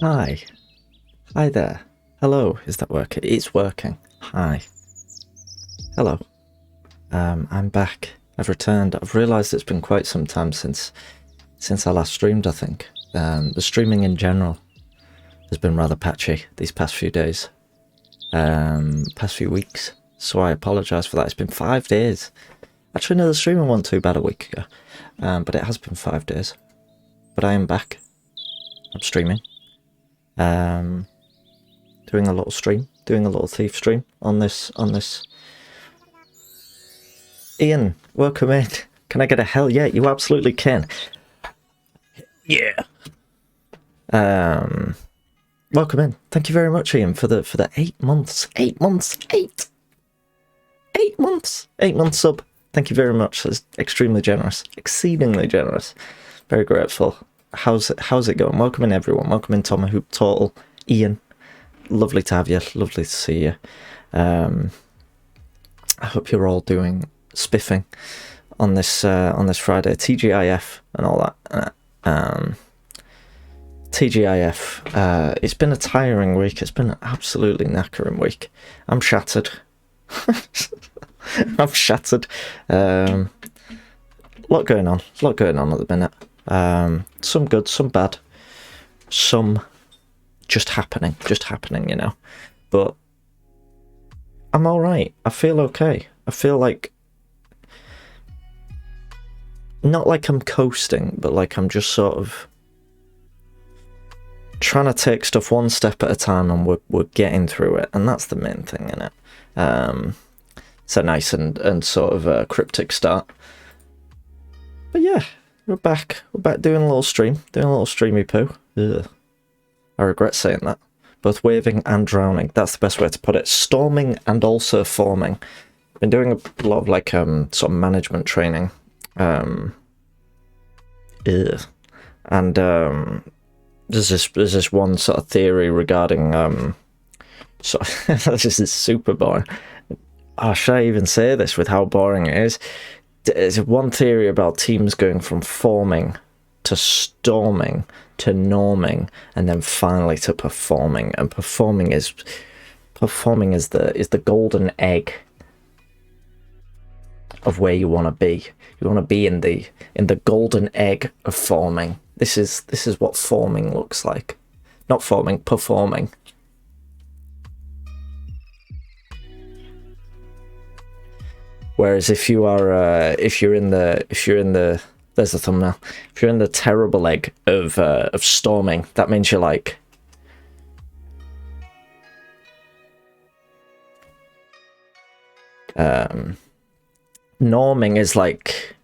Hi. Hi there. Hello. Is that working? It's working. Hi. Hello. I'm back. I've returned. I've realised it's been quite some time since I last streamed, I think. The streaming in general has been rather patchy these past few days. Past few weeks. So I apologise for that. It's been 5 days. Actually, no, the streaming wasn't too bad a week ago. But it has been 5 days. But I am back. I'm streaming. Doing a little stream. Doing a little thief stream on this. Ian, welcome in. Can I get a hell yeah? You absolutely can. Yeah. Welcome in. Thank you very much, Ian, for the 8 months. 8 months. 8 months. 8 months sub. Thank you very much. That's extremely generous. Exceedingly generous. Very grateful. How's it going? Welcome in, everyone. Welcome in, Tom Hoop Total. Ian. Lovely to have you. Lovely to see you. I hope you're all doing spiffing on this Friday. TGIF and all that. TGIF. It's been a tiring week. It's been an absolutely knackering week. I'm shattered. I'm shattered. A lot going on. A lot going on at the minute. Some good, some bad, some just happening, you know. But I'm all right. I feel okay. I feel like not like I'm coasting, but like I'm just sort of trying to take stuff one step at a time, and we're getting through it, and that's the main thing, innit? It's a nice and sort of a cryptic start. But yeah, we're back. We're back doing a little stream, doing a little streamy poo. Ugh. I regret saying that. Both waving and drowning. That's the best way to put it. Storming and also forming. Been doing a lot of like sort of management training. And there's this one sort of theory regarding so this is super boring. Oh, should I even say this with how boring it is? There's one theory about teams going from forming to storming to norming and then finally to performing. And performing is the golden egg of where you want to be. You want to be in the golden egg of forming. This is what forming looks like. Not forming, performing. Whereas if you are if you're in the there's the thumbnail. If you're in the terrible egg of storming, that means you're like norming is like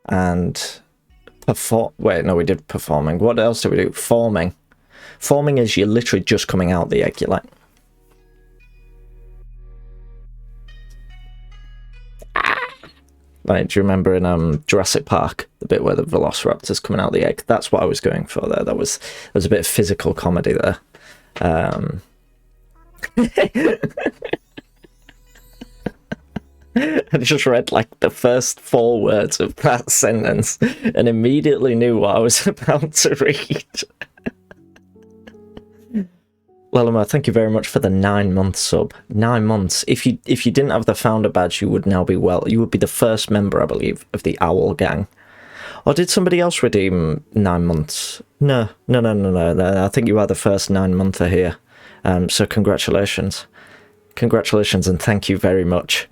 and wait, no, we did performing. What else did we do? Forming. Forming is you're literally just coming out the egg. You're like Like, do you remember in Jurassic Park, the bit where the Velociraptor's coming out of the egg? That's what I was going for there. There was a bit of physical comedy there. I just read like the first 4 words of that sentence and immediately knew what I was about to read. Lelima, thank you very much for the 9-month sub. 9 months. If you didn't have the founder badge, you would now be you would be the first member, I believe, of the Owl Gang. Or did somebody else redeem 9 months? No. I think you are the first 9-monther here. So congratulations. Congratulations and thank you very much.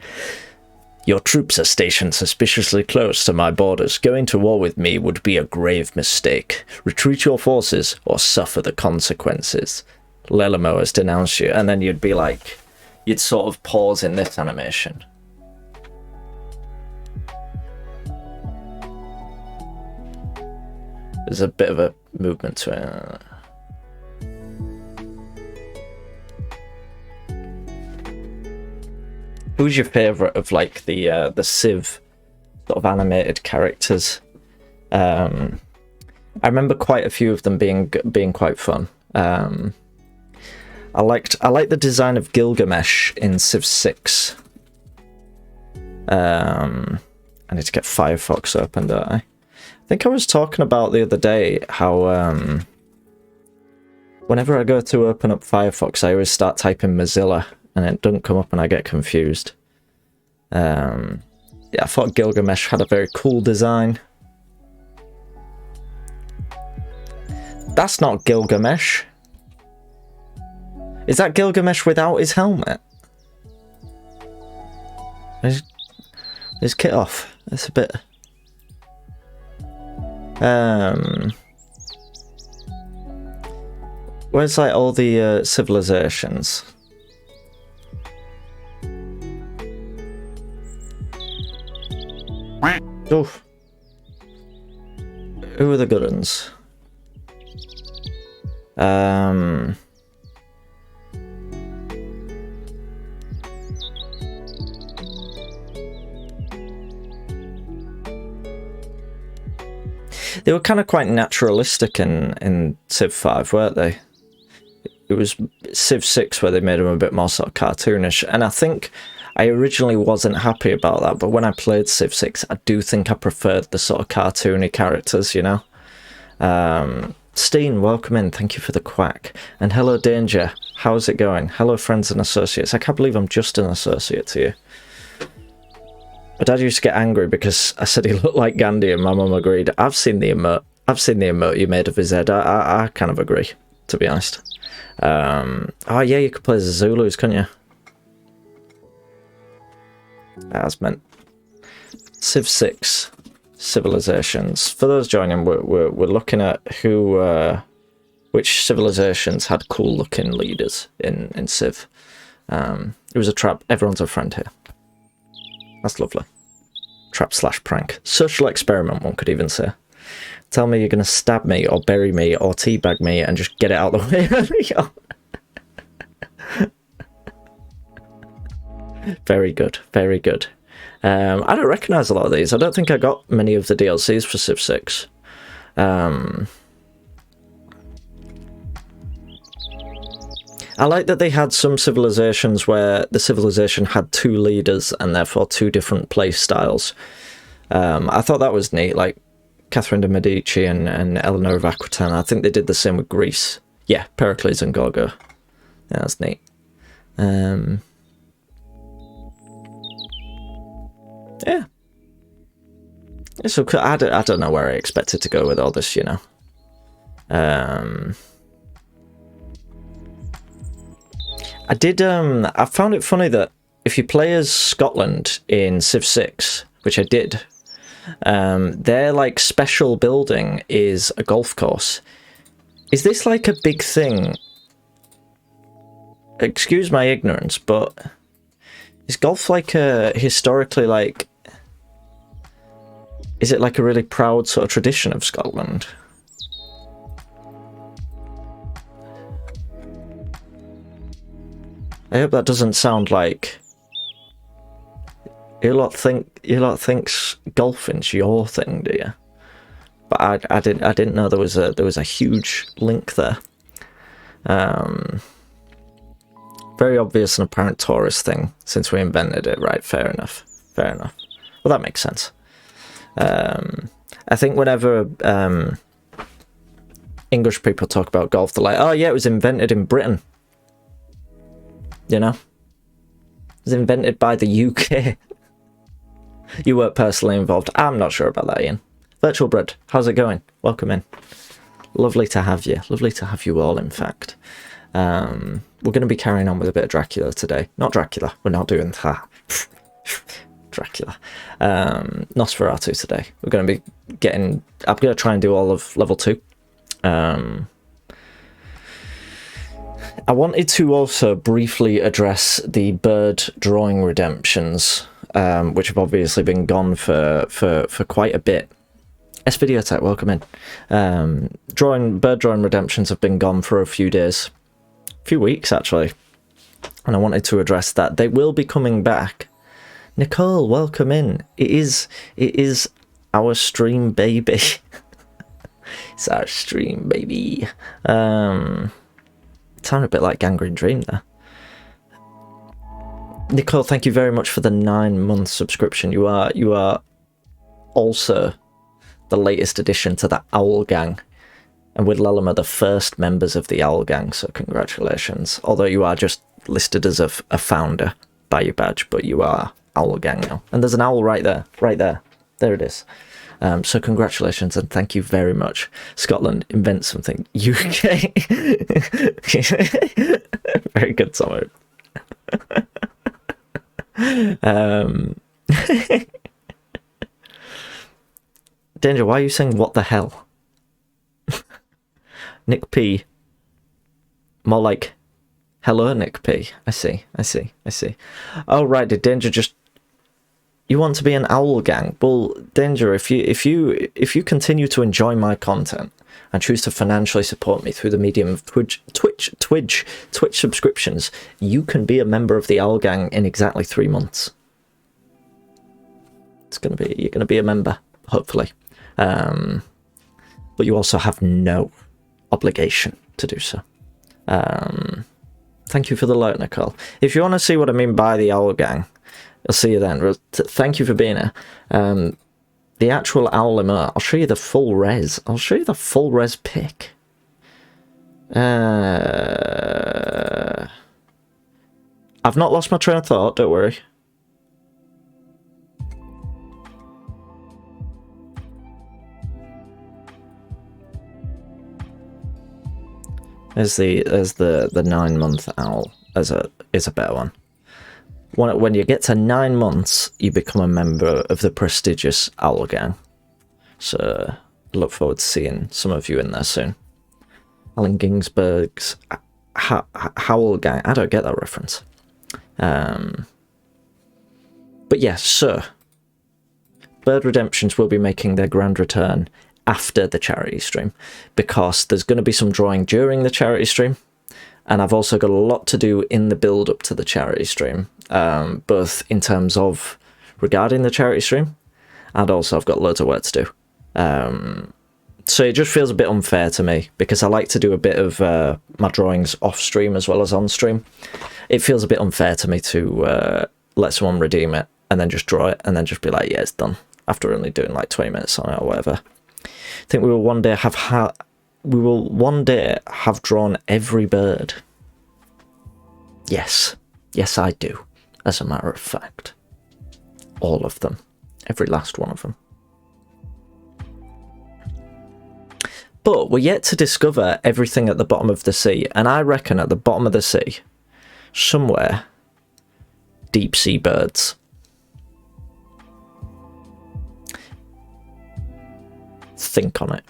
Your troops are stationed suspiciously close to my borders. Going to war with me would be a grave mistake. Retreat your forces or suffer the consequences. Lelimo has denounced you, and then you'd be like, you'd sort of pause in this animation. There's a bit of a movement to it. Who's your favourite of like the Civ sort of animated characters? I remember quite a few of them being quite fun. I liked the design of Gilgamesh in Civ 6. I need to get Firefox open, don't I? I think I was talking about the other day how whenever I go to open up Firefox, I always start typing Mozilla and it doesn't come up and I get confused. Yeah, I thought Gilgamesh had a very cool design. That's not Gilgamesh. Is that Gilgamesh without his helmet? His kit off. It's a bit... Where's like all the civilizations? Oof. Who are the good ones? They were kind of quite naturalistic in Civ 5, weren't they? It was Civ 6 where they made them a bit more sort of cartoonish, and I think I originally wasn't happy about that, but when I played Civ 6, I do think I preferred the sort of cartoony characters, you know? Steen, welcome in, thank you for the quack. And hello Danger, how's it going? Hello friends and associates. I can't believe I'm just an associate to you. My dad used to get angry because I said he looked like Gandhi and my mum agreed. I've seen the emote you made of his head. I kind of agree, to be honest. Oh yeah, you could play as the Zulus, couldn't you? As meant. Civ 6 civilizations. For those joining, we're looking at which civilizations had cool looking leaders in Civ. It was a trap. Everyone's a friend here. That's lovely. Trap/prank. Social experiment, one could even say. Tell me you're going to stab me or bury me or teabag me and just get it out of the way. Very good, very good. I don't recognise a lot of these. I don't think I got many of the DLCs for Civ 6. I like that they had some civilizations where the civilization had two leaders and therefore two different play styles. I thought that was neat, like Catherine de' Medici and Eleanor of Aquitaine. I think they did the same with Greece. Yeah, Pericles and Gorgo. Yeah, that's neat. Yeah. So I don't know where I expected to go with all this, you know. I found it funny that if you play as Scotland in Civ 6, which I did, their like special building is a golf course. Is this like a big thing? Excuse my ignorance, but is golf like a historically like... Is it like a really proud sort of tradition of Scotland? I hope that doesn't sound like you lot thinks golfing's your thing, do you? But I didn't know there was a huge link there. Very obvious and apparent tourist thing since we invented it, right? Fair enough. Fair enough. Well, that makes sense. I think whenever English people talk about golf, they're like, "Oh yeah, it was invented in Britain." You know, it was invented by the UK. You weren't personally involved. I'm not sure about that, Ian. Virtual Bread, how's it going? Welcome in. Lovely to have you. Lovely to have you all, in fact. We're going to be carrying on with a bit of Dracula today. Not Dracula. We're not doing that. Dracula. Nosferatu today. We're going to be getting... I'm going to try and do all of level 2. I wanted to also briefly address the bird drawing redemptions, which have obviously been gone for quite a bit. S-Videotech, welcome in. Bird drawing redemptions have been gone for a few days. A few weeks, actually. And I wanted to address that. They will be coming back. Nicole, welcome in. It is our stream baby. It's our stream baby. Sound a bit like Gangrene Dream there. Nicole, thank you very much for the 9-month subscription. You are also the latest addition to the Owl Gang. And with Lelima, the first members of the Owl Gang, so congratulations. Although you are just listed as a founder by your badge, but you are Owl Gang now. And there's an owl right there. There it is. So congratulations and thank you very much. Scotland, invent something. UK. Very good, Tom. Danger, why are you saying what the hell? Nick P. More like hello, Nick P. I see. Oh right, did Danger just... You want to be an Owl Gang? Well, Danger, if you continue to enjoy my content and choose to financially support me through the medium of Twitch subscriptions, you can be a member of the Owl Gang in exactly 3 months. You're gonna be a member, hopefully. But you also have no obligation to do so. Thank you for the alert, Nicole. If you want to see what I mean by the Owl Gang, I'll see you then. Thank you for being here. The actual owl emote, I'll show you the full res. I'll show you the full res pic. I've not lost my train of thought, don't worry. There's the 9-month owl is a better one. When you get to 9 months, you become a member of the prestigious Owl Gang. So, I look forward to seeing some of you in there soon. Allen Ginsberg's Howl Gang. I don't get that reference. But yes, so Bird Redemptions will be making their grand return after the charity stream, because there's going to be some drawing during the charity stream. And I've also got a lot to do in the build up to the charity stream, both in terms of regarding the charity stream, and also I've got loads of work to do. So it just feels a bit unfair to me, because I like to do a bit of my drawings off stream as well as on stream. It feels a bit unfair to me to let someone redeem it and then just draw it and then just be like, yeah, it's done, after only doing like 20 minutes on it or whatever. I think we will one day have drawn every bird. Yes, I do, as a matter of fact. All of them. Every last one of them. But we're yet to discover everything at the bottom of the sea, and I reckon at the bottom of the sea, somewhere, deep sea birds. Think on it.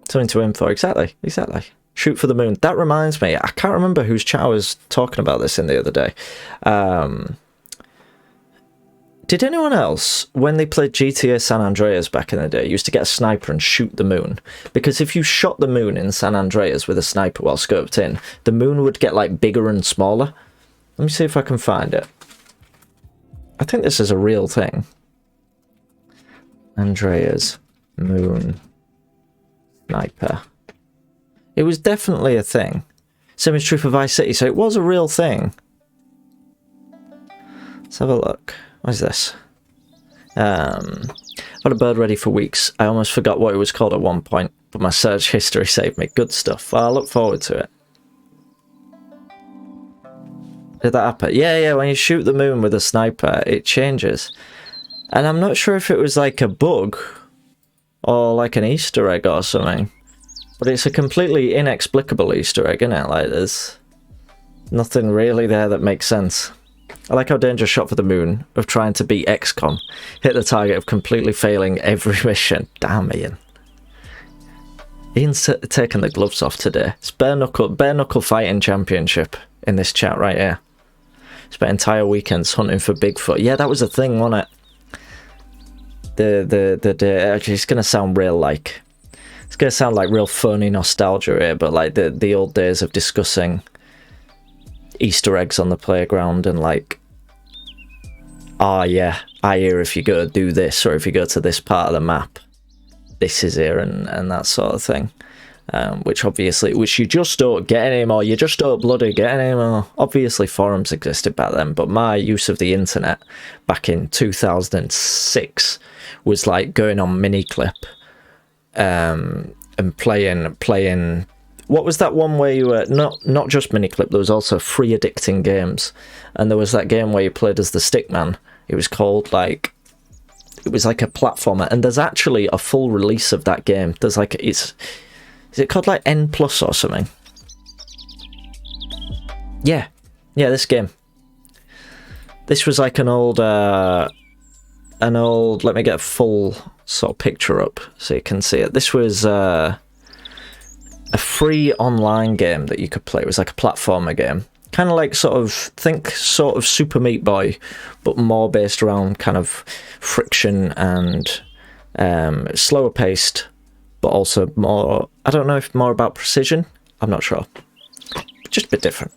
Something to aim for. Exactly. Shoot for the moon. That reminds me, I can't remember whose chat I was talking about this in the other day. Did anyone else, when they played GTA San Andreas back in the day, used to get a sniper and shoot the moon? Because if you shot the moon in San Andreas with a sniper while scoped in, the moon would get like bigger and smaller. Let me see if I can find it. I think this is a real thing. Andreas moon sniper. It was definitely a thing. Same is true for Vice City, so it was a real thing. Let's have a look. What is this? I've had a bird ready for weeks. I almost forgot what it was called at one point, but my search history saved me. Good stuff. Well, I look forward to it. Did that happen? Yeah, when you shoot the moon with a sniper, it changes. And I'm not sure if it was like a bug or like an Easter egg or something. But it's a completely inexplicable Easter egg, isn't it? Like, there's nothing really there that makes sense. I like how Danger shot for the moon of trying to beat XCOM. Hit the target of completely failing every mission. Damn, Ian. Ian's taking the gloves off today. It's bare knuckle fighting championship in this chat right here. Spent entire weekends hunting for Bigfoot. Yeah, that was a thing, wasn't it? Actually, it's gonna sound real like... It's gonna sound like real phony nostalgia here, but like the old days of discussing Easter eggs on the playground and like, oh yeah, I hear if you go do this, or if you go to this part of the map, this is here, and that sort of thing. which you just don't get anymore. You just don't bloody get anymore. Obviously, forums existed back then, but my use of the internet back in 2006 was like going on Miniclip and playing. What was that one where you were not just Miniclip? There was also free addicting games, and there was that game where you played as the Stickman. It was called like. It was like a platformer, and there's actually a full release of that game. There's like is it called like N Plus or something? Yeah, this game. This was like an old. Let me get a full sort of picture up so you can see it. This was a free online game that you could play. It was like a platformer game. Kind of like sort of Super Meat Boy, but more based around kind of friction and slower paced, but also more, I don't know if more about precision, I'm not sure, just a bit different.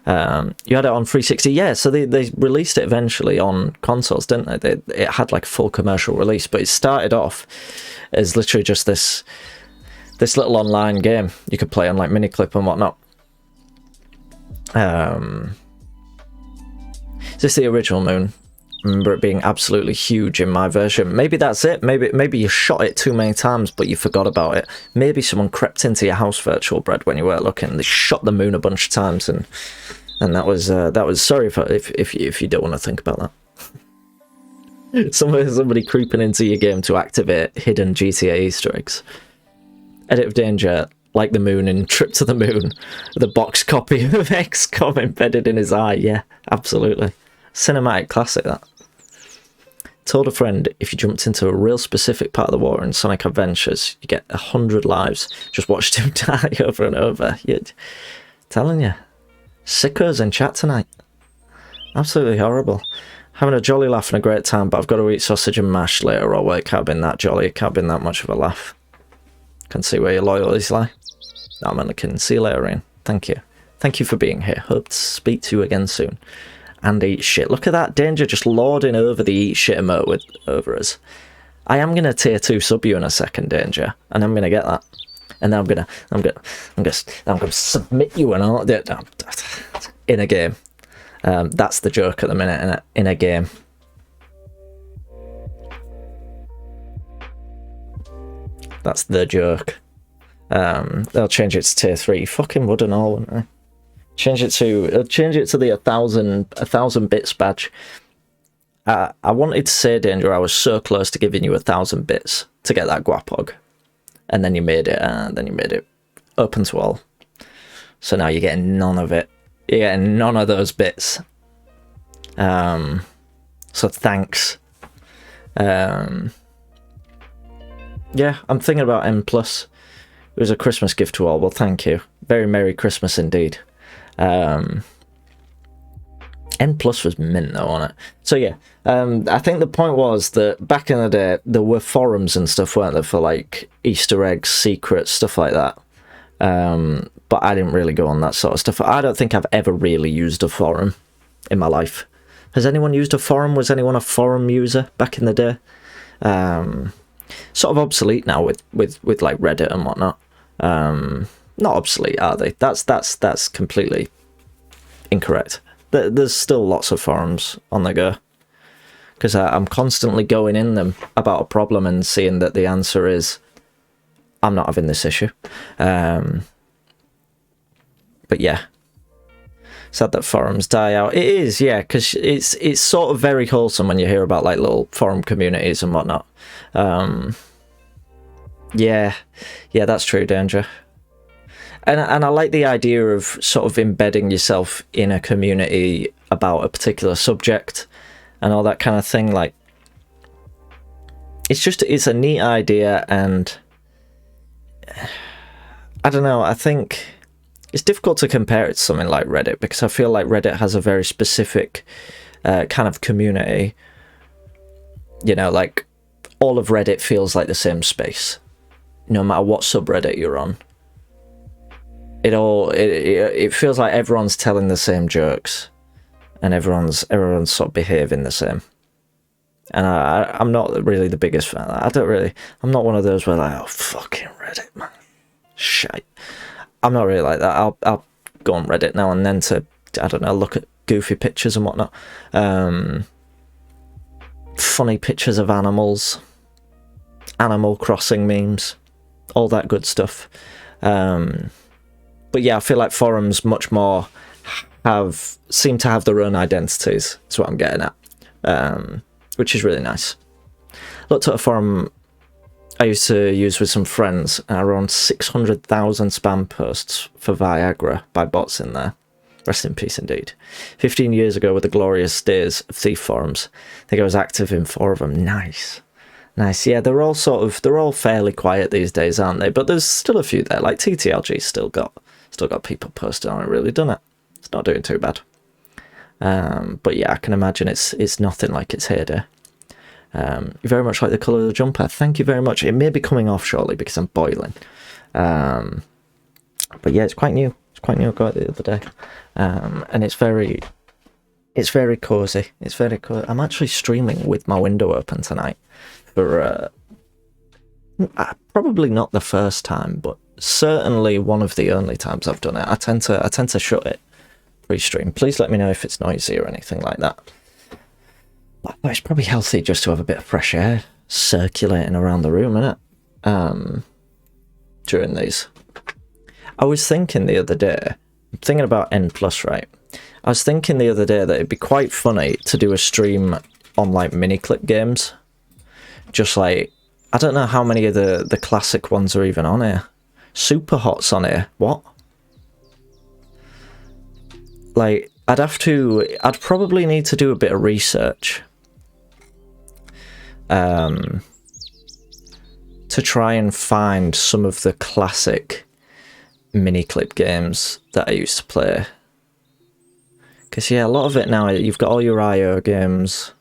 You had it on 360, yeah, so they released it eventually on consoles, didn't they? It had like a full commercial release, but it started off as literally just this little online game you could play on like Miniclip and whatnot. Is this the original Moon? I remember it being absolutely huge in my version. Maybe that's it. Maybe you shot it too many times, but you forgot about it. Maybe someone crept into your house, Virtual Bread, when you weren't looking. They shot the moon a bunch of times, and that was sorry if you don't want to think about that. Somebody creeping into your game to activate hidden GTA Easter eggs. Edit of Danger. Like the Moon in Trip to the Moon, the box copy of XCOM embedded in his eye. Yeah, absolutely. Cinematic classic, that. Told a friend, if you jumped into a real specific part of the water in Sonic Adventures, you get 100 lives. Just watched him die over and over. Telling you. Sickos in chat tonight. Absolutely horrible. Having a jolly laugh and a great time, but I've got to eat sausage and mash later, or well, it can't have been that jolly. It can't have been that much of a laugh. Can see where your loyalties lie. I'm looking. See you later, Ian. Thank you. Thank you for being here. Hope to speak to you again soon. And eat shit. Look at that Danger just lording over the eat shit emote over us. I am gonna tier 2 sub you in a second, Danger, and I'm gonna get that. And then I'm gonna submit you and all that in a game. That's the joke at the minute in a game. That's the joke. They'll change it to tier 3. Fucking would and all, wouldn't they? Change it to the 1,000 bits badge. I wanted to say, Danger, I was so close to giving you 1,000 bits to get that Guapog, and then you made it open to all. So now you're getting none of it. You're getting none of those bits. So thanks. Yeah, I'm thinking about M+. It was a Christmas gift to all. Well, thank you. Very Merry Christmas indeed. N+ was mint though on it. So yeah, I think the point was that back in the day, there were forums and stuff, weren't there, for like Easter eggs, secrets, stuff like that. But I didn't really go on that sort of stuff. I don't think I've ever really used a forum in my life. Has anyone used a forum? Was anyone a forum user back in the day? Sort of obsolete now with like Reddit and whatnot. Not obsolete, are they? That's completely incorrect. There's still lots of forums on the go, because I'm constantly going in them about a problem and seeing that the answer is I'm not having this issue. But yeah, sad that forums die out. It is, yeah, because it's sort of very wholesome when you hear about like little forum communities and whatnot. Yeah, that's true, Danger. And I like the idea of sort of embedding yourself in a community about a particular subject and all that kind of thing. Like, it's a neat idea, and I don't know, I think it's difficult to compare it to something like Reddit, because I feel like Reddit has a very specific kind of community. You know, like, all of Reddit feels like the same space, no matter what subreddit you're on. It feels like everyone's telling the same jokes, and everyone's sort of behaving the same. And I'm not really the biggest fan. I'm not one of those where like, oh, fucking Reddit, man. shite. I'm not really like that. I'll go on Reddit now and then to, I don't know, look at goofy pictures and whatnot. Funny pictures of animals, Animal Crossing memes, all that good stuff. But yeah, I feel like forums much more seem to have their own identities. That's what I'm getting at, which is really nice. Looked at a forum I used to use with some friends, and around 600,000 spam posts for Viagra by bots in there. Rest in peace indeed. 15 years ago were the glorious days of Thief forums. I think I was active in 4 of them. Nice. Nice. Yeah, they're all fairly quiet these days, aren't they? But there's still a few there. Like TTLG still got people posting on it, really, done it. It's not doing too bad. But yeah, I can imagine it's nothing like its heyday. You very much like the colour of the jumper. Thank you very much. It may be coming off shortly because I'm boiling. But yeah, it's quite new. It's quite new. I got it the other day. And it's very cozy. It's very cozy. I'm actually streaming with my window open tonight for probably not the first time, but certainly one of the only times I've done it. I tend to shut it pre-stream. Please let me know if it's noisy or anything like that. But it's probably healthy just to have a bit of fresh air circulating around the room, isn't it? During these. I was thinking the other day, I'm thinking about N+, right? I was thinking the other day that it'd be quite funny to do a stream on like Miniclip Games. Just like, I don't know how many of the classic ones are even on here. Super Hot's on here. What? Like, I'd probably need to do a bit of research. To try and find some of the classic Miniclip games that I used to play. Because yeah, a lot of it now, you've got all your IO games.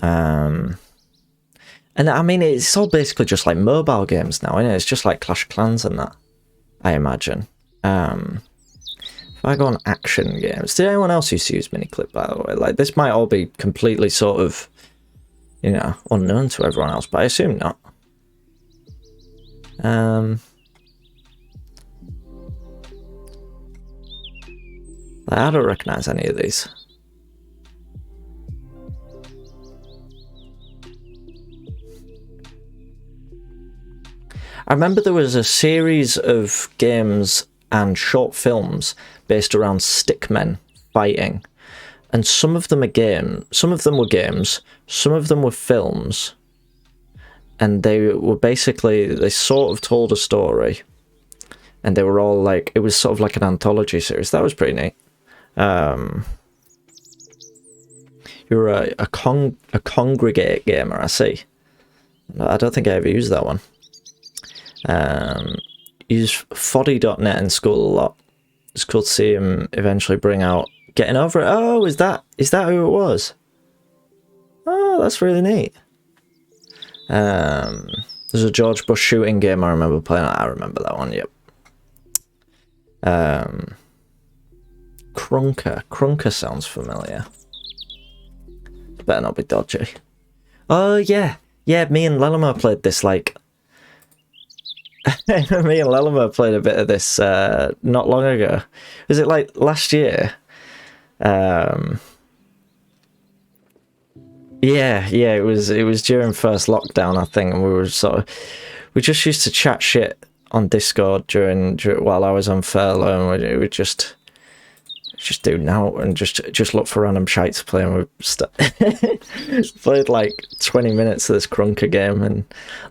And I mean, it's all basically just like mobile games now, isn't it? It's just like Clash of Clans and that, I imagine. If I go on action games, did anyone else used to use Miniclip, by the way? Like, this might all be completely sort of, you know, unknown to everyone else, but I assume not. I don't recognise any of these. I remember there was a series of games and short films based around stickmen fighting, and some of them were games, some of them were films, and they were basically, they sort of told a story, and they were all like, it was sort of like an anthology series. That was pretty neat. You're a congregate gamer, I see. I don't think I ever used that one. Used foddy.net in school a lot. It's cool to see him eventually bring out Getting Over It. Oh, is that who it was? Oh, that's really neat. There's a George Bush shooting game I remember playing. I remember that one, yep. Crunker sounds familiar. Better not be dodgy. Oh, yeah. Yeah, me and Lelamo played this, like... me and Lelamo played a bit of this not long ago. Was it, like, last year? Yeah, it was during first lockdown, I think, and we just used to chat shit on Discord during while I was on furlough, and we would just do now and just look for random shite to play, and we played like 20 minutes of this Crunker game, and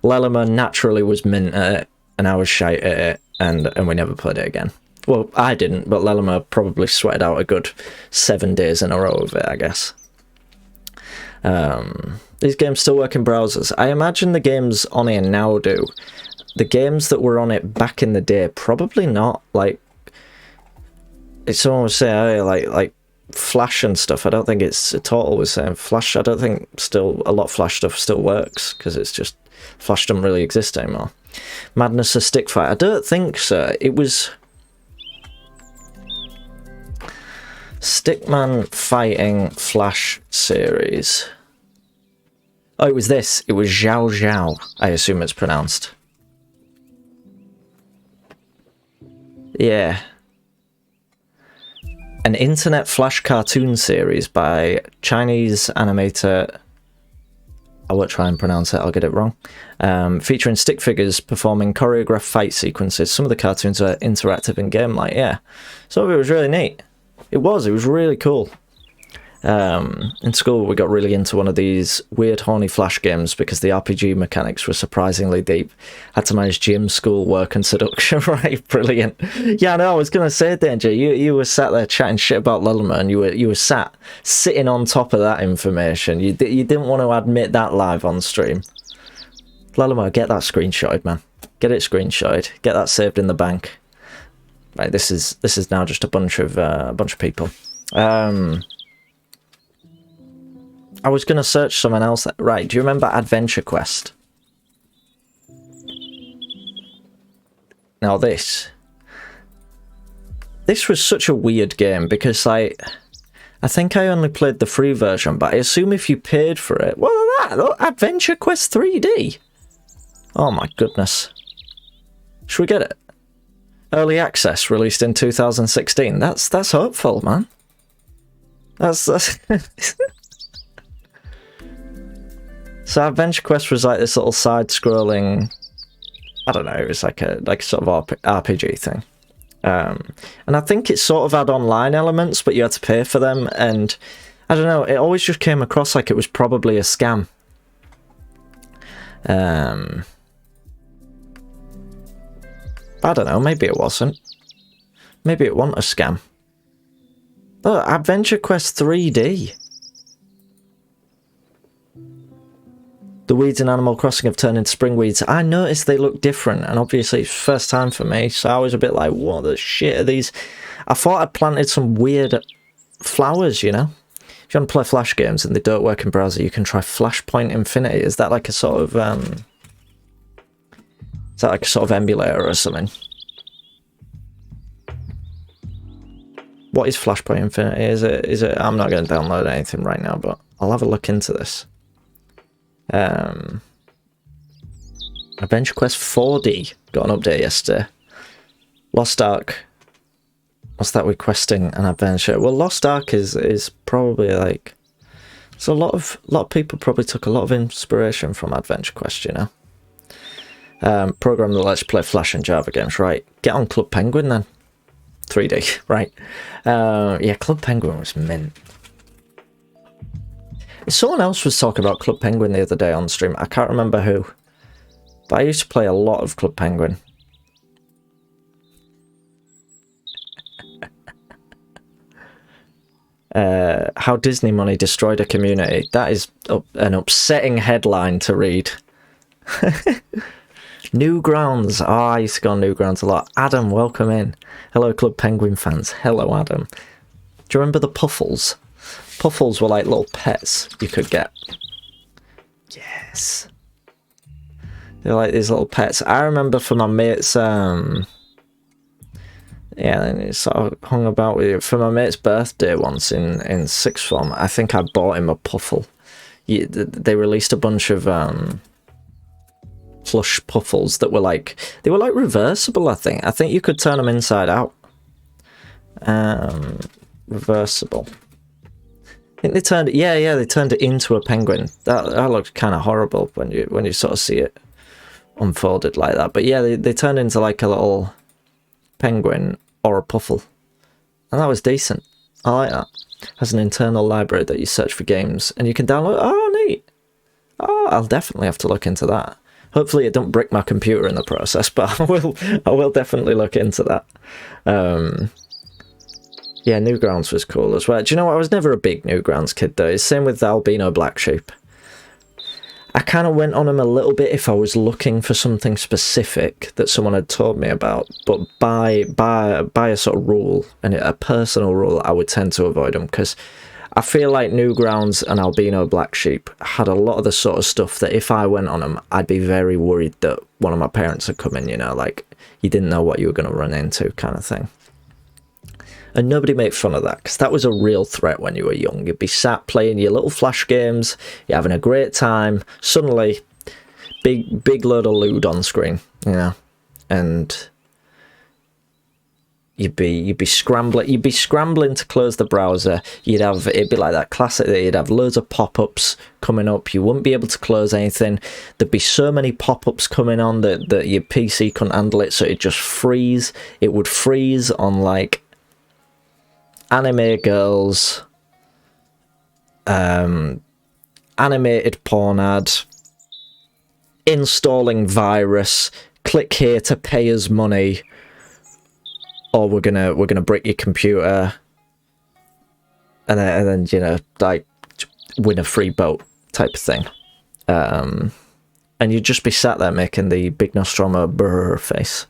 Lellerman naturally was mint at it, and I was shite at it, and we never played it again. Well, I didn't, but Lellerman probably sweated out a good 7 days in a row of it, I guess. These games still work in browsers. I imagine the games on here now do. The games that were on it back in the day, probably not. Like, someone was saying, like Flash and stuff. I don't think it's Total was saying Flash. I don't think still a lot of Flash stuff still works because it's just Flash doesn't really exist anymore. Madness of Stick Fight. I don't think so. It was Stickman Fighting Flash series. Oh, it was this. It was Zhao Zhao, I assume it's pronounced. Yeah. An internet flash cartoon series by Chinese animator, I won't try and pronounce it, I'll get it wrong, featuring stick figures performing choreographed fight sequences. Some of the cartoons are interactive and game-like, yeah. Some of it was really neat. It was really cool. In school we got really into one of these weird horny flash games because the RPG mechanics were surprisingly deep. Had to manage gym, school, work and seduction. Right, brilliant. Yeah, I know, I was gonna say, Danger, you were sat there chatting shit about Lellerman, and you were sitting on top of that information. You didn't want to admit that live on stream. Lellerman, get that screenshotted, man. Get it screenshotted. Get that saved in the bank. Right, this is now just a bunch of people. I was going to search something else. Right, do you remember Adventure Quest? Now this was such a weird game because I think I only played the free version, but I assume if you paid for it... What is that? Look, Adventure Quest 3D! Oh my goodness. Should we get it? Early access, released in 2016. That's hopeful, man. That's... So Adventure Quest was like this little side-scrolling, I don't know, it was like a sort of RPG thing. And I think it sort of had online elements, but you had to pay for them, and I don't know, it always just came across like it was probably a scam. I don't know, maybe it wasn't. Maybe it wasn't a scam. Oh, Adventure Quest 3D. The weeds in Animal Crossing have turned into spring weeds. I noticed they look different, and obviously it's first time for me, so I was a bit like, what the shit are these? I thought I'd planted some weird flowers, you know? If you want to play Flash games and they don't work in browser, you can try Flashpoint Infinity. Is that like a sort of, emulator or something? What is Flashpoint Infinity? Is it, I'm not going to download anything right now, but I'll have a look into this. Adventure Quest 4D got an update yesterday. Lost Ark. What's that with questing an adventure? Well, Lost Ark is probably like... So a lot of people probably took a lot of inspiration from Adventure Quest, you know? Program that lets you play Flash and Java games, right? Get on Club Penguin then. 3D, right? Yeah, Club Penguin was mint. Someone else was talking about Club Penguin the other day on stream. I can't remember who. But I used to play a lot of Club Penguin. How Disney money destroyed a community. That is an upsetting headline to read. Newgrounds. Oh, I used to go on Newgrounds a lot. Adam, welcome in. Hello, Club Penguin fans. Hello, Adam. Do you remember the Puffles? Puffles were like little pets you could get. Yes. They're like these little pets. I remember for my mates, yeah, and it sort of hung about with you. For my mate's birthday once in sixth form, I think I bought him a Puffle. They released a bunch of plush Puffles that were like, they were like reversible, I think. I think you could turn them inside out. Reversible. I think they turned it, yeah, they turned it into a penguin. That looked kind of horrible when you sort of see it unfolded like that. But yeah, they turned into like a little penguin or a Puffle. And that was decent. I like that. Has an internal library that you search for games and you can download. Oh, neat. Oh, I'll definitely have to look into that. Hopefully it don't brick my computer in the process, but I will definitely look into that. Yeah, Newgrounds was cool as well. Do you know what? I was never a big Newgrounds kid, though. It's same with the albino black sheep. I kind of went on them a little bit if I was looking for something specific that someone had told me about, but by a sort of rule, and a personal rule, I would tend to avoid them, because I feel like Newgrounds and albino black sheep had a lot of the sort of stuff that if I went on them, I'd be very worried that one of my parents had come in, you know, like, you didn't know what you were going to run into kind of thing. And nobody made fun of that, because that was a real threat when you were young. You'd be sat playing your little Flash games, you're having a great time, suddenly, big load of lewd on screen, you know, and you'd be scrambling to close the browser. It'd be like that classic that you'd have loads of pop-ups coming up. You wouldn't be able to close anything. There'd be so many pop-ups coming on that your PC couldn't handle it, so it'd just freeze. It would freeze on like anime girls, animated porn ad, installing virus, click here to pay us money, or we're gonna brick your computer, and then you know, like, win a free boat type of thing. And you'd just be sat there making the big Nostromo brr face.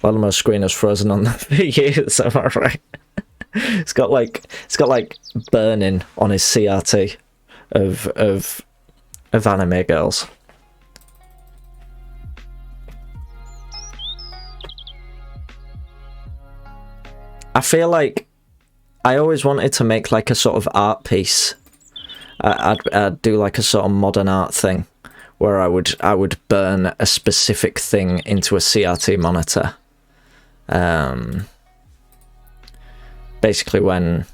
Latimer's screen has frozen on that for years, am I right? It's got like burning on his CRT of anime girls. I feel like I always wanted to make like a sort of art piece. I'd do like a sort of modern art thing where I would burn a specific thing into a CRT monitor. Basically when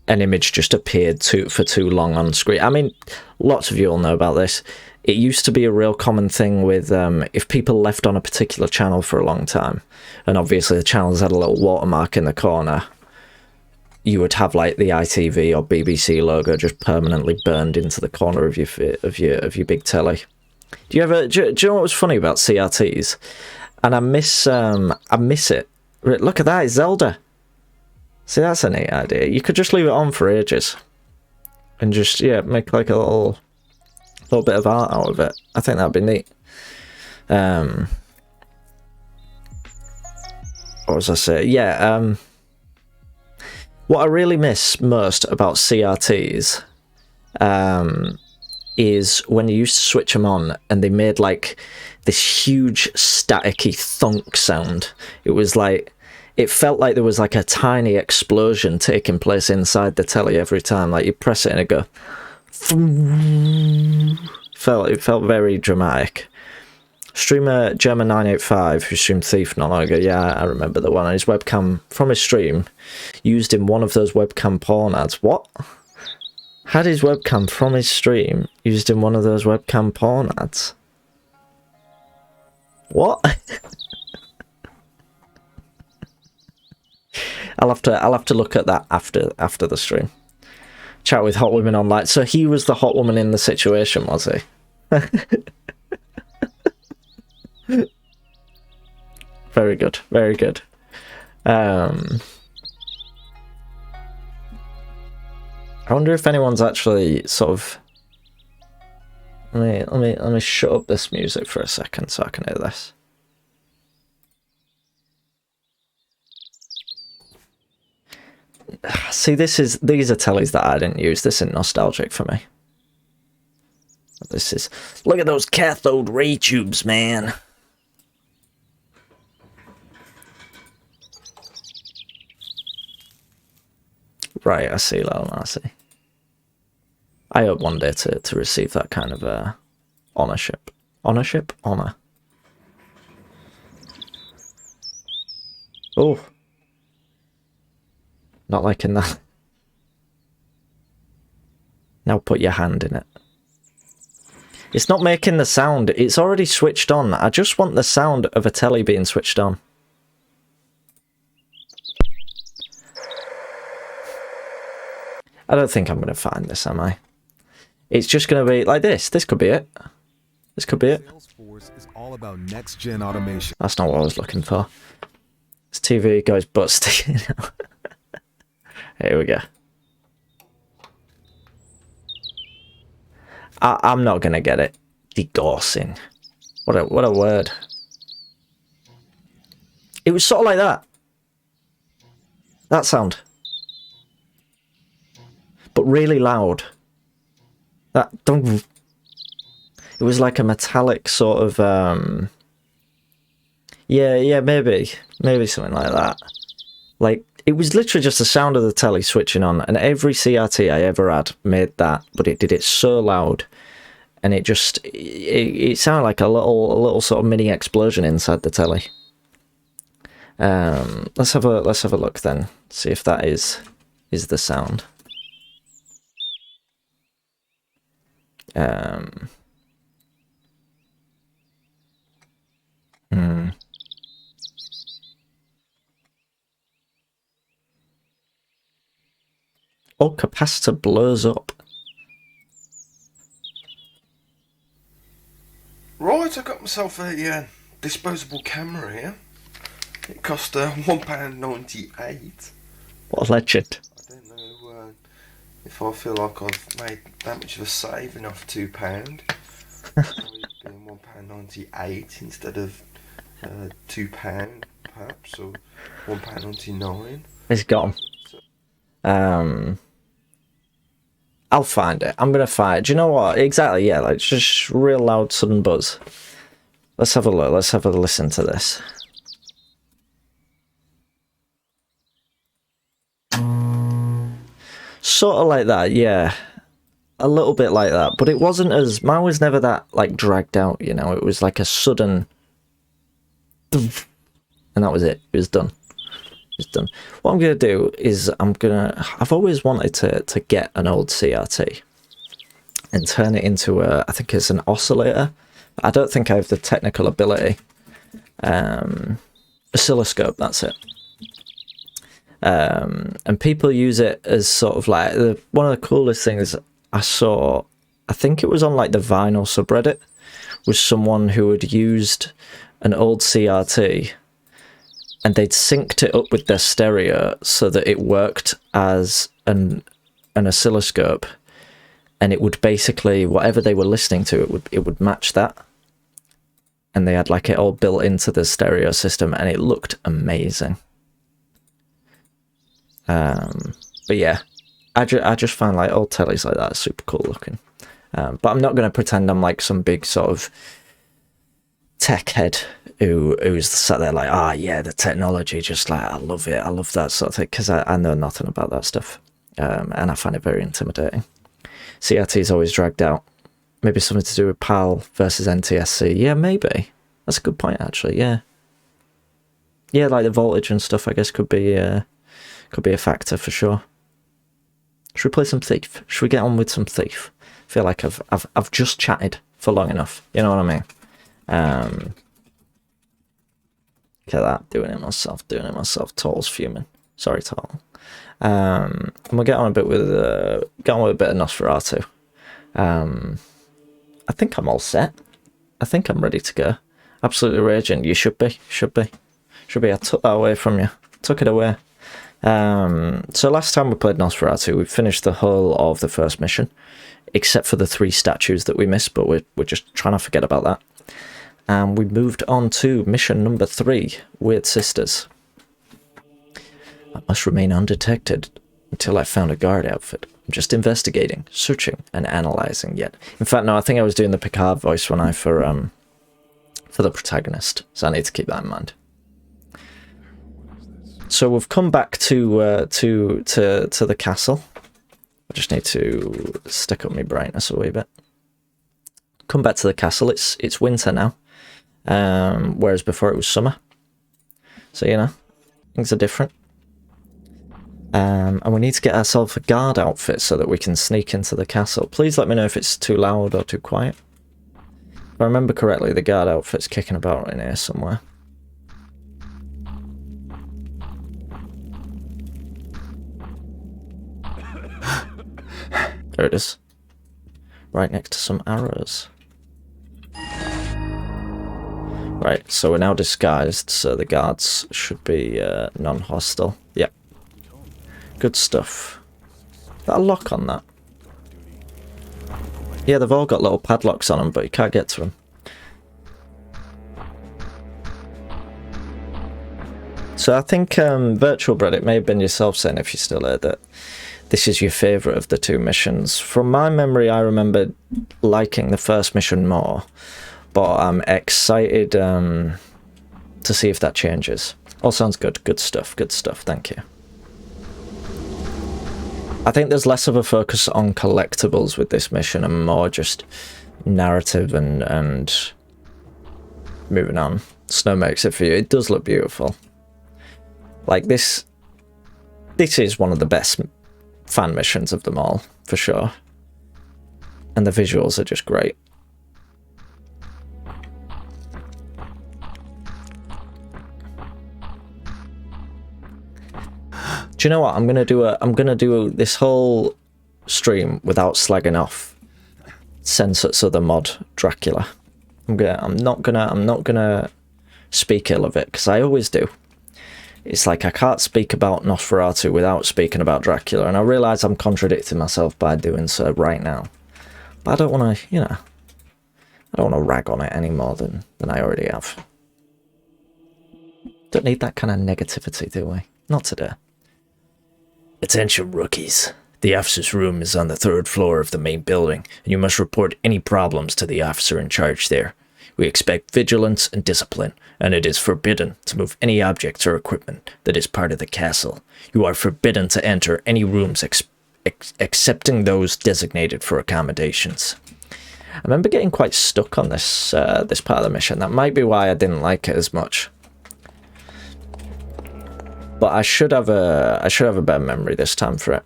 an image just appeared for too long on screen. I mean, lots of you all know about this. It used to be a real common thing with if people left on a particular channel for a long time, and obviously the channels had a little watermark in the corner, you would have like the ITV or BBC logo just permanently burned into the corner of your big telly. Do you know what was funny about CRTs? And I miss it. Look at that, it's Zelda. See, that's a neat idea. You could just leave it on for ages and just, yeah, make like a little bit of art out of it. I think that'd be neat. What was I saying? Yeah, what I really miss most about CRTs is when you used to switch them on and they made like this huge staticky thunk sound. It was like, it felt like there was like a tiny explosion taking place inside the telly every time. Like you press it and it go. It felt very dramatic. Streamer German985, who streamed Thief not long ago, yeah, I remember the one. And his webcam from his stream used in one of those webcam porn ads. What? Had his webcam from his stream used in one of those webcam porn ads? What? I'll have to look at that after the stream. Chat with hot women online. So he was the hot woman in the situation, was he? Very good, very good. I wonder if anyone's actually sort of. Let me shut up this music for a second so I can hear this. See, these are tellies that I didn't use. This isn't nostalgic for me. This is, look at those cathode ray tubes, man. Right, I see, Lil Marcy. I hope one day to receive that kind of ownership. Ownership? Honor. Oh. Not liking that. Now put your hand in it. It's not making the sound. It's already switched on. I just want the sound of a telly being switched on. I don't think I'm going to find this, am I? It's just going to be like this. This could be it. This could be it. Salesforce is all about next-gen automation. That's not what I was looking for. This TV goes busty. Here we go. I'm not gonna get it. Degaussing. What a word. It was sort of like that. That sound. But really loud. That don't. It was like a metallic sort of yeah, maybe something like that. Like, it was literally just the sound of the telly switching on, and every CRT I ever had made that, but it did it so loud, and it just it sounded like a little sort of mini explosion inside the telly. Let's have a look then. See if that is the sound. Oh, capacitor blows up. Right, I got myself a disposable camera here. It cost £1.98. What a legend. I don't know if I feel like I've made that much of a saving off £2. Being £1.98 instead of £2 perhaps, or £1.99. It's gone. I'll find it. I'm gonna find it. Do you know what? Exactly, yeah, like just real loud sudden buzz. Let's have a look. Let's have a listen to this. Sort of like that, yeah. A little bit like that, but it wasn't as... Mine was never that, like, dragged out, you know? It was like a sudden... And that was it. It was done. It's done. What I'm going to do is I've always wanted to get an old CRT and turn it into I think it's an oscillator. I don't think I have the technical ability. Oscilloscope, that's it. And people use it as sort of like one of the coolest things I saw, I think it was on like the vinyl subreddit, was someone who had used an old CRT and they'd synced it up with their stereo so that it worked as an oscilloscope, and it would basically, whatever they were listening to, it would match that. And they had like it all built into the stereo system, and it looked amazing. But yeah, I just find like old tellies like that super cool looking. But I'm not going to pretend I'm like some big sort of tech head who's sat there like, yeah, the technology, just like, I love it, I love that sort of thing, because I know nothing about that stuff. And I find it very intimidating. CRT is always dragged out. Maybe something to do with PAL versus NTSC. Yeah, maybe. That's a good point, actually, yeah. Yeah, like the voltage and stuff, I guess, could be a factor for sure. Should we play some Thief? Should we get on with some Thief? I feel like I've just chatted for long enough. You know what I mean? Look at that, doing it myself. Tall's fuming. Sorry, Tall. And we'll get on a bit with a bit of Nosferatu. I think I'm all set. I think I'm ready to go. Absolutely raging. You should be. I took that away from you. Took it away. So last time we played Nosferatu, we finished the whole of the first mission, except for the 3 statues that we missed, but we're just trying to forget about that. And we moved on to mission number 3, Weird Sisters. I must remain undetected until I found a guard outfit. I'm just investigating, searching, and analysing yet. In fact, no, I think I was doing the Picard voice when for the protagonist, so I need to keep that in mind. So we've come back to the castle. I just need to stick up my brightness a wee bit. Come back to the castle. It's winter now, whereas before it was summer. So you know, things are different. And we need to get ourselves a guard outfit so that we can sneak into the castle. Please let me know if it's too loud or too quiet. If I remember correctly, the guard outfit's kicking about in here somewhere. There it is. Right next to some arrows. Right, so we're now disguised, so the guards should be non-hostile. Yep. Good stuff. Is that a lock on that? Yeah, they've all got little padlocks on them, but you can't get to them. So I think Virtual Bread, it may have been yourself saying, if you're still there, that this is your favourite of the 2 missions. From my memory, I remember liking the first mission more, but I'm excited to see if that changes. All sounds good. Good stuff, thank you. I think there's less of a focus on collectibles with this mission and more just narrative and moving on. Snow makes it for you. It does look beautiful. Like, this is one of the best fan missions of them all, for sure. And the visuals are just great. Do you know what? I'm gonna do this whole stream without slagging off Sensor's other mod, Dracula. I'm not gonna speak ill of it, because I always do. It's like I can't speak about Nosferatu without speaking about Dracula, and I realise I'm contradicting myself by doing so right now. But I don't want to, you know, I don't want to rag on it any more than I already have. Don't need that kind of negativity, do we? Not today. Attention rookies. The officer's room is on the 3rd floor of the main building, and you must report any problems to the officer in charge there. We expect vigilance and discipline, and it is forbidden to move any objects or equipment that is part of the castle. You are forbidden to enter any rooms excepting those designated for accommodations. I remember getting quite stuck on this this part of the mission. That might be why I didn't like it as much. But I should have a better memory this time for it.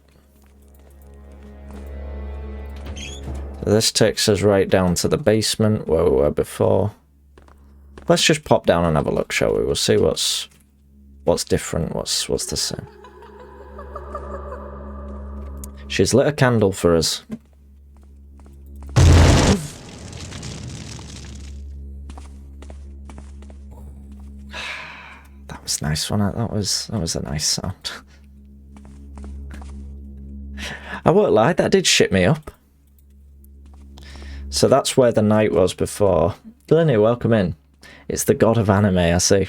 So this takes us right down to the basement where we were before. Let's just pop down and have a look, shall we? We'll see what's different, what's the same. She's lit a candle for us. That was nice, wasn't it? That was a nice sound. I won't lie, that did shit me up. So that's where the knight was before. Delaney, welcome in. It's the god of anime, I see.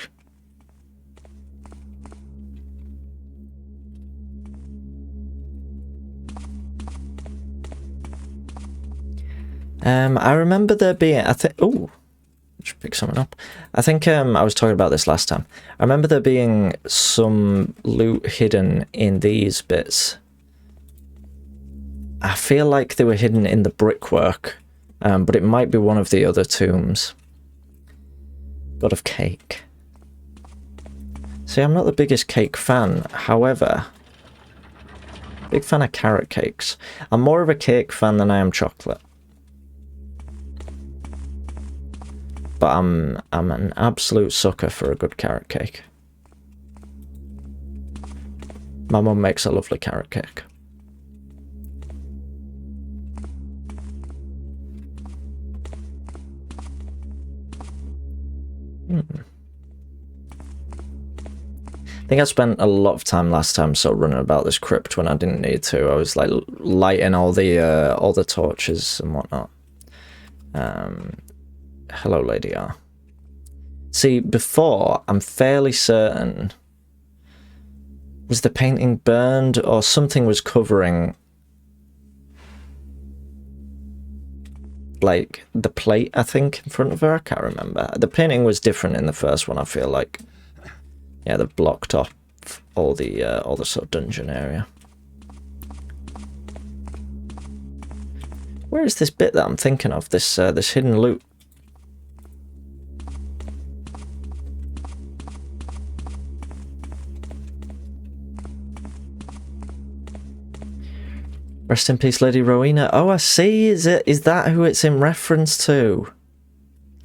I remember there being, ooh, just pick something up. I think I was talking about this last time. I remember there being some loot hidden in these bits. I feel like they were hidden in the brickwork, but it might be one of the other tombs. God of cake. See, I'm not the biggest cake fan, however, big fan of carrot cakes. I'm more of a cake fan than I am chocolate. But I'm an absolute sucker for a good carrot cake. My mum makes a lovely carrot cake. I think I spent a lot of time last time sort of running about this crypt when I didn't need to. I was like lighting all the torches and whatnot. Hello, Lady R. See, before, I'm fairly certain, was the painting burned or something was covering, like, the plate, I think, in front of her? I can't remember. The painting was different in the first one, I feel like. Yeah, they've blocked off all the sort of dungeon area. Where is this bit that I'm thinking of? This hidden loot. Rest in peace, Lady Rowena. Oh, I see. Is that who it's in reference to?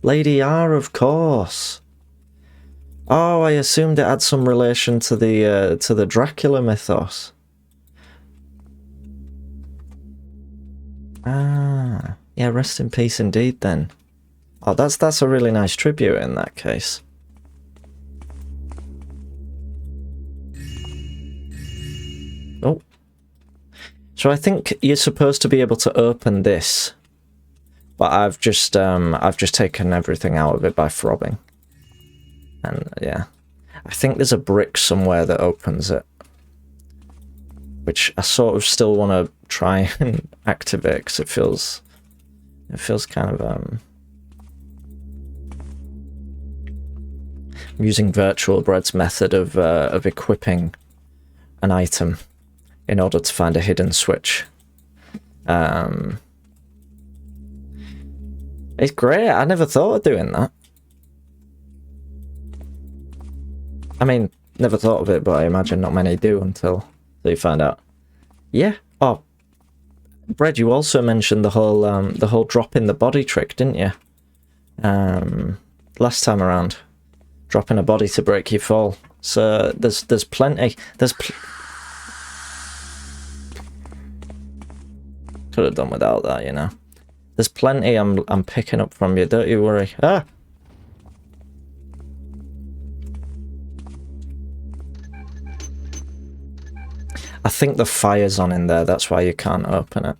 Lady R, of course. Oh, I assumed it had some relation to the Dracula mythos. Ah, yeah. Rest in peace, indeed. Then. Oh, that's a really nice tribute in that case. Oh. So I think you're supposed to be able to open this, but I've just taken everything out of it by throbbing. And yeah, I think there's a brick somewhere that opens it, which I sort of still want to try and activate because it feels kind of I'm using Virtual Bread's method of equipping an item in order to find a hidden switch. It's great. I never thought of doing that. I mean, never thought of it, but I imagine not many do until you find out. Yeah. Oh, Brad, you also mentioned the whole drop in the body trick, didn't you? Last time around, dropping a body to break your fall. So there's plenty. Could have done without that, you know. There's plenty I'm picking up from you. Don't you worry. Ah. I think the fire's on in there, that's why you can't open it.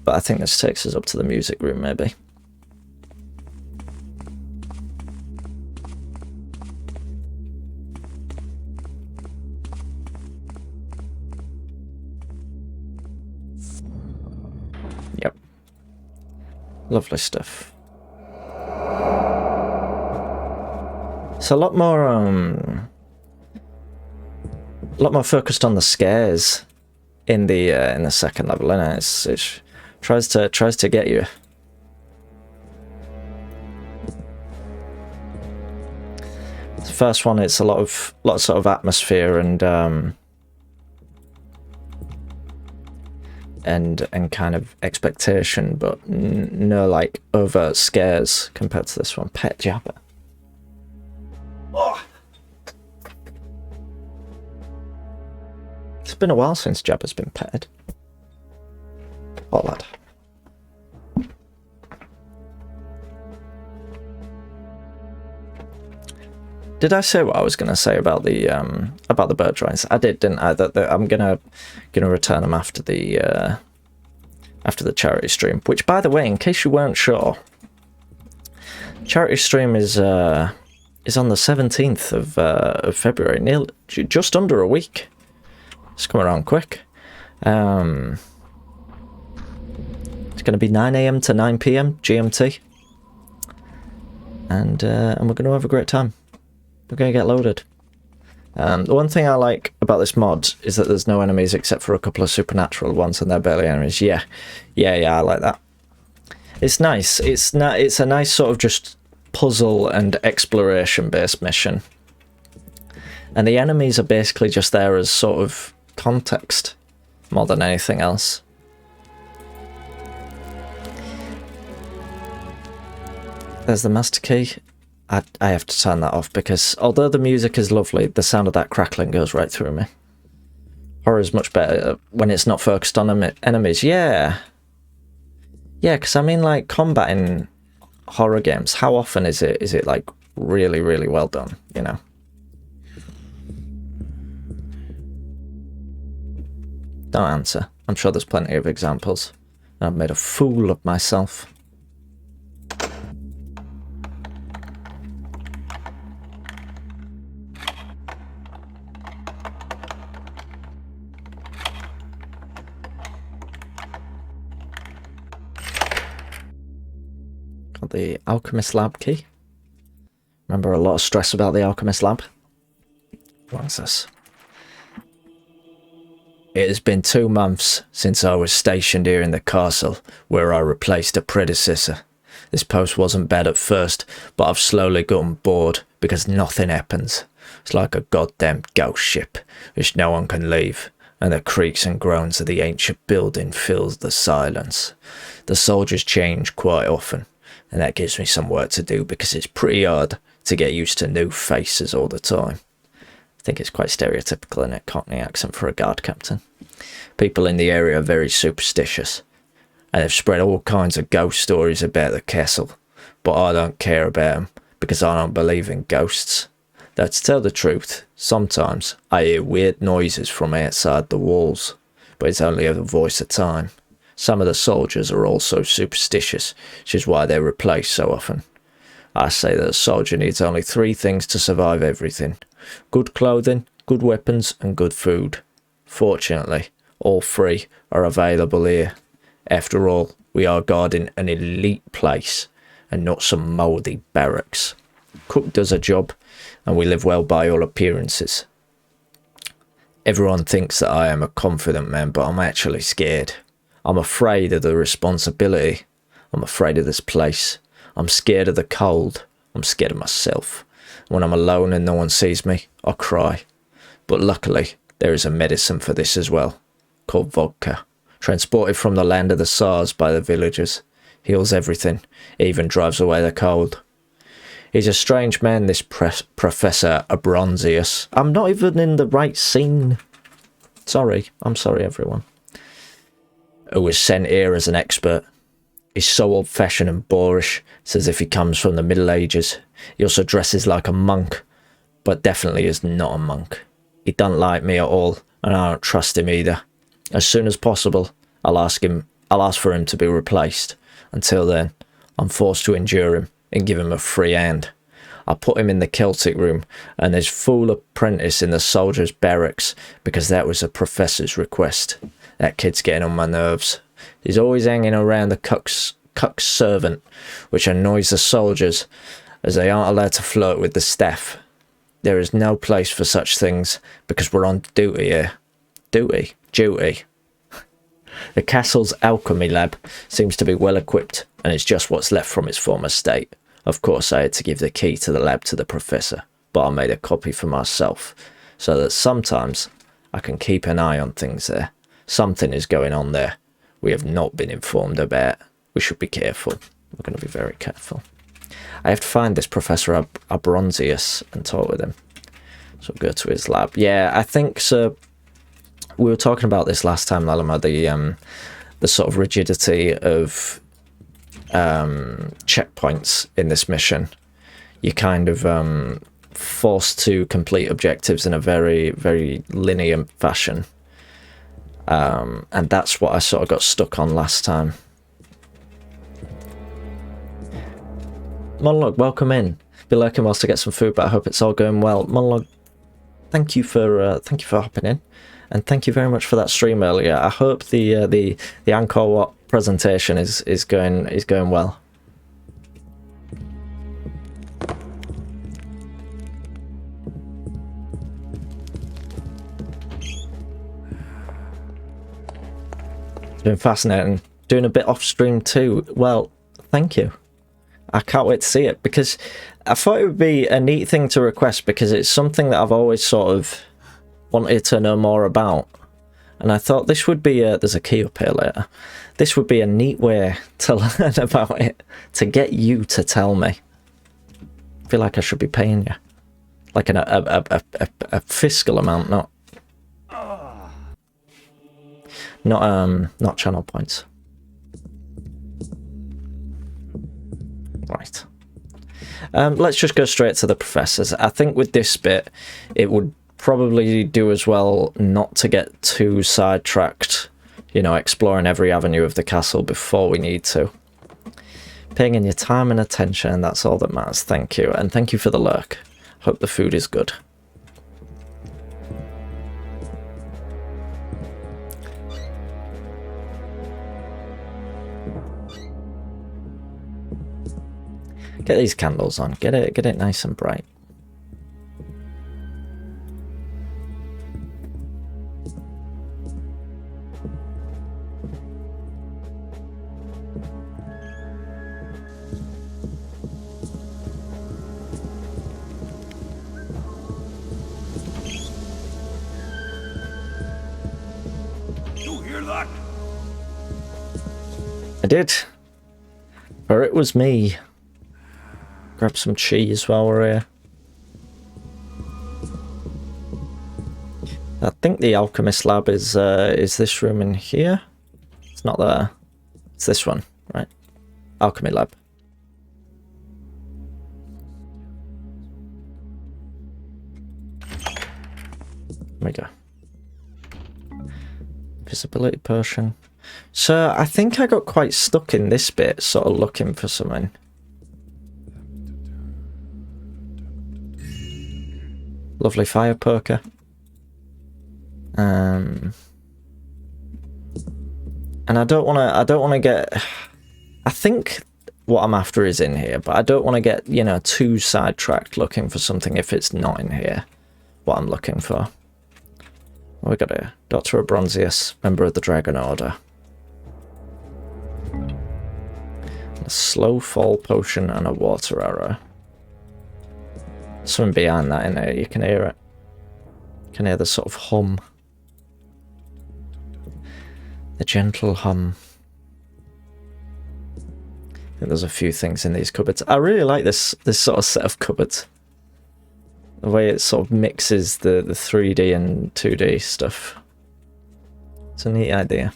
But I think this takes us up to the music room, maybe. Yep. Lovely stuff. It's a lot more focused on the scares in the second level, innit? It tries to get you. The first one, it's a lot of sort of atmosphere and kind of expectation, but no like overt scares compared to this one. Pet Jabba. Oh. It's been a while since Jabba's been petted. Oh, lad. Did I say what I was going to say about the bird drawings? I did, didn't I? That I'm gonna return them after the charity stream. Which, by the way, in case you weren't sure, charity stream is on the 17th of February, just under a week. It's coming around quick. It's going to be 9 AM to 9 PM GMT, and we're going to have a great time. We're going to get loaded. The one thing I like about this mod is that there's no enemies except for a couple of supernatural ones, and they're barely enemies. Yeah, I like that. It's nice. It's a nice sort of just puzzle and exploration based mission, and the enemies are basically just there as sort of context more than anything else. There's the master key. I have to turn that off because although the music is lovely, the sound of that crackling goes right through me. Horror is much better when it's not focused on enemies. Yeah, because I mean, like, combat in horror games, how often is it like really, really well done, you know? Don't answer. I'm sure there's plenty of examples. I've made a fool of myself. Got the Alchemist Lab key. Remember a lot of stress about the Alchemist Lab. What's this? It has been 2 months since I was stationed here in the castle, where I replaced a predecessor. This post wasn't bad at first, but I've slowly gotten bored because nothing happens. It's like a goddamn ghost ship, which no one can leave, and the creaks and groans of the ancient building fills the silence. The soldiers change quite often, and that gives me some work to do because it's pretty hard to get used to new faces all the time. I think it's quite stereotypical in a Cockney accent for a guard captain. People in the area are very superstitious, and they've spread all kinds of ghost stories about the castle, but I don't care about them because I don't believe in ghosts. Though to tell the truth, sometimes I hear weird noises from outside the walls, but it's only a voice at a time. Some of the soldiers are also superstitious, which is why they're replaced so often. I say that a soldier needs only 3 things to survive everything: good clothing, good weapons, and good food. Fortunately, all 3 are available here. After all, we are guarding an elite place and not some mouldy barracks. Cook does a job, and we live well by all appearances. Everyone thinks that I am a confident man, but I'm actually scared. I'm afraid of the responsibility. I'm afraid of this place. I'm scared of the cold. I'm scared of myself. When I'm alone and no one sees me, I cry. But luckily, there is a medicine for this as well, called vodka, transported from the land of the Tsars by the villagers. Heals everything, even drives away the cold. He's a strange man, this Professor Abronzius. I'm not even in the right scene. Sorry, I'm sorry everyone. Who was sent here as an expert. He's so old-fashioned and boorish, it's as if he comes from the Middle Ages. He also dresses like a monk, but definitely is not a monk. He doesn't like me at all, and I don't trust him either. As soon as possible, I'll ask for him to be replaced. Until then, I'm forced to endure him and give him a free hand. I put him in the Celtic room and his fool apprentice in the soldiers' barracks because that was a professor's request. That kid's getting on my nerves. He's always hanging around the cuck's servant, which annoys the soldiers as they aren't allowed to flirt with the staff. There is no place for such things because we're on duty here. Duty. The castle's alchemy lab seems to be well equipped and it's just what's left from its former state. Of course, I had to give the key to the lab to the professor, but I made a copy for myself so that sometimes I can keep an eye on things there. Something is going on there we have not been informed about. We should be careful. We're going to be very careful. I have to find this Professor Abronzius and talk with him. So go to his lab. Yeah, I think so. We were talking about this last time, Lalama, the sort of rigidity of checkpoints in this mission. You're kind of forced to complete objectives in a very, very linear fashion. And that's what I sort of got stuck on last time. Monologue, welcome in. Be lurking whilst I get some food, but I hope it's all going well. Monologue, thank you for hopping in, and thank you very much for that stream earlier. I hope the Angkor Wat presentation is going well. It's been fascinating. Doing a bit off stream too. Well, thank you. I can't wait to see it because I thought it would be a neat thing to request because it's something that I've always sort of wanted to know more about. And I thought this would be there's a key up here later. This would be a neat way to learn about it, to get you to tell me. I feel like I should be paying you. Like a fiscal amount, not channel points. Right. Let's just go straight to the professors. I think with this bit, it would probably do as well not to get too sidetracked, you know, exploring every avenue of the castle before we need to. Paying in your time and attention, that's all that matters. Thank you. And thank you for the lurk. Hope the food is good. Get these candles on. Get it nice and bright. You hear that? I did. For it was me. Grab some cheese while we're here. I think the Alchemist Lab is this room in here. It's not there. It's this one, right? Alchemy Lab. There we go. Visibility potion. So I think I got quite stuck in this bit, sort of looking for something. Lovely fire poker. And I don't want to get. I think what I'm after is in here, but I don't want to get, you know, too sidetracked looking for something if it's not in here. What I'm looking for. What we got here? Dr. Abronzius, member of the Dragon Order. A slow fall potion and a water arrow. Something behind that in there, you can hear it. You can hear the sort of hum. The gentle hum. I think there's a few things in these cupboards. I really like this sort of set of cupboards. The way it sort of mixes the 3D and 2D stuff. It's a neat idea.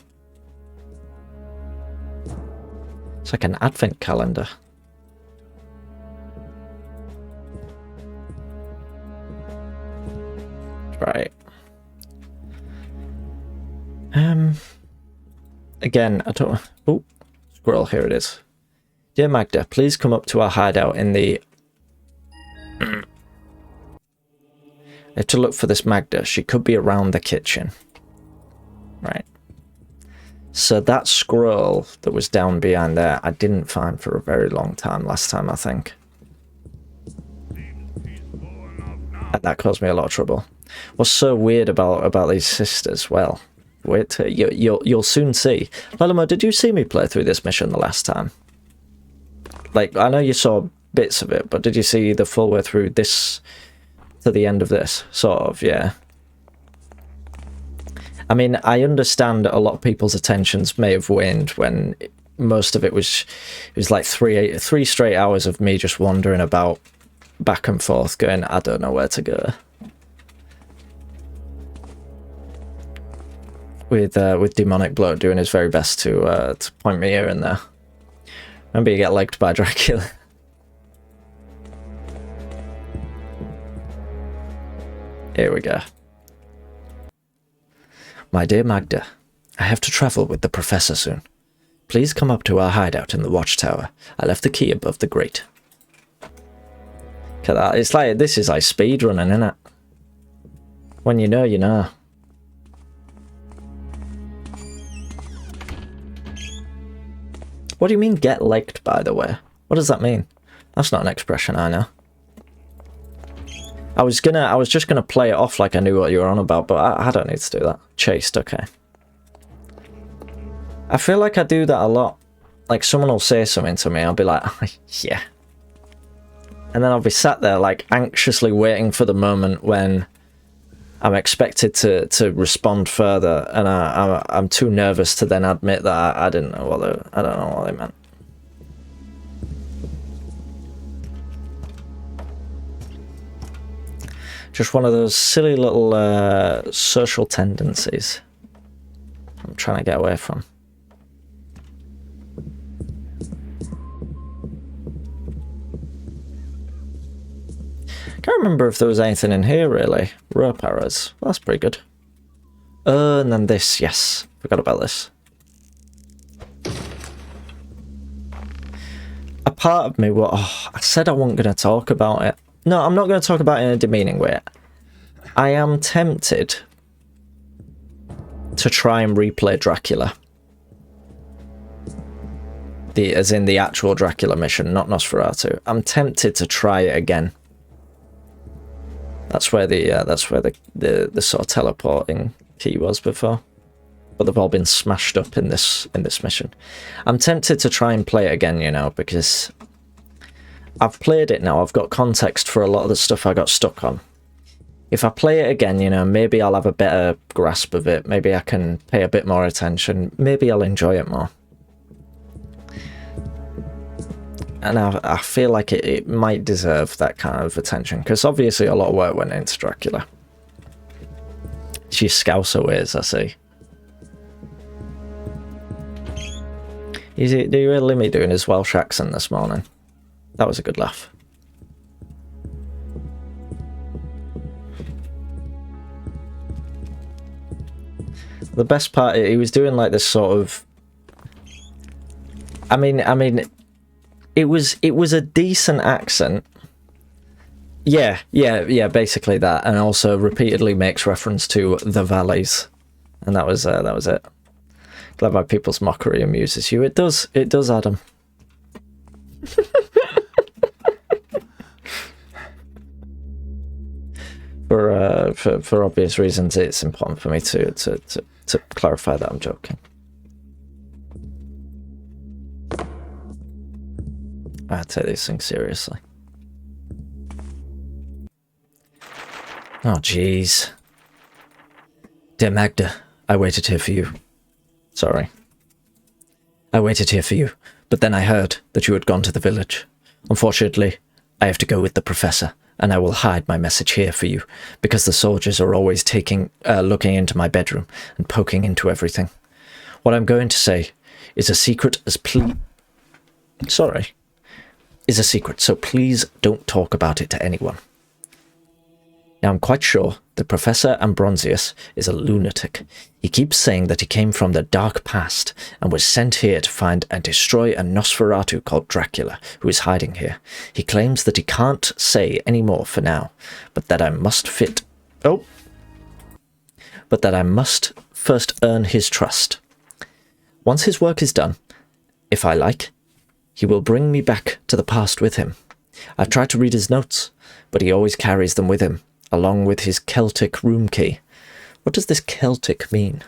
It's like an advent calendar. Right. Again, I don't... Oh, squirrel, here it is. Dear Magda, please come up to our hideout in the... I have to look for this Magda. She could be around the kitchen. Right. So that squirrel that was down behind there, I didn't find for a very long time last time, I think. And that caused me a lot of trouble. What's so weird about these sisters? Well, wait till you'll soon see. Lelimo, did you see me play through this mission the last time? Like, I know you saw bits of it, but did you see the full way through this to the end of this? Sort of, yeah. I mean, I understand a lot of people's attentions may have waned when most of it was like three straight hours of me just wandering about back and forth going, I don't know where to go. With Demonic Bloat doing his very best to point me here and there. Remember, you get legged by Dracula. Here we go. My dear Magda, I have to travel with the Professor soon. Please come up to our hideout in the watchtower. I left the key above the grate. Look at that. It's like, this is like speedrunning, isn't it? When you know, you know. What do you mean, get legged, by the way? What does that mean? That's not an expression I know. I was just gonna play it off like I knew what you were on about, but I don't need to do that. Chased, okay. I feel like I do that a lot. Like, someone will say something to me, I'll be like, oh, yeah. And then I'll be sat there, like, anxiously waiting for the moment when I'm expected to respond further, and I'm too nervous to then admit that I didn't know I don't know what they meant. Just one of those silly little social tendencies I'm trying to get away from. Can't remember if there was anything in here really. Rope arrows. Well, that's pretty good. And then this, yes. Forgot about this. A part of me, I said I wasn't going to talk about it. No, I'm not going to talk about it in a demeaning way. I am tempted to try and replay Dracula. As in the actual Dracula mission, not Nosferatu. I'm tempted to try it again. That's where the sort of teleporting key was before. But they've all been smashed up in this mission. I'm tempted to try and play it again, you know, because I've played it now. I've got context for a lot of the stuff I got stuck on. If I play it again, you know, maybe I'll have a better grasp of it. Maybe I can pay a bit more attention. Maybe I'll enjoy it more. And I feel like it might deserve that kind of attention, because obviously a lot of work went into Dracula. She Scouser ways, I see. Do you really me doing his Welsh accent this morning? That was a good laugh. The best part, he was doing like this sort of... I mean, it was a decent accent. Yeah, basically that, and also repeatedly makes reference to the valleys, and that was it. Glad my people's mockery amuses you. It does, Adam. For obvious reasons, it's important for me to clarify that I'm joking. I take these things seriously. Oh, jeez. Dear Magda, I waited here for you. Sorry. I waited here for you, but then I heard that you had gone to the village. Unfortunately, I have to go with the professor, and I will hide my message here for you, because the soldiers are always looking into my bedroom and poking into everything. What I'm going to say is a secret is a secret, so please don't talk about it to anyone. Now, I'm quite sure that Professor Ambrosius is a lunatic. He keeps saying that he came from the dark past and was sent here to find and destroy a Nosferatu called Dracula, who is hiding here. He claims that he can't say any more for now, but that I must first earn his trust. Once his work is done, if I like, he will bring me back to the past with him. I've tried to read his notes, but he always carries them with him, along with his Celtic room key. What does this Celtic mean?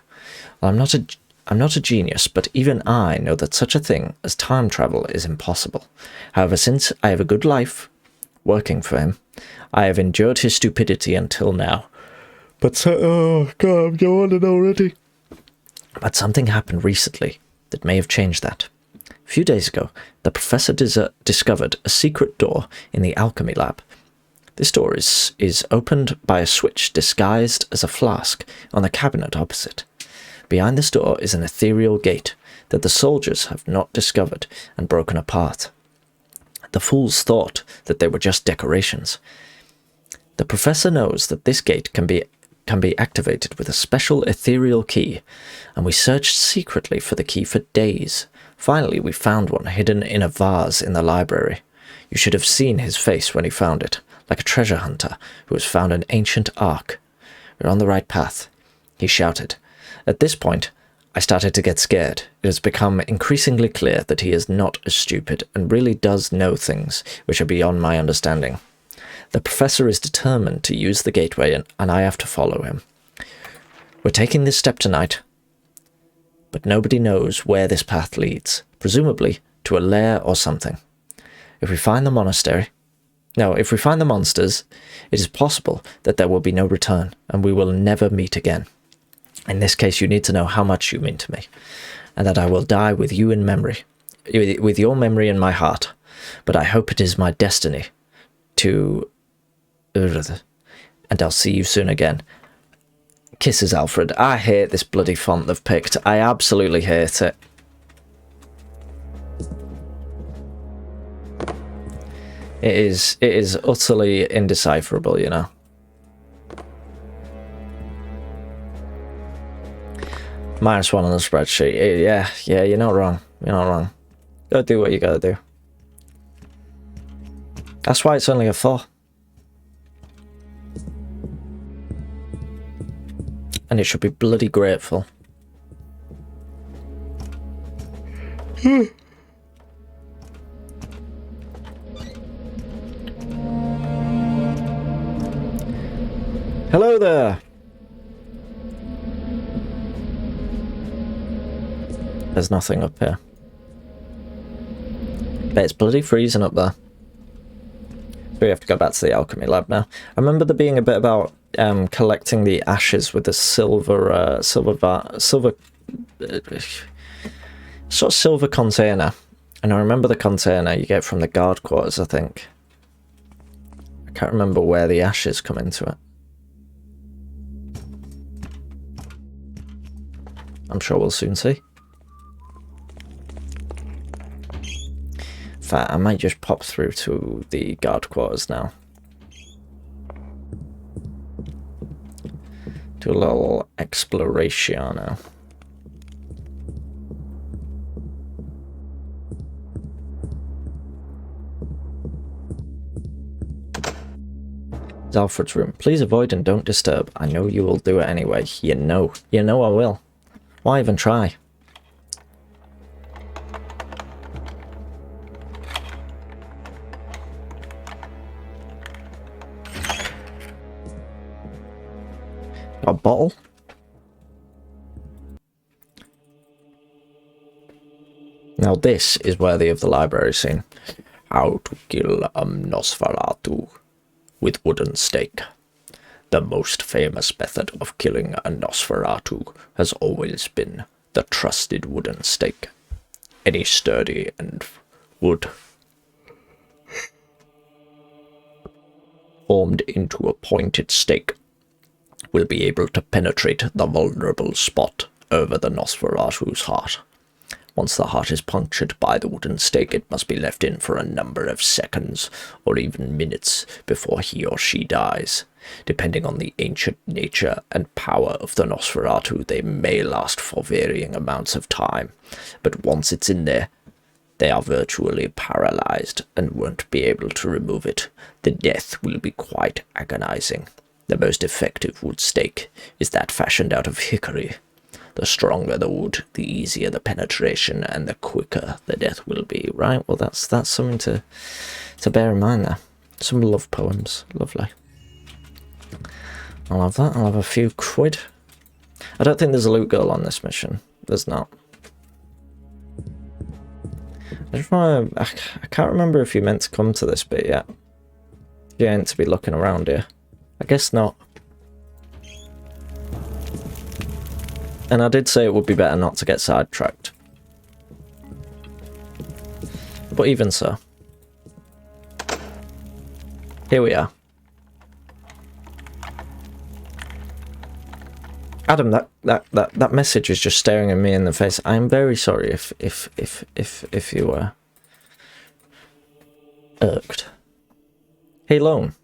Well, I'm not a genius, but even I know that such a thing as time travel is impossible. However, since I have a good life working for him, I have endured his stupidity until now. Oh God, I'm yawning already. But something happened recently that may have changed that. A few days ago, the professor discovered a secret door in the Alchemy Lab. This door is opened by a switch disguised as a flask on the cabinet opposite. Behind this door is an ethereal gate that the soldiers have not discovered and broken apart. The fools thought that they were just decorations. The professor knows that this gate can be activated with a special ethereal key, and we searched secretly for the key for days. Finally, we found one hidden in a vase in the library. You should have seen his face when he found it, like a treasure hunter who has found an ancient ark. We're on the right path, he shouted. At this point, I started to get scared. It has become increasingly clear that he is not as stupid and really does know things which are beyond my understanding. The professor is determined to use the gateway, and I have to follow him. We're taking this step tonight, but nobody knows where this path leads, presumably to a lair or something. If we find the monsters, it is possible that there will be no return, and we will never meet again. In this case, you need to know how much you mean to me, and that I will die with you in memory, with your memory in my heart. But I hope it is my destiny to... and I'll see you soon again. Kisses, Alfred. I hate this bloody font they've picked. I absolutely hate it. It is utterly indecipherable, you know. -1 on the spreadsheet. Yeah, you're not wrong. You're not wrong. Gotta do what you gotta do. That's why it's only a 4. And it should be bloody grateful. Hello there. There's nothing up here. But it's bloody freezing up there. So we have to go back to the Alchemy Lab now. I remember there being a bit about collecting the ashes with the silver container. And I remember the container you get from the guard quarters, I think. I can't remember where the ashes come into it. I'm sure we'll soon see. In fact, I might just pop through to the guard quarters now. Do a little exploration now. It's Alfred's room. Please avoid and don't disturb. I know you will do it anyway. You know I will. Why even try? A bottle? Now this is worthy of the library scene. How to kill a Nosferatu with wooden stake. The most famous method of killing a Nosferatu has always been the trusted wooden stake. Any sturdy and wood formed into a pointed stake will be able to penetrate the vulnerable spot over the Nosferatu's heart. Once the heart is punctured by the wooden stake, it must be left in for a number of seconds or even minutes before he or she dies. Depending on the ancient nature and power of the Nosferatu, they may last for varying amounts of time, but once it's in there, they are virtually paralyzed and won't be able to remove it. The death will be quite agonizing. The most effective wood stake is that fashioned out of hickory. The stronger the wood, the easier the penetration, and the quicker the death will be. Right, well that's something to bear in mind there. Some love poems, lovely. I'll have that, I'll have a few quid. I don't think there's a loot girl on this mission. There's not. I can't remember if you meant to come to this bit yet. You ain't to be looking around here. I guess not. And I did say it would be better not to get sidetracked. But even so. Here we are. Adam, that message is just staring at me in the face. I'm very sorry if you were irked. Hey Lone,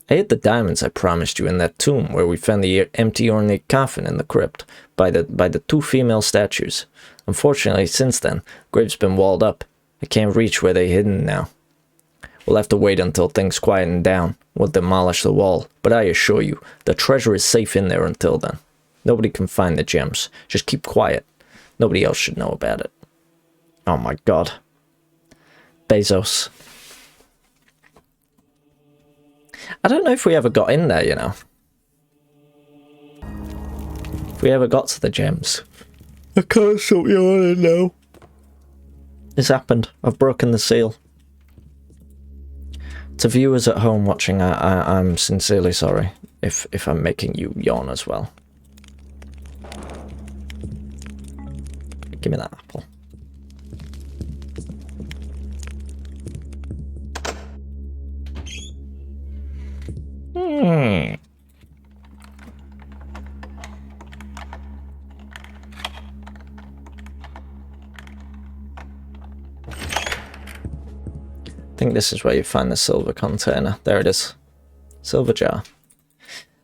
I hid the diamonds I promised you in that tomb where we found the empty ornate coffin in the crypt by the two female statues. Unfortunately, since then, grave's been walled up. I can't reach where they're hidden now. We'll have to wait until things quieten down. We'll demolish the wall, but I assure you, the treasure is safe in there until then. Nobody can find the gems. Just keep quiet. Nobody else should know about it. Oh my god. Bezos. I don't know if we ever got in there, you know. If we ever got to the gems. I can't stop yawning now. It's happened. I've broken the seal. To viewers at home watching, I'm sincerely sorry if I'm making you yawn as well. Give me that apple. I think this is where you find the silver container. There it is. Silver jar.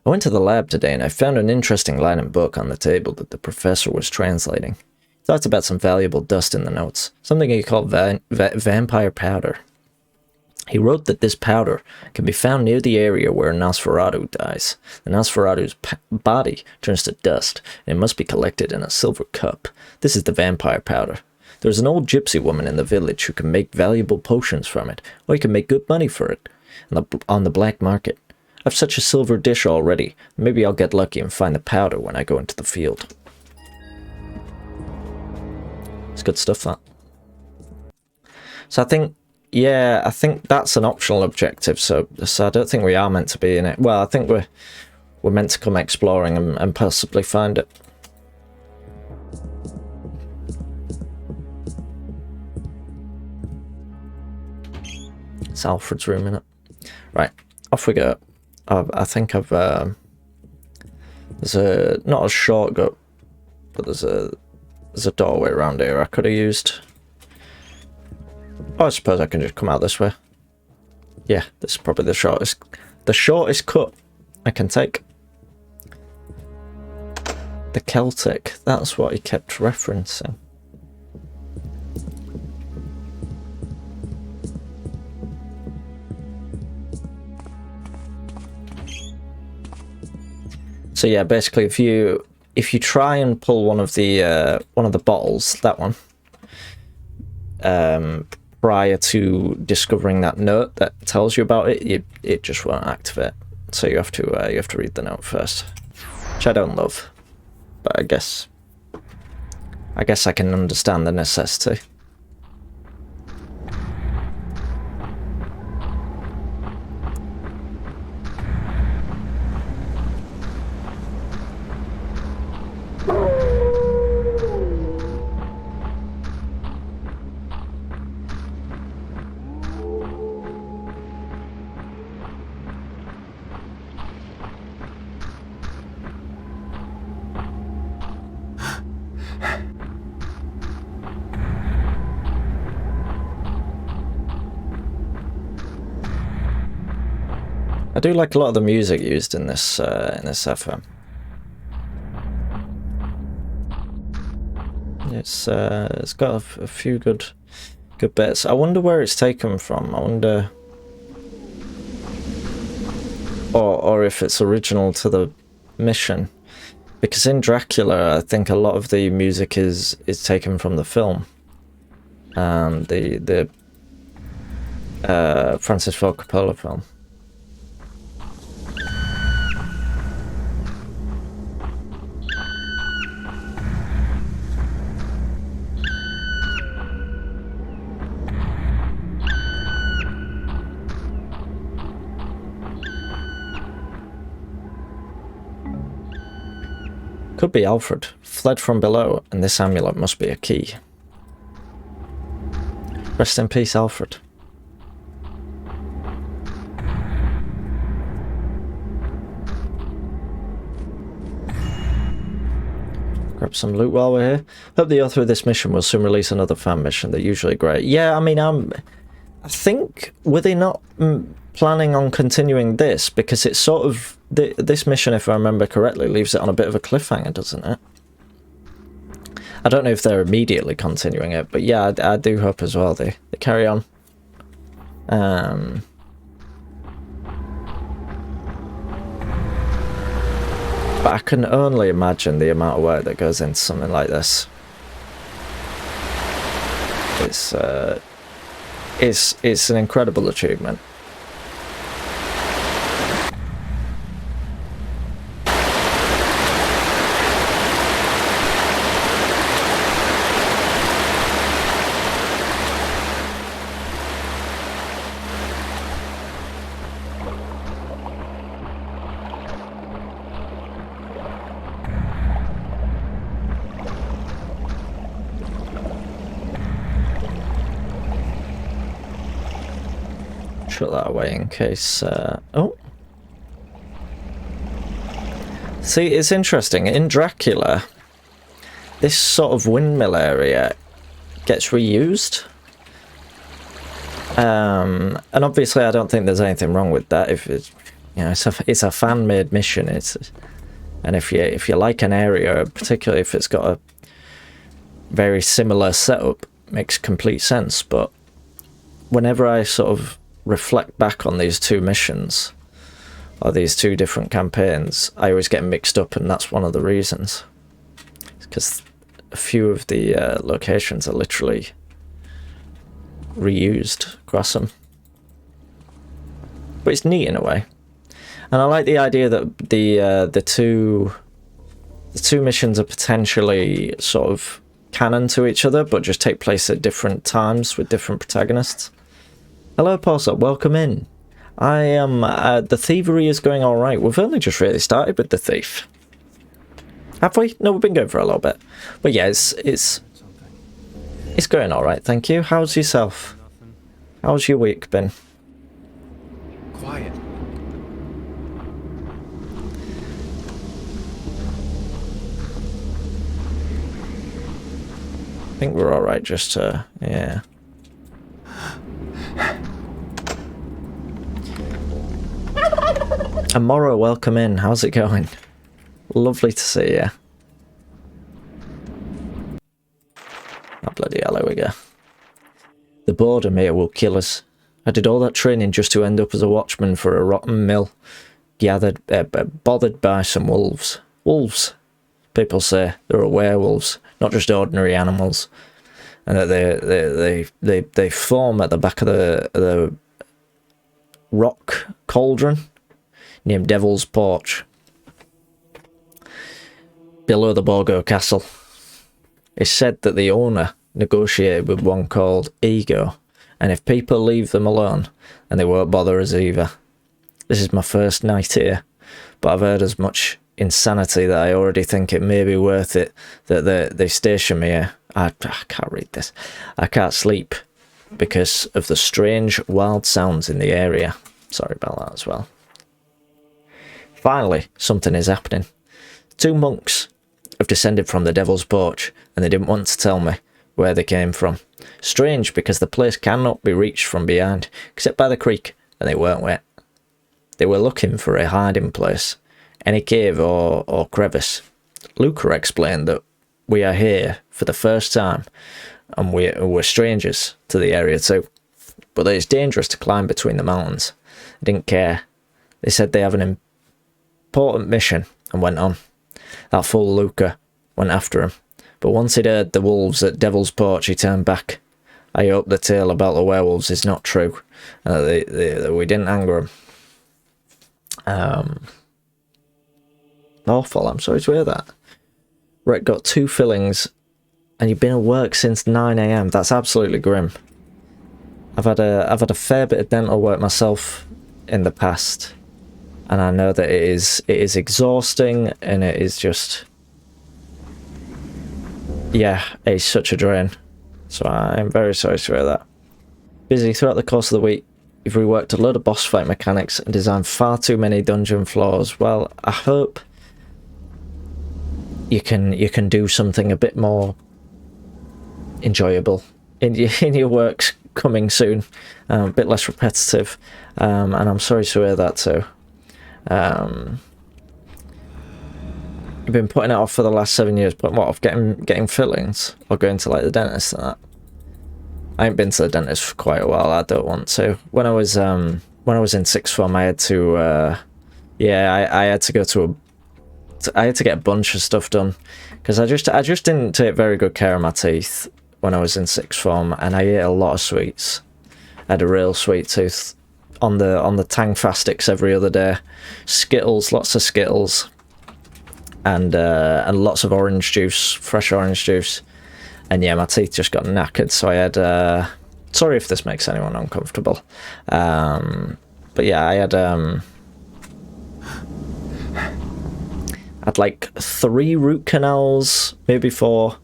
I went to the lab today and I found an interesting Latin book on the table that the professor was translating. He talked about some valuable dust in the notes, something he called vampire powder. He wrote that this powder can be found near the area where Nosferatu dies. The Nosferatu's body turns to dust, and it must be collected in a silver cup. This is the vampire powder. There's an old gypsy woman in the village who can make valuable potions from it, or you can make good money for it on the black market. I've such a silver dish already. Maybe I'll get lucky and find the powder when I go into the field. It's good stuff, that. So I think that's an optional objective, so I don't think we are meant to be in it. Well, I think we're meant to come exploring and possibly find it. It's Alfred's room, innit? Right, off we go. I think I've there's not a shortcut, but there's a doorway around here I could have used. Oh, I suppose I can just come out this way. Yeah, this is probably the shortest cut I can take. The Celtic, that's what he kept referencing. So yeah, basically if you try and pull one of the bottles, that one, prior to discovering that note that tells you about it, it just won't activate. So you have to read the note first, which I don't love, but I guess I can understand the necessity. I do like a lot of the music used in this FM. It's got a few good bits. I wonder where it's taken from. I wonder, or if it's original to the mission, because in Dracula, I think a lot of the music is taken from the film. The Francis Ford Coppola film. Could be Alfred. Fled from below, and this amulet must be a key. Rest in peace, Alfred. Grab some loot while we're here. Hope the author of this mission will soon release another fan mission. They're usually great. Yeah, I mean, I think, were they not planning on continuing this? Because it's sort of... This mission, if I remember correctly, leaves it on a bit of a cliffhanger, doesn't it? I don't know if they're immediately continuing it, but yeah, I do hope as well they carry on. But I can only imagine the amount of work that goes into something like this. It's an incredible achievement. Shut that away in case... oh. See, it's interesting. In Dracula, this sort of windmill area gets reused. And obviously I don't think there's anything wrong with that. If it's, you know, it's a fan-made mission. And if you like an area, particularly if it's got a very similar setup, makes complete sense. But whenever I sort of reflect back on these two missions, or these two different campaigns, I always get mixed up, and that's one of the reasons. Because a few of the locations are literally reused across them. But it's neat in a way. And I like the idea that the two missions are potentially sort of canon to each other, but just take place at different times with different protagonists. Hello, Pulsar. Welcome in. I am... the thievery is going alright. We've only just really started with the thief. Have we? No, we've been going for a little bit. But yeah, it's going alright, thank you. How's yourself? How's your week been? Quiet. I think we're alright, just yeah. Amora, welcome in. How's it going? Lovely to see you. Oh, bloody hell, here we go. The boredom here will kill us. I did all that training just to end up as a watchman for a rotten mill, bothered by some wolves. Wolves, people say, they're werewolves, not just ordinary animals, and that they form at the back of the rock cauldron named Devil's Porch, below the Borgo Castle. It's said that the owner negotiated with one called Ego, and if people leave them alone, then they won't bother us either. This is my first night here, but I've heard as much insanity that I already think it may be worth it that they station me here. I can't read this. I can't sleep because of the strange, wild sounds in the area. Sorry about that as well. Finally, something is happening. 2 monks have descended from the Devil's Porch, and they didn't want to tell me where they came from. Strange, because the place cannot be reached from behind, except by the creek, and they weren't wet. They were looking for a hiding place, any cave or crevice. Luca explained that we are here for the first time, and we're strangers to the area too, but that it's dangerous to climb between the mountains. They didn't care. They said they have an important mission and went on. That fool Luca went after him, but once he'd heard the wolves at Devil's Porch, he turned back. I hope the tale about the werewolves is not true. We didn't anger him. Awful, I'm sorry to hear that. Rick got 2 fillings, and you've been at work since 9 AM. That's absolutely grim. I've had a fair bit of dental work myself in the past, and I know that it is exhausting, and it is just, yeah, it's such a drain. So I'm very sorry to hear that. Busy throughout the course of the week. You've reworked a load of boss fight mechanics and designed far too many dungeon floors. Well, I hope you can do something a bit more enjoyable in your works coming soon, a bit less repetitive, and I'm sorry to hear that too. You've been putting it off for the last 7 years, putting what off? Getting fillings or going to like the dentist and that. I ain't been to the dentist for quite a while. I don't want to. When I was in sixth form, I had to I had to go to I had to get a bunch of stuff done because I just didn't take very good care of my teeth when I was in sixth form, and I ate a lot of sweets. I had a real sweet tooth on the Tang Fastics every other day. Skittles, lots of Skittles, and lots of orange juice, fresh orange juice. And yeah, my teeth just got knackered, so I had sorry if this makes anyone uncomfortable, but yeah, I had like 3 root canals, maybe 4.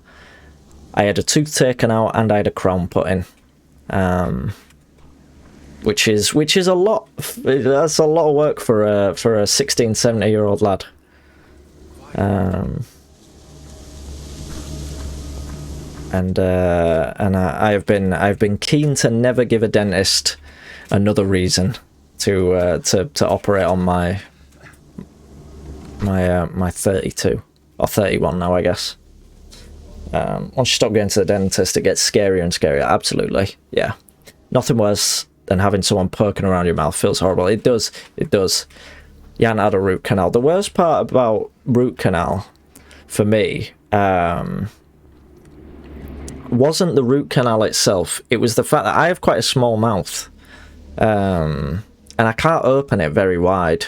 I had a tooth taken out and I had a crown put in, which is a lot. That's a lot of work for a 16, 17-year-old lad. And I've been keen to never give a dentist another reason to operate on my 32 or 31 now, I guess. Once you stop going to the dentist, it gets scarier and scarier. Absolutely, yeah. Nothing worse than having someone poking around your mouth. Feels horrible. It does. You haven't had a root canal. The worst part about root canal for me wasn't the root canal itself. It was the fact that I have quite a small mouth, and I can't open it very wide.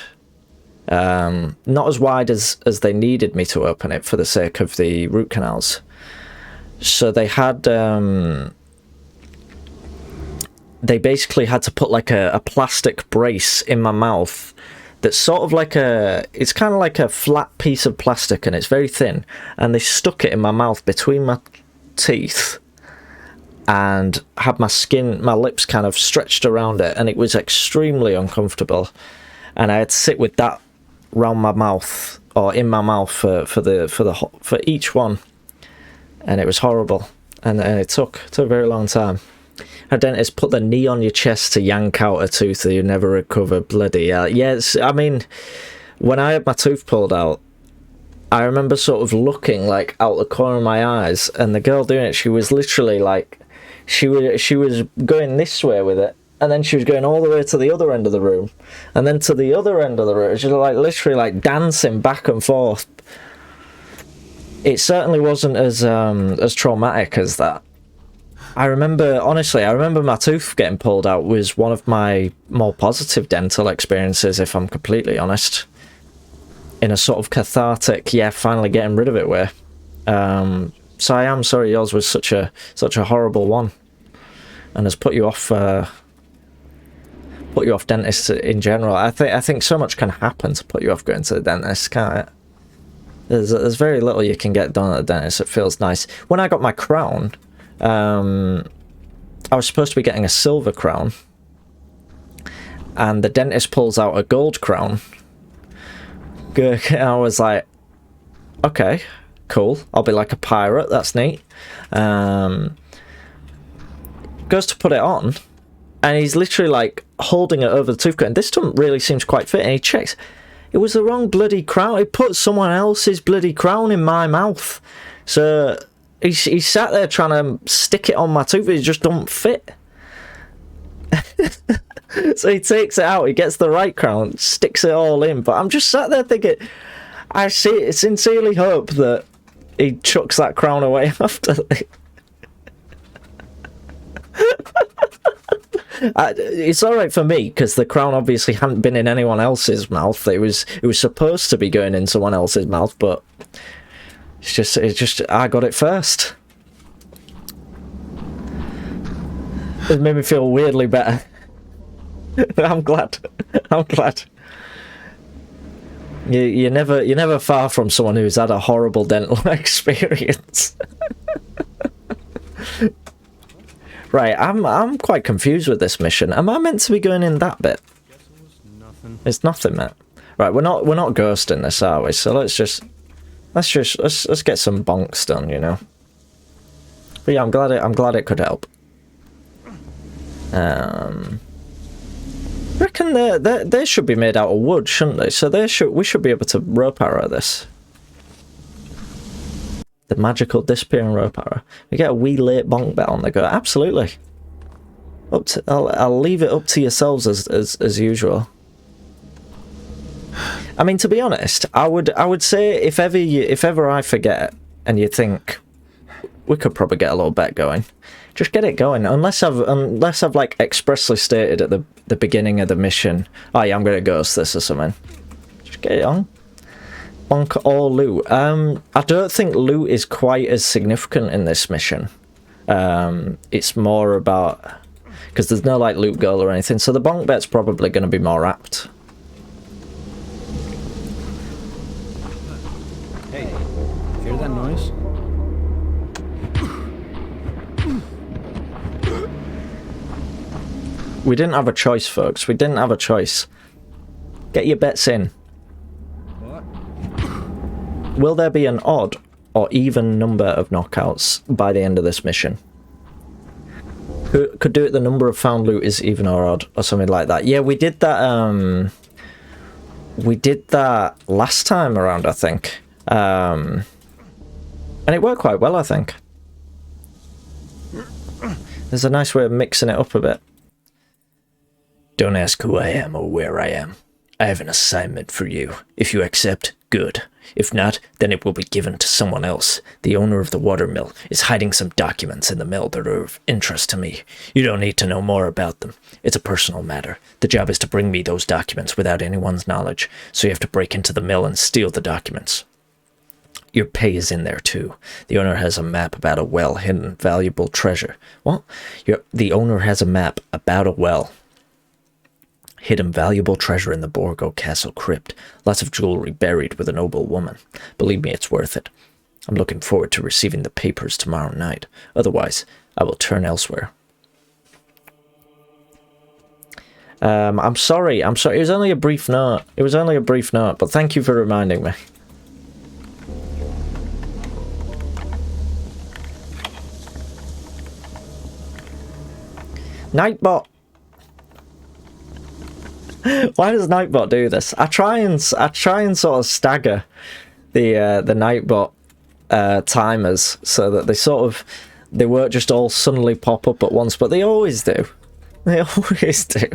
Not as wide as they needed me to open it for the sake of the root canals. So they had they basically had to put like a plastic brace in my mouth that's sort of like it's kind of like a flat piece of plastic, and it's very thin, and they stuck it in my mouth between my teeth and had my lips kind of stretched around it, and it was extremely uncomfortable, and I had to sit with that round my mouth or in my mouth for each one, and it was horrible, and it took a very long time. A dentist put the knee on your chest to yank out a tooth that you never recover. Bloody hell. Yes, I mean, when I had my tooth pulled out, I remember sort of looking like out the corner of my eyes, and the girl doing it, she was literally like, she was going this way with it, and then she was going all the way to the other end of the room, and then to the other end of the room. She was like literally like dancing back and forth. It certainly wasn't as traumatic as that. I remember my tooth getting pulled out was one of my more positive dental experiences, if I'm completely honest. In a sort of cathartic, yeah, finally getting rid of it way. So I am sorry yours was such a horrible one, and has put you off dentists in general. I think so much can happen to put you off going to the dentist, can't it? There's very little you can get done at the dentist that feels nice. When I got my crown, I was supposed to be getting a silver crown, and the dentist pulls out a gold crown. I was like, okay, cool, I'll be like a pirate, that's neat. Goes to put it on, And he's literally like holding it over the toothpick, and this doesn't really seem to quite fit. And he checks, it was the wrong bloody crown. He put someone else's bloody crown in my mouth. So he sat there trying to stick it on my tooth. It just don't fit. So he takes it out. He gets the right crown, sticks it all in. But I'm just sat there thinking, I sincerely hope that he chucks that crown away after. It's alright for me because the crown obviously hadn't been in anyone else's mouth. It was supposed to be going in someone else's mouth, but it's just I got it first. It made me feel weirdly better. I'm glad. You're never far from someone who's had a horrible dental experience. Right, I'm quite confused with this mission. Am I meant to be going in that bit? It's nothing, mate. Right, we're not ghosting this, are we? So let's get some bonks done, you know. But yeah, I'm glad it could help. Reckon they should be made out of wood, shouldn't they? So we should be able to rope arrow this. The magical disappearing rope arrow. We get a wee late bonk bet on the go. Absolutely. I'll leave it up to yourselves as usual. I mean, to be honest, I would say if ever I forget and you think we could probably get a little bet going, just get it going. Unless I've like expressly stated at the beginning of the mission, oh yeah, I'm gonna ghost this or something. Just get it on. Bonk all loot. I don't think loot is quite as significant in this mission. It's more about because there's no like loot goal or anything, so the bonk bet's probably going to be more apt. Hey, hear that noise? We didn't have a choice, folks. We didn't have a choice. Get your bets in. Will there be an odd or even number of knockouts by the end of this mission? Who could do it? The number of found loot is even or odd or something like that. Yeah, we did that. We did that last time around, I think, and it worked quite well, I think. There's a nice way of mixing it up a bit. Don't ask who I am or where I am. I have an assignment for you. If you accept, good. If not, then it will be given to someone else. The owner of the water mill is hiding some documents in the mill that are of interest to me. You don't need to know more about them. It's a personal matter. The job is to bring me those documents without anyone's knowledge, so you have to break into the mill and steal the documents. Your pay is in there too. The owner has a map about a well-hidden valuable treasure. What? The owner has a map about a well. Hidden valuable treasure in the Borgo Castle crypt. Lots of jewelry buried with a noble woman. Believe me, it's worth it. I'm looking forward to receiving the papers tomorrow night. Otherwise, I will turn elsewhere. I'm sorry. It was only a brief note. But thank you for reminding me. Nightbot. Why does Nightbot do this? I try and sort of stagger the Nightbot timers so that they won't just all suddenly pop up at once, but they always do. They always do.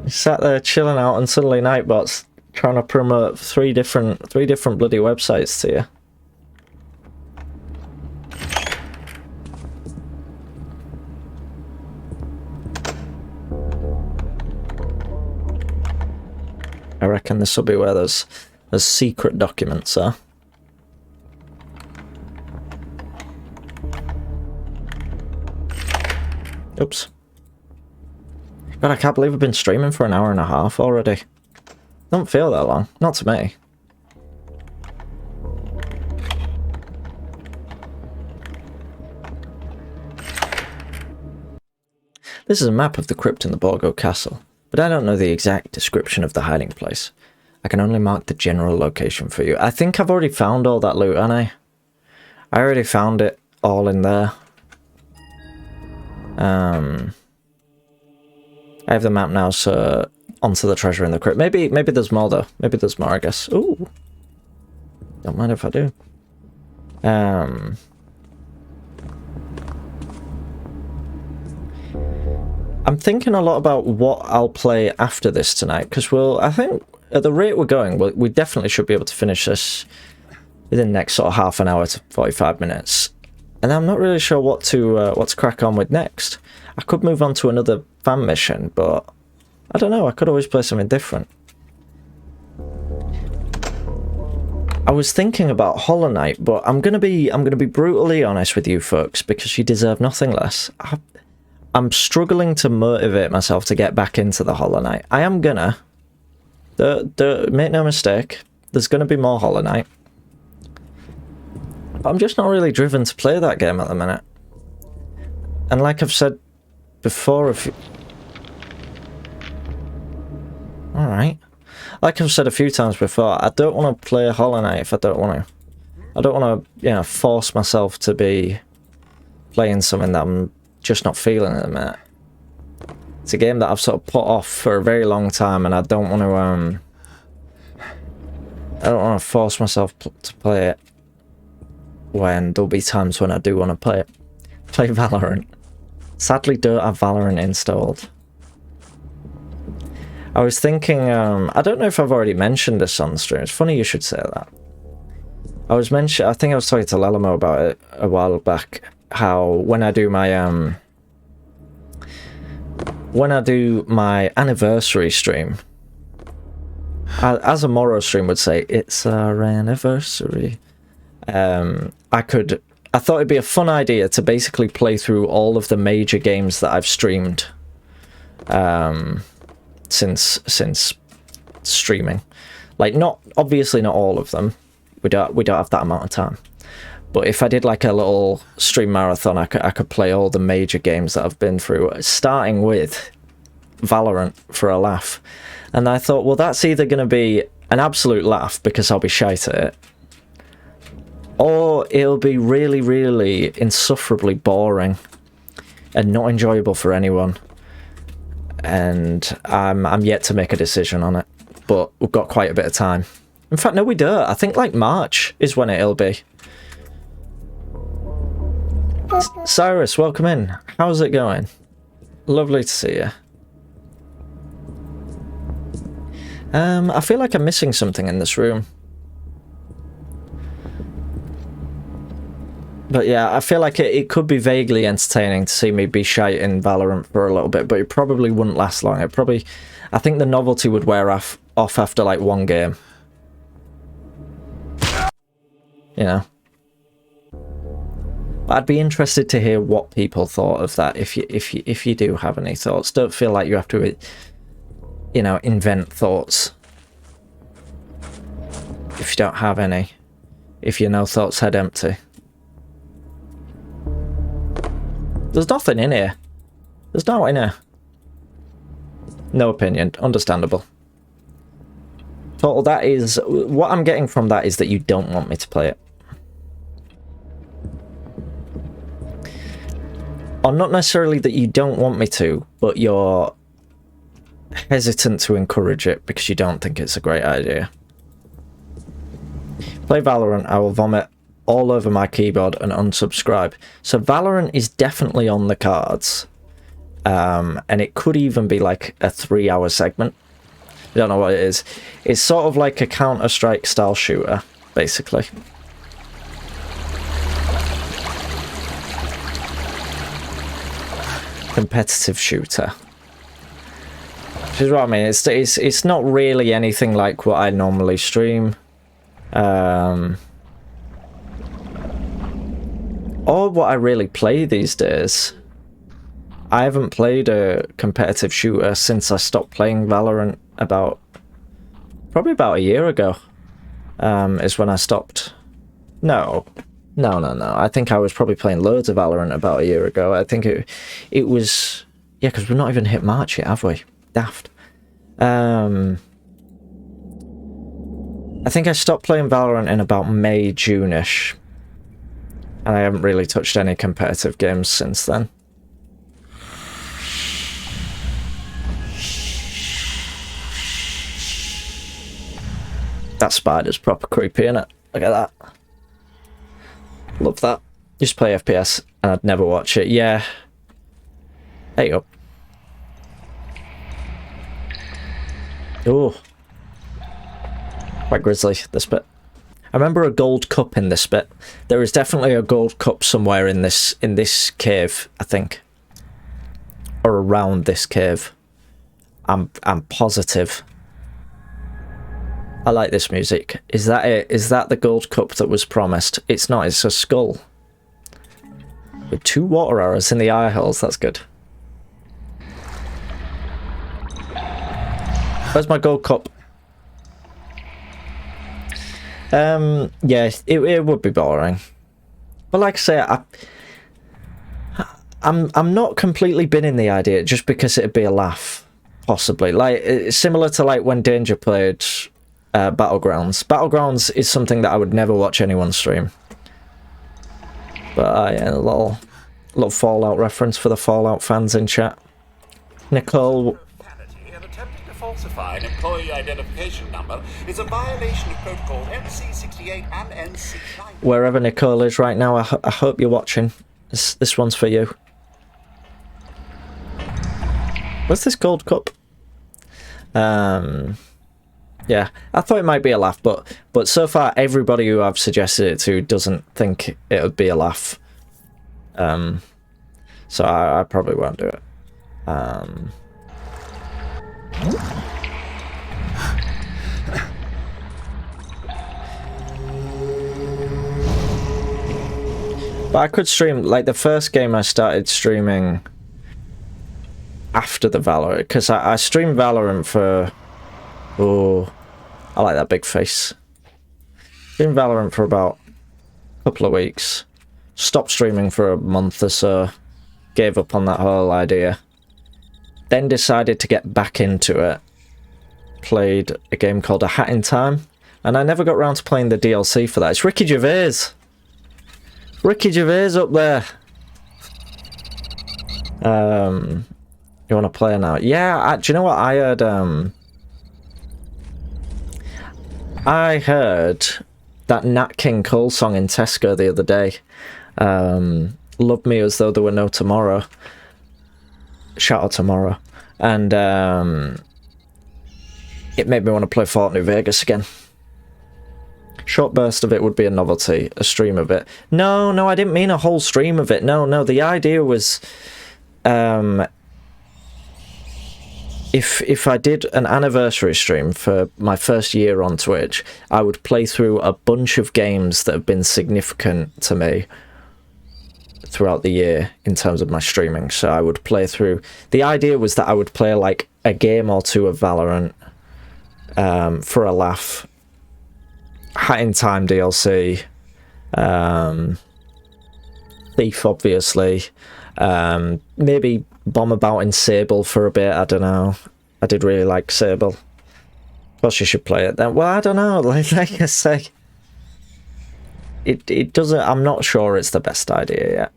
You sat there chilling out and suddenly Nightbot's trying to promote three different bloody websites to you. I reckon this will be where those secret documents are. Oops. God, I can't believe I've been streaming for an hour and a half already. Don't feel that long. Not to me. This is a map of the crypt in the Borgo Castle, but I don't know the exact description of the hiding place. I can only mark the general location for you. I think I've already found all that loot, haven't I? I already found it all in there. I have the map now, so onto the treasure in the crypt. Maybe there's more though. Maybe there's more, I guess. Ooh. Don't mind if I do. I'm thinking a lot about what I'll play after this tonight, because I think at the rate we're going, we definitely should be able to finish this within the next sort of half an hour to 45 minutes. And I'm not really sure what to crack on with next. I could move on to another fan mission, but I don't know. I could always play something different. I was thinking about Hollow Knight, but I'm gonna be brutally honest with you folks, because you deserve nothing less. I'm struggling to motivate myself to get back into the Hollow Knight. I am gonna. Make no mistake, there's gonna be more Hollow Knight. But I'm just not really driven to play that game at the minute. And like I've said before, Alright. Like I've said a few times before, I don't want to play Hollow Knight if I don't want to. I don't want to, you know, force myself to be playing something that I'm just not feeling at the minute. It's a game that I've sort of put off for a very long time, and I don't want to force myself to play it when there'll be times when I do want to play it. Play Valorant. Sadly, don't have Valorant installed. I was thinking, I don't know if I've already mentioned this on the stream. It's funny you should say that. I think I was talking to Lelamo about it a while back, how when I do my anniversary stream, as a Morrow stream would say, it's our anniversary. I thought it'd be a fun idea to basically play through all of the major games that I've streamed since streaming. Like, obviously not all of them. We don't have that amount of time. But if I did like a little stream marathon, I could play all the major games that I've been through, starting with Valorant for a laugh. And I thought, well, that's either going to be an absolute laugh because I'll be shite at it, or it'll be really, really insufferably boring and not enjoyable for anyone. And I'm yet to make a decision on it, but we've got quite a bit of time. In fact, no, we don't. I think like March is when it'll be. Cyrus, welcome in. How's it going? Lovely to see you. I feel like I'm missing something in this room. But yeah, I feel like it could be vaguely entertaining to see me be shite in Valorant for a little bit, but it probably wouldn't last long. I think the novelty would wear off after like one game. You know? But I'd be interested to hear what people thought of that, if you do have any thoughts. Don't feel like you have to, you know, invent thoughts if you don't have any. If you're no thoughts head empty. There's nothing in here. There's no in here. No opinion. Understandable. Total, that is... What I'm getting from that is that you don't want me to play it. Or not necessarily that you don't want me to, but you're hesitant to encourage it because you don't think it's a great idea. Play Valorant, I will vomit all over my keyboard and unsubscribe. So Valorant is definitely on the cards. And it could even be like a 3-hour segment. I don't know what it is. It's sort of like a Counter-Strike style shooter, basically. Competitive shooter. Which is what I mean. It's not really anything like what I normally stream. Or what I really play these days. I haven't played a competitive shooter since I stopped playing Valorant probably about a year ago. Is when I stopped. No. I think I was probably playing loads of Valorant about a year ago. I think it was... Yeah, because we've not even hit March yet, have we? Daft. I think I stopped playing Valorant in about May, June-ish. And I haven't really touched any competitive games since then. That spider's proper creepy, innit? Look at that. Love that. Just play FPS and I'd never watch it. Yeah. Hey up. Oh. Quite grisly, this bit. I remember a gold cup in this bit. There is definitely a gold cup somewhere in this cave, I think. Or around this cave. I'm positive. I like this music. Is that it? Is that the gold cup that was promised? It's not, it's a skull. With 2 water arrows in the eye holes, that's good. Where's my gold cup? Yeah, it would be boring. But like I say, I'm not completely binning the idea just because it'd be a laugh. Possibly. Like, similar to like when Danger played Battlegrounds. Battlegrounds is something that I would never watch anyone stream. But yeah, a little Fallout reference for the Fallout fans in chat. Nicole. And attempting to falsify an employee identification number is a violation of protocol MC68 and NC9. Wherever Nicole is right now, I hope you're watching. This one's for you. What's this gold cup? Yeah, I thought it might be a laugh, but so far everybody who I've suggested it to doesn't think it would be a laugh. So I probably won't do it. But I could stream, like the first game I started streaming after the Valorant, because I streamed Valorant for, oh, I like that big face. Streamed Valorant for about a couple of weeks, stopped streaming for a month or so, gave up on that whole idea, then decided to get back into it, played a game called A Hat in Time, and I never got around to playing the DLC for that. It's Ricky Gervais! Ricky Gervais up there! You want to play now? Yeah, do you know what I heard? I heard that Nat King Cole song in Tesco the other day. Love Me As Though There Were No Tomorrow. Shout out Tomorrow. And it made me want to play Fallout New Vegas again. Short burst of it would be a novelty. A stream of it. No, I didn't mean a whole stream of it. No, the idea was... If I did an anniversary stream for my first year on Twitch, I would play through a bunch of games that have been significant to me throughout the year in terms of my streaming. So I would play through... The idea was that I would play like a game or two of Valorant for a laugh. Hat in Time DLC. Thief, obviously. Maybe bomb about in Sable for a bit, I don't know. I did really like Sable. Of course you should play it then. Well, I don't know, like I say. It doesn't... I'm not sure it's the best idea yet.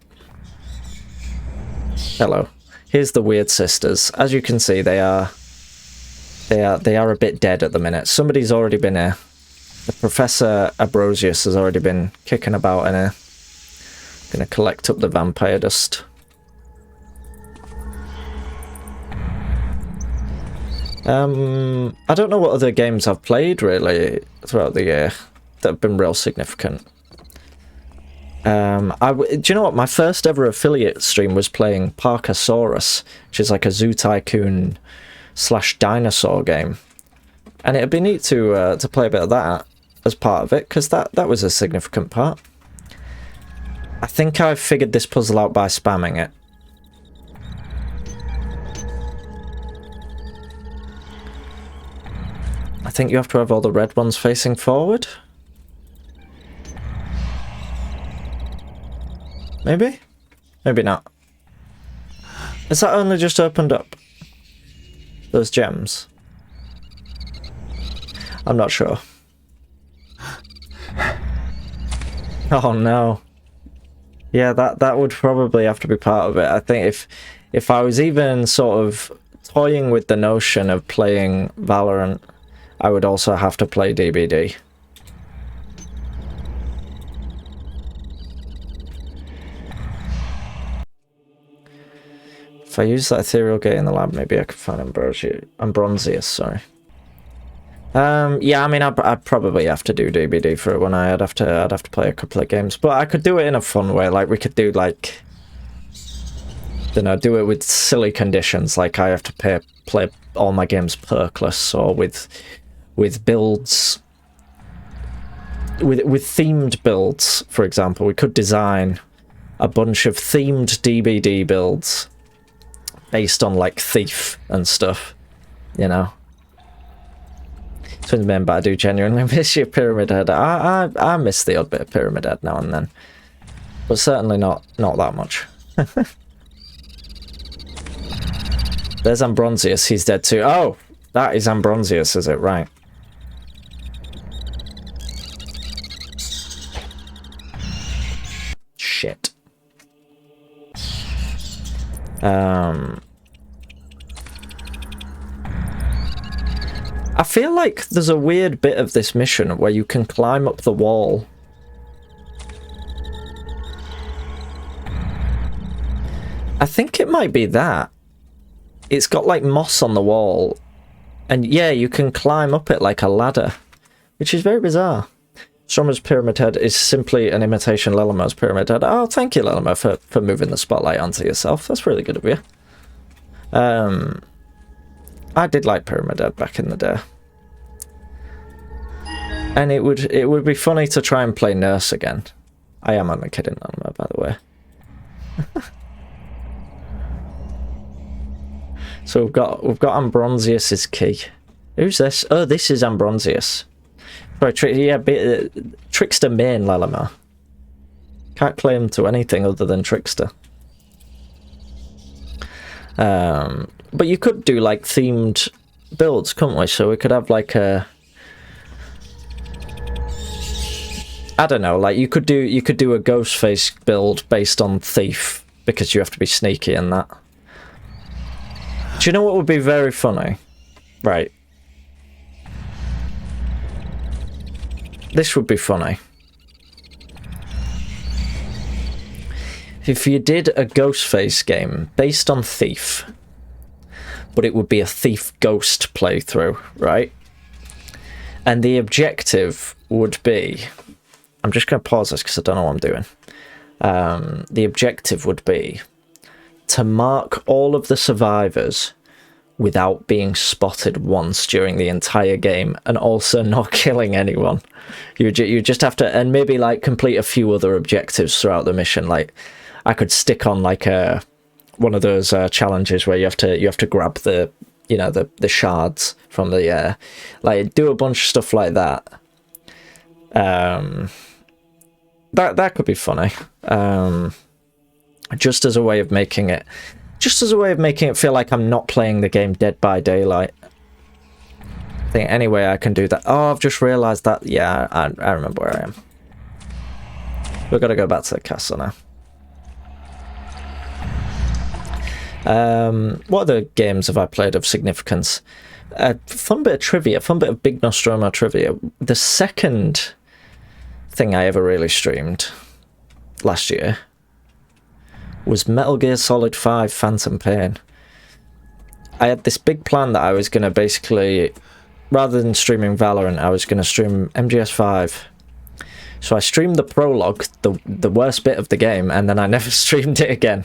Hello. Here's the Weird Sisters. As you can see, they are a bit dead at the minute. Somebody's already been here. The Professor Abrosius has already been kicking about in here. Gonna collect up the vampire dust. I don't know what other games I've played really throughout the year that have been real significant. Do you know what? My first ever affiliate stream was playing Parkasaurus, which is like a Zoo Tycoon / dinosaur game, and it'd be neat to play a bit of that as part of it, because that was a significant part. I think I figured this puzzle out by spamming it. I think you have to have all the red ones facing forward. Maybe? Maybe not. Has that only just opened up? Those gems? I'm not sure. Oh no. Yeah, that would probably have to be part of it. I think if I was even sort of toying with the notion of playing Valorant, I would also have to play DBD. If I use that ethereal gate in the lab, maybe I could find Ambronsius, sorry. Yeah, I mean, I'd probably have to do DBD for it when I'd have to play a couple of games, but I could do it in a fun way. Like we could do like, you know, do it with silly conditions, like I have to play all my games perkless, or with builds, with themed builds, for example. We could design a bunch of themed DBD builds based on like Thief and stuff, you know. Twins men, but I do genuinely miss your Pyramid Head. I miss the odd bit of Pyramid Head now and then, but certainly not that much. There's Ambronsius, he's dead too. Oh, that is Ambronsius, is it? Right. Shit. I feel like there's a weird bit of this mission where you can climb up the wall. I think it might be that. It's got like moss on the wall, and yeah, you can climb up it like a ladder, which is very bizarre. Stromer's Pyramid Head is simply an imitation Lelamer's Pyramid Head. Oh, thank you, Lelamer, for moving the spotlight onto yourself. That's really good of you. I did like Pyramid Head back in the day, and it would be funny to try and play Nurse again. I am only kidding, Lelamer, by the way. So we've got Ambronsius's key. Who's this? Oh, this is Ambronsius. Sorry, Trickster main Lelamer. Can't claim to anything other than Trickster. But you could do like themed builds, couldn't we? So we could have like a, I don't know, like you could do a Ghostface build based on Thief, because you have to be sneaky in that. Do you know what would be very funny? Right. This would be funny. If you did a Ghostface game based on Thief, but it would be a Thief Ghost playthrough, right? And the objective would be... I'm just going to pause this because I don't know what I'm doing. The objective would be to mark all of the survivors without being spotted once during the entire game, and also not killing anyone. You just have to, and maybe like complete a few other objectives throughout the mission. Like I could stick on like one of those challenges where you have to grab the, you know, the shards from the like do a bunch of stuff like that. That could be funny. Just as a way of making it feel like I'm not playing the game Dead by Daylight. I think any way I can do that. Oh, I've just realised that. Yeah, I remember where I am. We've got to go back to the castle now. What other games have I played of significance? Fun bit of trivia, fun bit of big Nostromo trivia. The second thing I ever really streamed last year was Metal Gear Solid 5 Phantom Pain. I had this big plan that I was going to basically, rather than streaming Valorant, I was going to stream MGS5. So I streamed the prologue, the worst bit of the game, and then I never streamed it again.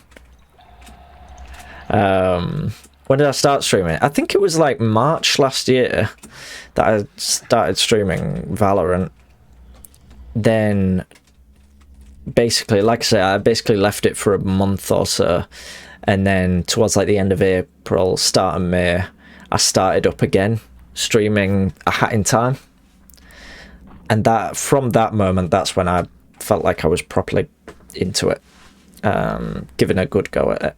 When did I start streaming? I think it was like March last year that I started streaming Valorant. Then basically, like I say, I basically left it for a month or so, and then towards like the end of April, start of May, I started up again streaming A Hat in Time, and that from that moment, that's when I felt like I was properly into it, giving a good go at it.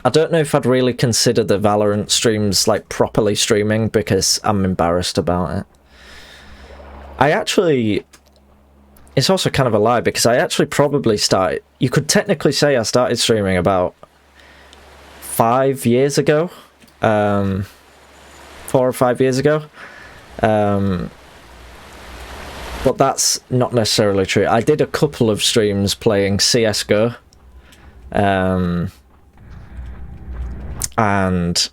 I don't know if I'd really consider the Valorant streams like properly streaming because I'm embarrassed about it. It's also kind of a lie because I actually probably started... You could technically say I started streaming about 5 years ago. 4 or 5 years ago. But that's not necessarily true. I did a couple of streams playing CSGO. And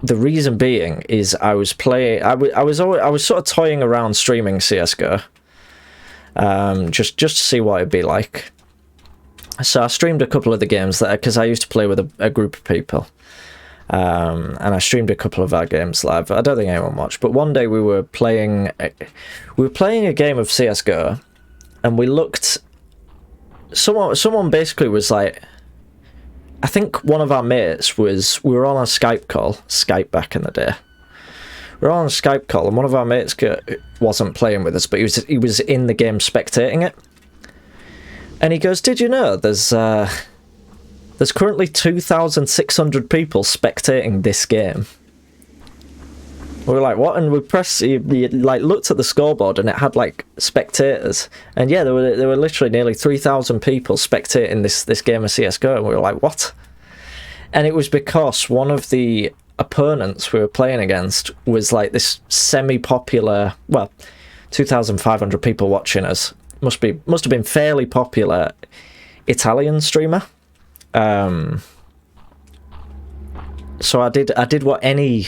the reason being is I was sort of toying around streaming CSGO. Just to see what it'd be like. So I streamed a couple of the games there because I used to play with a group of people. And I streamed a couple of our games live. I don't think anyone watched, but one day we were playing a game of CS:GO, and we looked. Someone basically was like, I think one of our mates was. We were on a Skype call, Skype back in the day. We were on a Skype call, and one of our mates wasn't playing with us, but he was in the game spectating it. And he goes, "Did you know there's currently 2,600 people spectating this game?" We were like, what? And we pressed, you like looked at the scoreboard and it had like spectators. And yeah, there were literally nearly 3,000 people spectating this game of CSGO. And we were like, what? And it was because one of the opponents we were playing against was like this semi-popular, well, 2,500 people watching us. Must have been fairly popular Italian streamer. So I did what any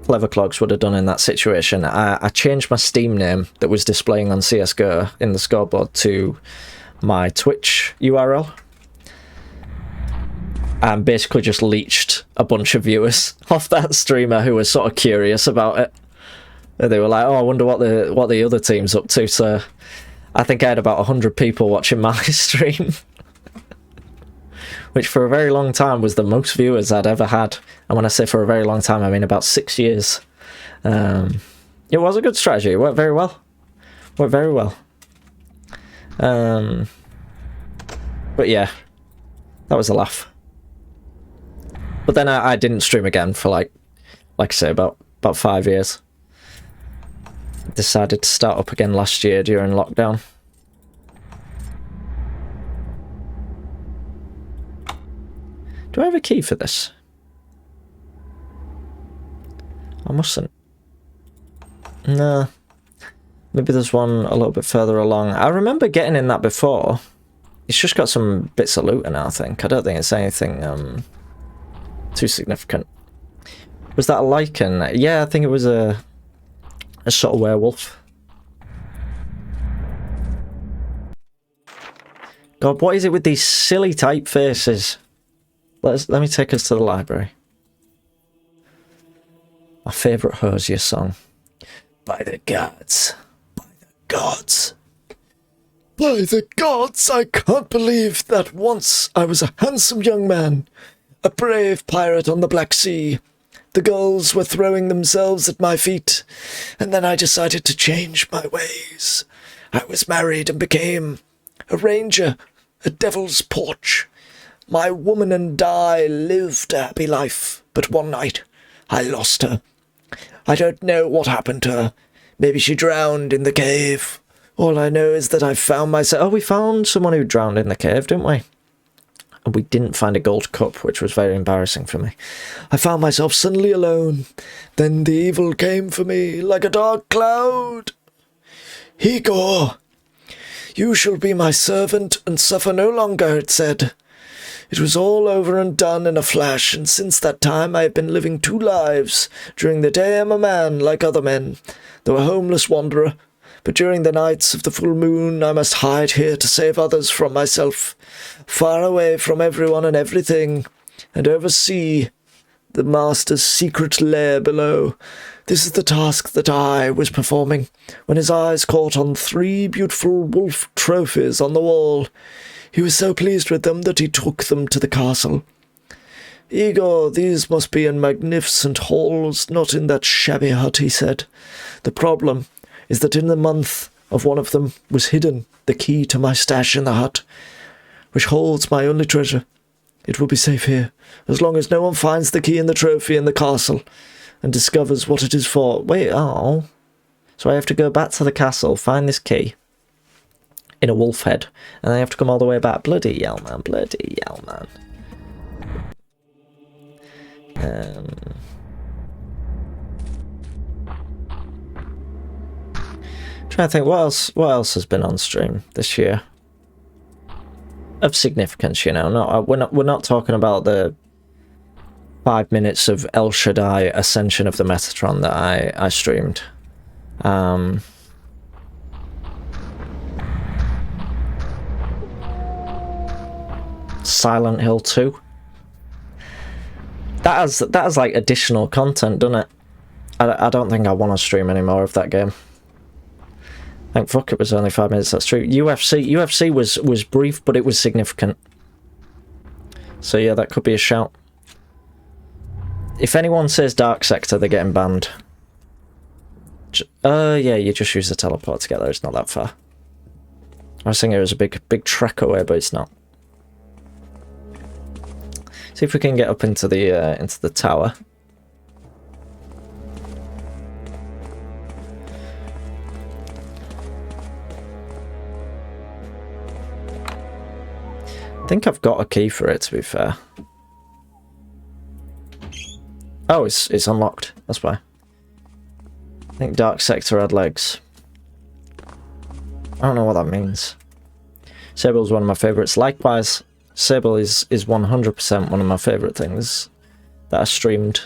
clever clogs would have done in that situation. I changed my Steam name that was displaying on CSGO in the scoreboard to my Twitch URL, and basically just leached a bunch of viewers off that streamer who was sort of curious about it. They were like, "Oh, I wonder what the other team's up to." So I think I had about 100 people watching my stream, which for a very long time was the most viewers I'd ever had. And when I say for a very long time, I mean about 6 years. It was a good strategy. It worked very well. But yeah, that was a laugh. But then I didn't stream again for like I say, about 5 years. Decided to start up again last year during lockdown. Do I have a key for this? I mustn't. No. Maybe there's one a little bit further along. I remember getting in that before. It's just got some bits of loot in it, I think. I don't think it's anything too significant. Was that a lichen? Yeah, I think it was a sort of werewolf. God, what is it with these silly typefaces? Let me take us to the library. My favourite Hosier song. By the gods. By the gods. By the gods, I can't believe that once I was a handsome young man, a brave pirate on the Black Sea. The gulls were throwing themselves at my feet, and then I decided to change my ways. I was married and became a ranger, a devil's porch. My woman and I lived a happy life, but one night I lost her. I don't know what happened to her. Maybe she drowned in the cave. All I know is that I found myself... Oh, we found someone who drowned in the cave, didn't we? And we didn't find a gold cup, which was very embarrassing for me. I found myself suddenly alone. Then the evil came for me like a dark cloud. Igor, you shall be my servant and suffer no longer, it said. It was all over and done in a flash, and since that time I have been living 2 lives. During the day I am a man, like other men, though a homeless wanderer. But during the nights of the full moon I must hide here to save others from myself, far away from everyone and everything, and oversee the master's secret lair below. This is the task that I was performing, when his eyes caught on 3 beautiful wolf trophies on the wall. He was so pleased with them that he took them to the castle. Igor, these must be in magnificent halls, not in that shabby hut, he said. The problem is that in the month of one of them was hidden the key to my stash in the hut, which holds my only treasure. It will be safe here, as long as no one finds the key in the trophy in the castle and discovers what it is for. Wait, oh. So I have to go back to the castle, find this key in a wolf head, and I have to come all the way back. Bloody hell, man. Bloody hell, man. Trying to think what else has been on stream this year of significance. You know, we're not talking about the 5 minutes of El Shaddai Ascension of the Metatron that I streamed. Silent Hill 2. That has like additional content, doesn't it? I don't think I want to stream any more of that game. Thank fuck it was only 5 minutes, that's true. UFC was brief, but it was significant. So yeah, that could be a shout. If anyone says Dark Sector, they're getting banned. Yeah, you just use the teleport to get there, it's not that far. I was thinking it was a big trek away, but it's not. See if we can get up into the tower. I think I've got a key for it, to be fair. Oh, it's unlocked. That's why. I think Dark Sector had legs. I don't know what that means. Sable's one of my favourites. Likewise, Sable is 100% one of my favourite things that I streamed.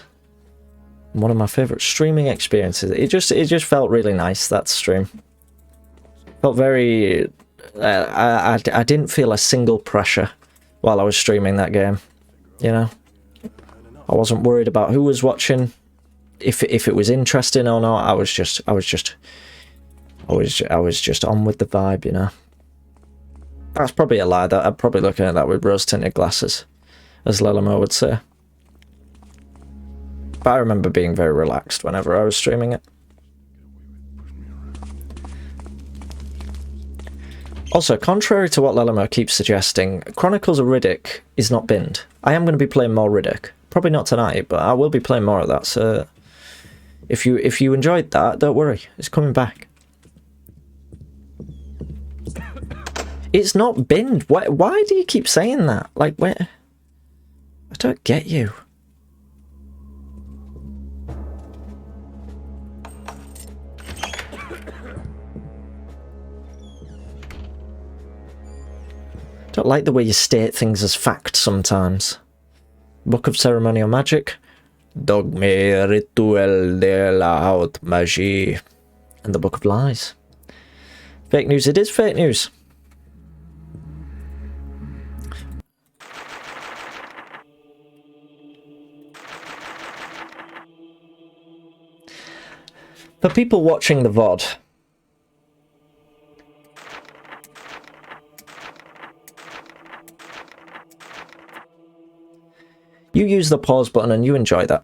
One of my favourite streaming experiences. It just felt really nice, that stream. Felt very... I didn't feel a single pressure while I was streaming that game, you know? I wasn't worried about who was watching, if it was interesting or not. I was just on with the vibe, you know? That's probably a lie. That I'm probably looking at that with rose-tinted glasses, as Lelamo would say. But I remember being very relaxed whenever I was streaming it. Also, contrary to what Lelamo keeps suggesting, Chronicles of Riddick is not binned. I am going to be playing more Riddick. Probably not tonight, but I will be playing more of that. So, if you enjoyed that, don't worry, it's coming back. It's not binned. Why do you keep saying that? Like, where? I don't get you. Don't like the way you state things as fact sometimes. Book of Ceremonial Magic. Dogme Rituel de la Haute Magie. And the Book of Lies. Fake news. It is fake news. For people watching the VOD, you use the pause button and you enjoy that.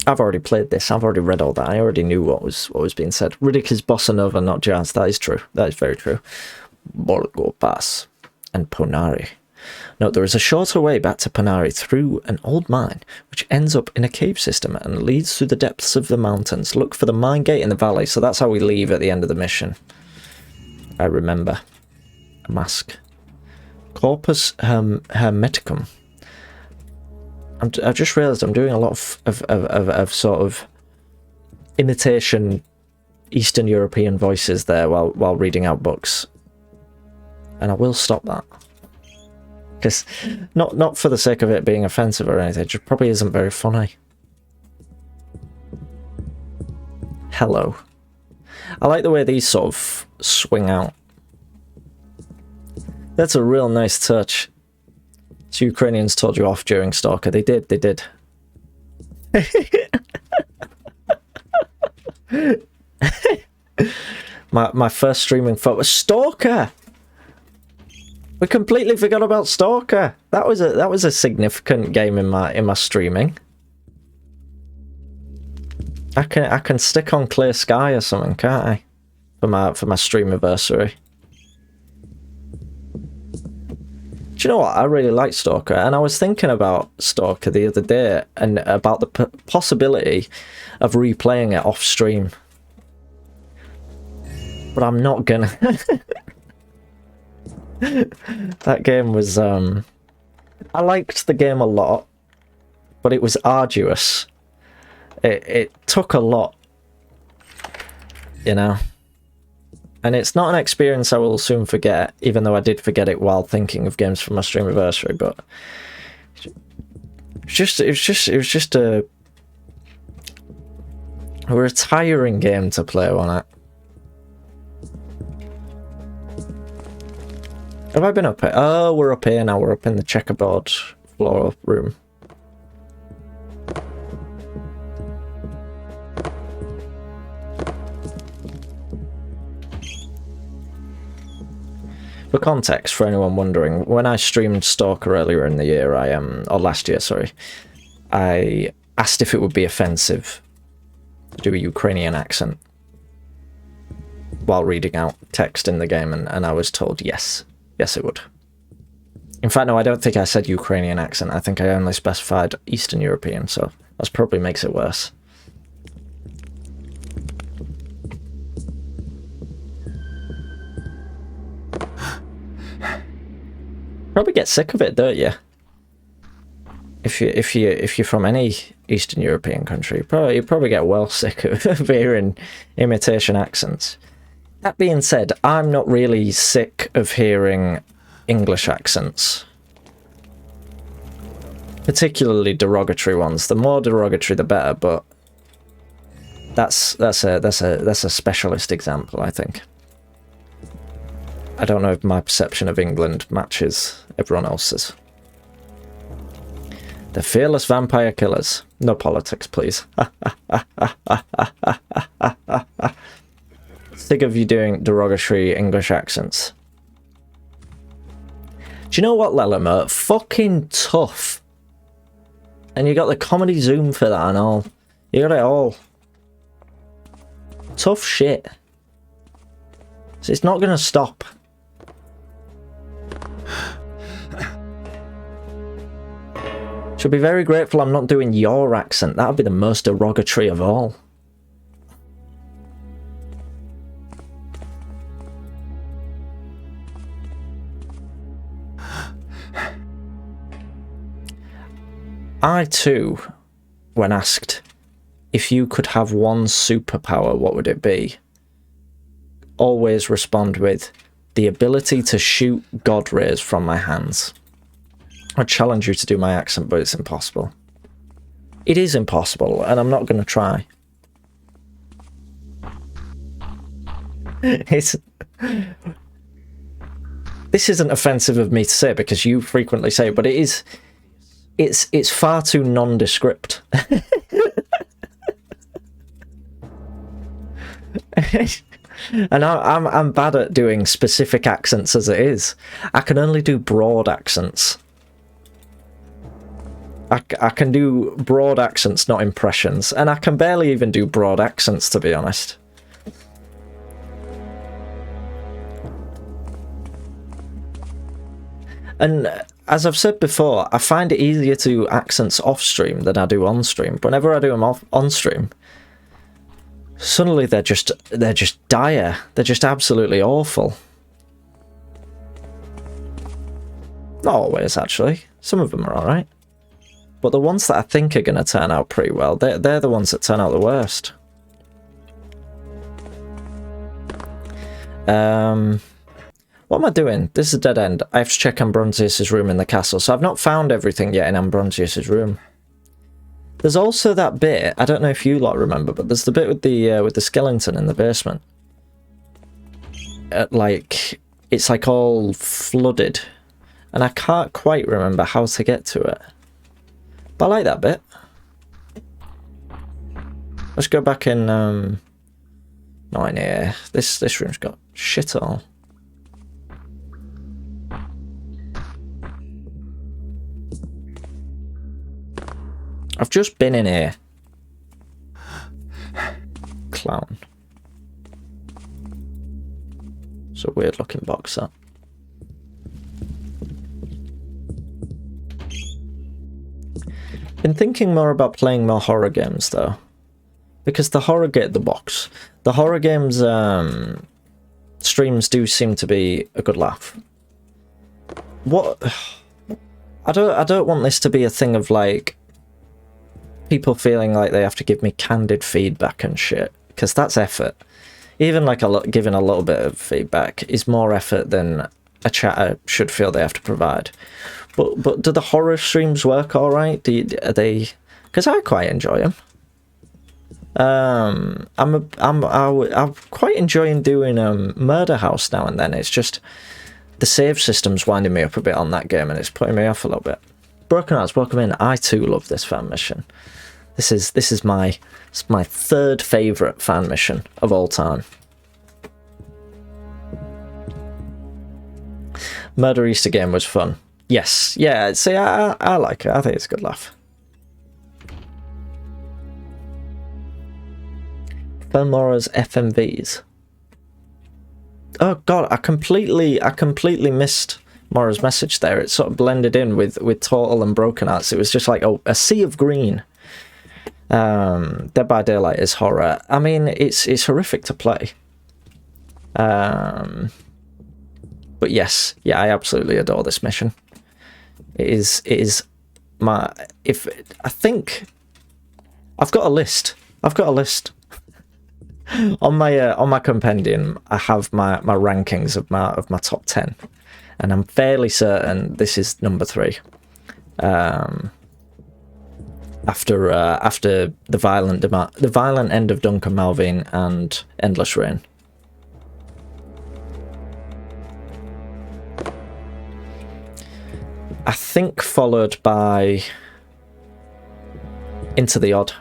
I've already played this. I've already read all that. I already knew what was being said. Riddick is bossa nova, not jazz. That is true. That is very true. Borgo Pass and Ponari. Note, there is a shorter way back to Ponari through an old mine, which ends up in a cave system and leads through the depths of the mountains. Look for the mine gate in the valley. So that's how we leave at the end of the mission. I remember. A mask. Corpus Hermeticum. I've just realised I'm doing a lot of sort of imitation Eastern European voices there while reading out books. And I will stop that. Because not for the sake of it being offensive or anything, it just probably isn't very funny. Hello. I like the way these sort of swing out. That's a real nice touch. So Ukrainians told you off during Stalker. They did. My first streaming photo. Stalker! We completely forgot about Stalker. That was a significant game in my streaming. I can stick on Clear Sky or something, can't I? For my stream anniversary. Do you know what? I really like Stalker, and I was thinking about Stalker the other day and about the possibility of replaying it off stream. But I'm not gonna. That game was I liked the game a lot. but it was arduous. It took a lot, you know. And it's not an experience I will soon forget, even though I did forget it while thinking of games for my streamiversary. But it was just a retiring game to play, wasn't it? Have I been up here? Oh, we're up here now. We're up in the checkerboard floor room. For context, for anyone wondering, when I streamed Stalker earlier in the year, or last year, sorry, I asked if it would be offensive to do a Ukrainian accent while reading out text in the game, and I was told yes. Yes, it would. In fact, no, I don't think I said Ukrainian accent. I think I only specified Eastern European, so that probably makes it worse. Probably get sick of it, don't you? If you're from any Eastern European country, you probably get well sick of hearing imitation accents. That being said, I'm not really sick of hearing English accents, particularly derogatory ones. The more derogatory, the better. But that's a specialist example, I think. I don't know if my perception of England matches everyone else's. The fearless vampire killers. No politics, please. Sick of you doing derogatory English accents. Do you know what, Lelema? Fucking tough. And you got the comedy zoom for that and all. You got it all. Tough shit. So it's not going to stop. Should be very grateful I'm not doing your accent. That would be the most derogatory of all. I too, when asked if you could have one superpower, what would it be? Always respond with the ability to shoot God rays from my hands. I challenge you to do my accent, but it's impossible. It is impossible, and I'm not going to try. This isn't offensive of me to say because you frequently say it, but it is. It's far too nondescript. And I'm bad at doing specific accents as it is. I can only do broad accents. I can do broad accents, not impressions, and I can barely even do broad accents, to be honest. And as I've said before, I find it easier to do accents off stream than I do on stream. Whenever I do them on stream, suddenly they're just dire. They're just absolutely awful. Not always, actually. Some of them are alright. But the ones that I think are going to turn out pretty well, they're the ones that turn out the worst. What am I doing? This is a dead end. I have to check Ambrosius's room in the castle. So I've not found everything yet in Ambrosius's room. There's also that bit, I don't know if you lot remember, but there's the bit with the skeleton in the basement. It's like all flooded. And I can't quite remember how to get to it. But I like that bit. Let's go back in, not in here. This room's got shit all. I've just been in here. Clown. It's a weird looking box, that. Been thinking more about playing more horror games though, because the horror games streams do seem to be a good laugh. What I don't want this to be a thing of like people feeling like they have to give me candid feedback and shit, because that's effort. Even like giving a little bit of feedback is more effort than a chatter should feel they have to provide. But do the horror streams work all right? Are they? Because I quite enjoy them. I'm quite enjoying doing Murder House now and then. It's just the save system's winding me up a bit on that game, and it's putting me off a little bit. Broken Hearts, welcome in. I too love this fan mission. This is my third favourite fan mission of all time. Murder Easter game was fun. Yes, yeah. See, I like it. I think it's a good laugh. Mora's FMVs. Oh god, I completely missed Mora's message there. It sort of blended in with Total and Broken Hearts. It was just like a sea of green. Dead by Daylight is horror. I mean, it's horrific to play. But yes, yeah, I absolutely adore this mission. It is my I think I've got a list. On my compendium, I have my rankings of my top 10, and I'm fairly certain this is number 3. After the violent end of Duncan Malvine and Endless Rain. I think followed by Into the Odd.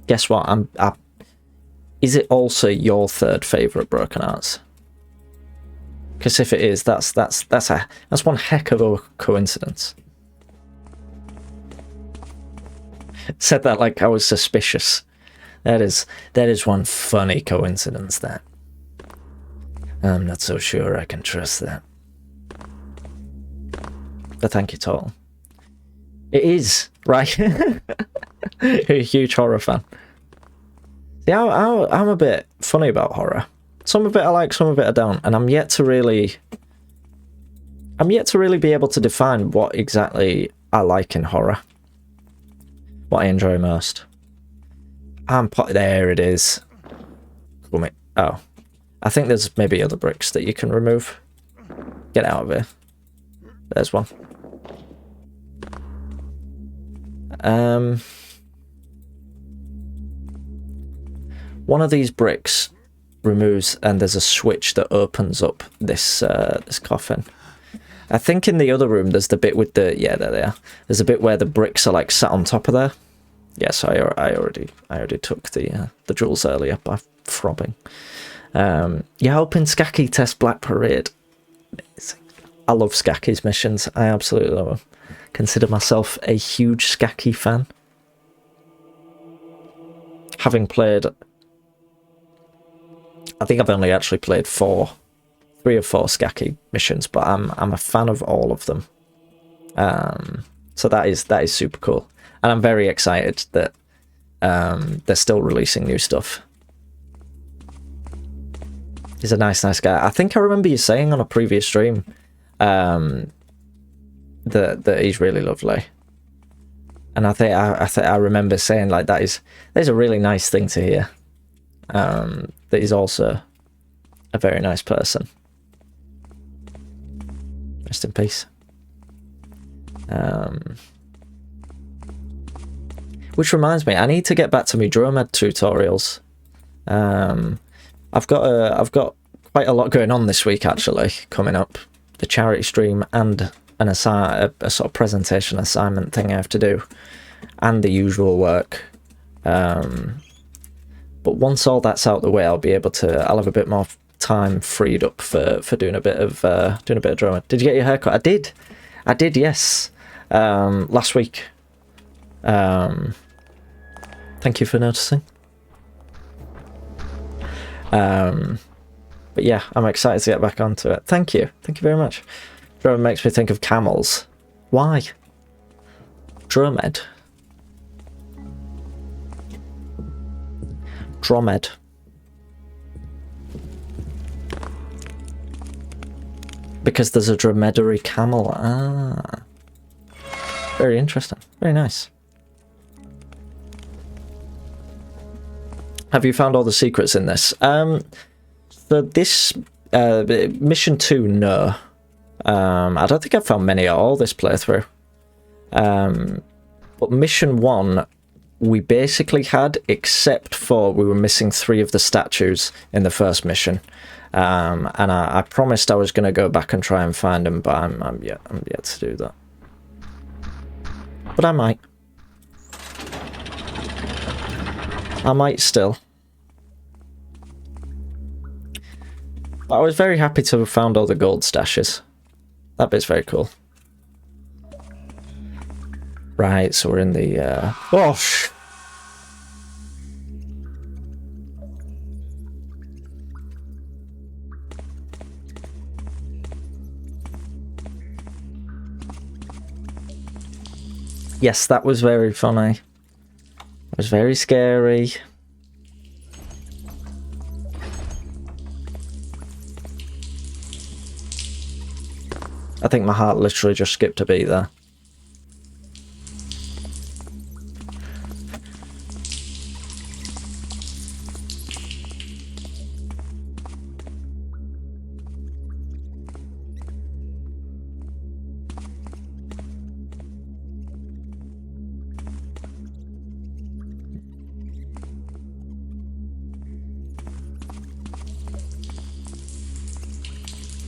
Guess what? Is it also your third favourite Broken Hearts? Because if it is, that's one heck of a coincidence. Said that like I was suspicious. That is one funny coincidence. That I'm not so sure I can trust that. But thank you, Total. It is right. A huge horror fan. Yeah, I'm a bit funny about horror. Some of it I like, some of it I don't, and I'm yet to really be able to define what exactly I like in horror. What I enjoy most. There it is. Cool, mate. Oh, I think there's maybe other bricks that you can remove. Get out of here. There's one. One of these bricks removes, and there's a switch that opens up this this coffin. I think in the other room there's the bit with the there they are. There's a bit where the bricks are like sat on top of there. Yes, I already took the jewels earlier by throbbing. Yeah, open Skaki test Black Parade. I love Skaki's missions. I absolutely love them. Consider myself a huge Skaki fan. Having played, I think I've only actually played 3 or 4 Skaki missions, but I'm a fan of all of them. So that is super cool, and I'm very excited that they're still releasing new stuff. He's a nice guy. I think I remember you saying on a previous stream that he's really lovely, and I think I remember saying like that is a really nice thing to hear. That he's also a very nice person. Rest in peace. Which reminds me, I need to get back to my Dromed tutorials. I've got quite a lot going on this week actually coming up. The charity stream and a sort of presentation assignment thing I have to do, and the usual work. But once all that's out the way, I'll have a bit more time freed up for doing a bit of Dromed. Did you get your haircut? I did, yes. Last week. Thank you for noticing. But yeah, I'm excited to get back onto it. Thank you very much. Dromed makes me think of camels. Why? Dromed. Because there's a dromedary camel. Ah. Very interesting. Very nice. Have you found all the secrets in this? So this mission 2, no. I don't think I've found many at all this playthrough. But mission 1, we basically had, except for we were missing 3 of the statues in the first mission. And I promised I was going to go back and try and find them, but I'm yet to do that. But I might. I might still. But I was very happy to have found all the gold stashes. That bit's very cool. Right, so we're in the... Oh! Yes, that was very funny. It was very scary. I think my heart literally just skipped a beat there.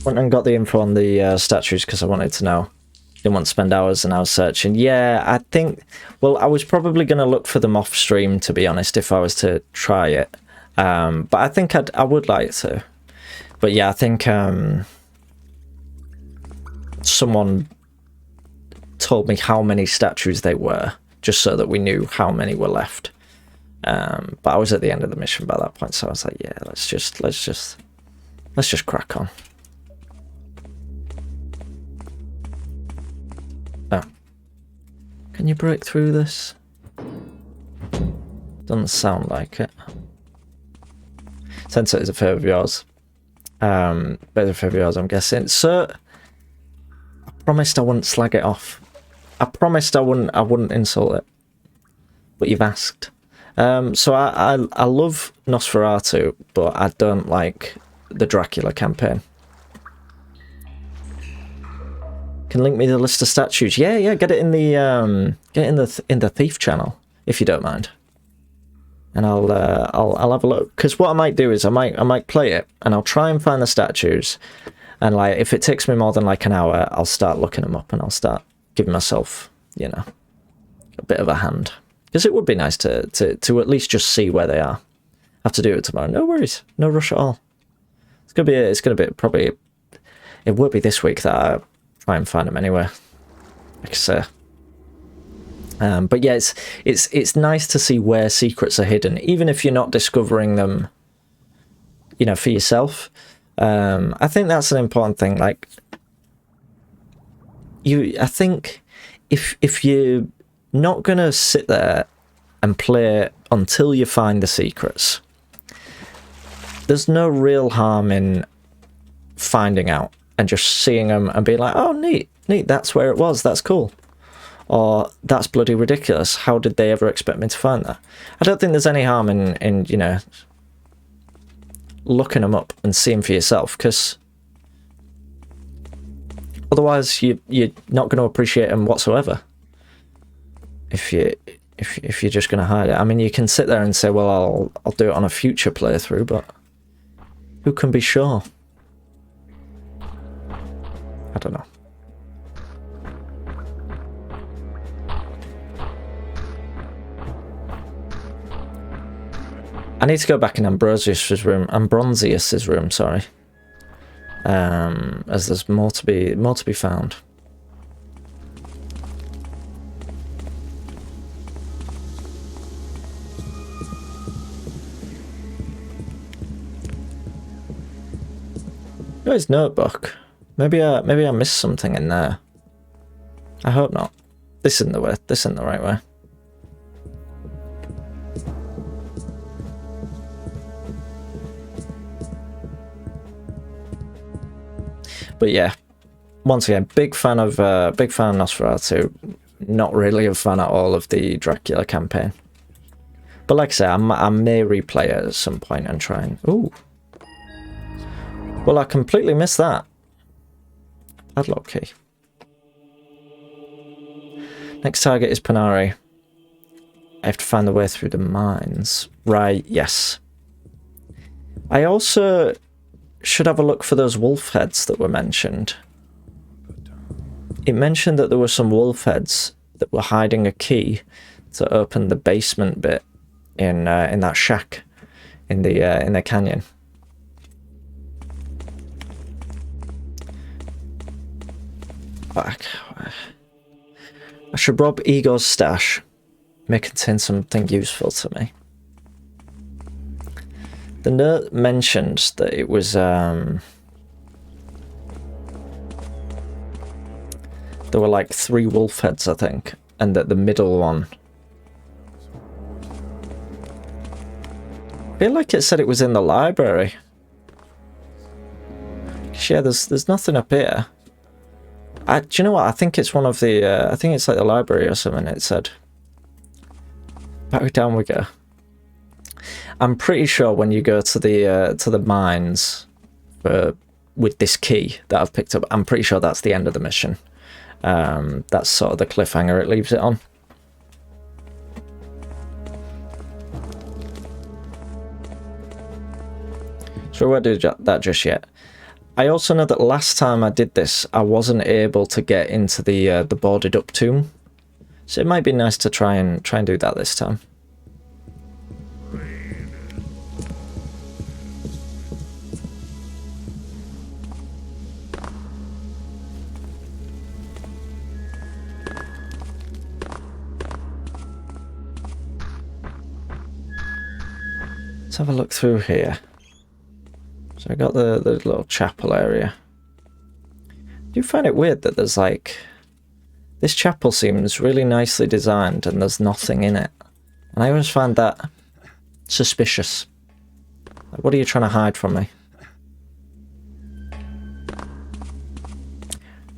Went and got the info on the statues because I wanted to know. Didn't want to spend hours and hours searching. Yeah, I think... Well, I was probably going to look for them off stream, to be honest, if I was to try it. But I think I would like to. But yeah, I think someone told me how many statues they were, just so that we knew how many were left. But I was at the end of the mission by that point, so I was like, yeah, let's just crack on. Oh. Can you break through this? Doesn't sound like it. Sensor is a favourite of yours. Better favourite of yours, I'm guessing. So, I promised I wouldn't slag it off. I promised I wouldn't insult it. But you've asked. So I love Nosferatu, but I don't like the Dracula campaign. Can link me the list of statues. Yeah, get it in the in the Thief channel if you don't mind, and I'll have a look. Because what I might do is I might play it and I'll try and find the statues, and like if it takes me more than like an hour, I'll start looking them up and I'll start giving myself, you know, a bit of a hand. Because it would be nice to at least just see where they are. I have to do it tomorrow. No worries, no rush at all. It's gonna be probably. It would be this week that I try and find them anywhere. Like I say. But yeah, it's nice to see where secrets are hidden, even if you're not discovering them, you know, for yourself. I think that's an important thing. Like, I think if you're not gonna sit there and play until you find the secrets, there's no real harm in finding out and just seeing them and being like, oh, neat, that's where it was, that's cool. Or, that's bloody ridiculous, how did they ever expect me to find that? I don't think there's any harm in you know, looking them up and seeing for yourself, because otherwise you're not going to appreciate them whatsoever. If you're just going to hide it. I mean, you can sit there and say, well, I'll do it on a future playthrough, but who can be sure? I don't know. I need to go back in Ambrosius's room, sorry. As there's more to be found. Oh, his notebook. Maybe I missed something in there. I hope not. This isn't the way. This isn't the right way. But yeah, once again, big fan of Nosferatu. Not really a fan at all of the Dracula campaign. But like I say, I may replay it at some point and try and... Ooh. Well, I completely missed that. Padlock key. Next target is Panari. I have to find the way through the mines. Right, yes. I also should have a look for those wolf heads that were mentioned. It mentioned that there were some wolf heads that were hiding a key to open the basement bit in that shack in the canyon. Back. I should rob Igor's stash. May contain something useful to me. The note mentioned that it was there were like 3 wolf heads, I think, and that the middle one, I feel like it said it was in the library. Yeah, there's nothing up here. Do you know what? I think it's one of the I think it's like the library or something. It said. Back down we go. I'm pretty sure when you go to the mines with this key that I've picked up, I'm pretty sure that's the end of the mission. That's sort of the cliffhanger it leaves it on. So I won't do that just yet. I also know that last time I did this, I wasn't able to get into the boarded up tomb. So it might be nice to try and do that this time. Let's have a look through here. So I got the little chapel area. Do you find it weird that there's like... This chapel seems really nicely designed and there's nothing in it. And I always find that suspicious. Like, what are you trying to hide from me?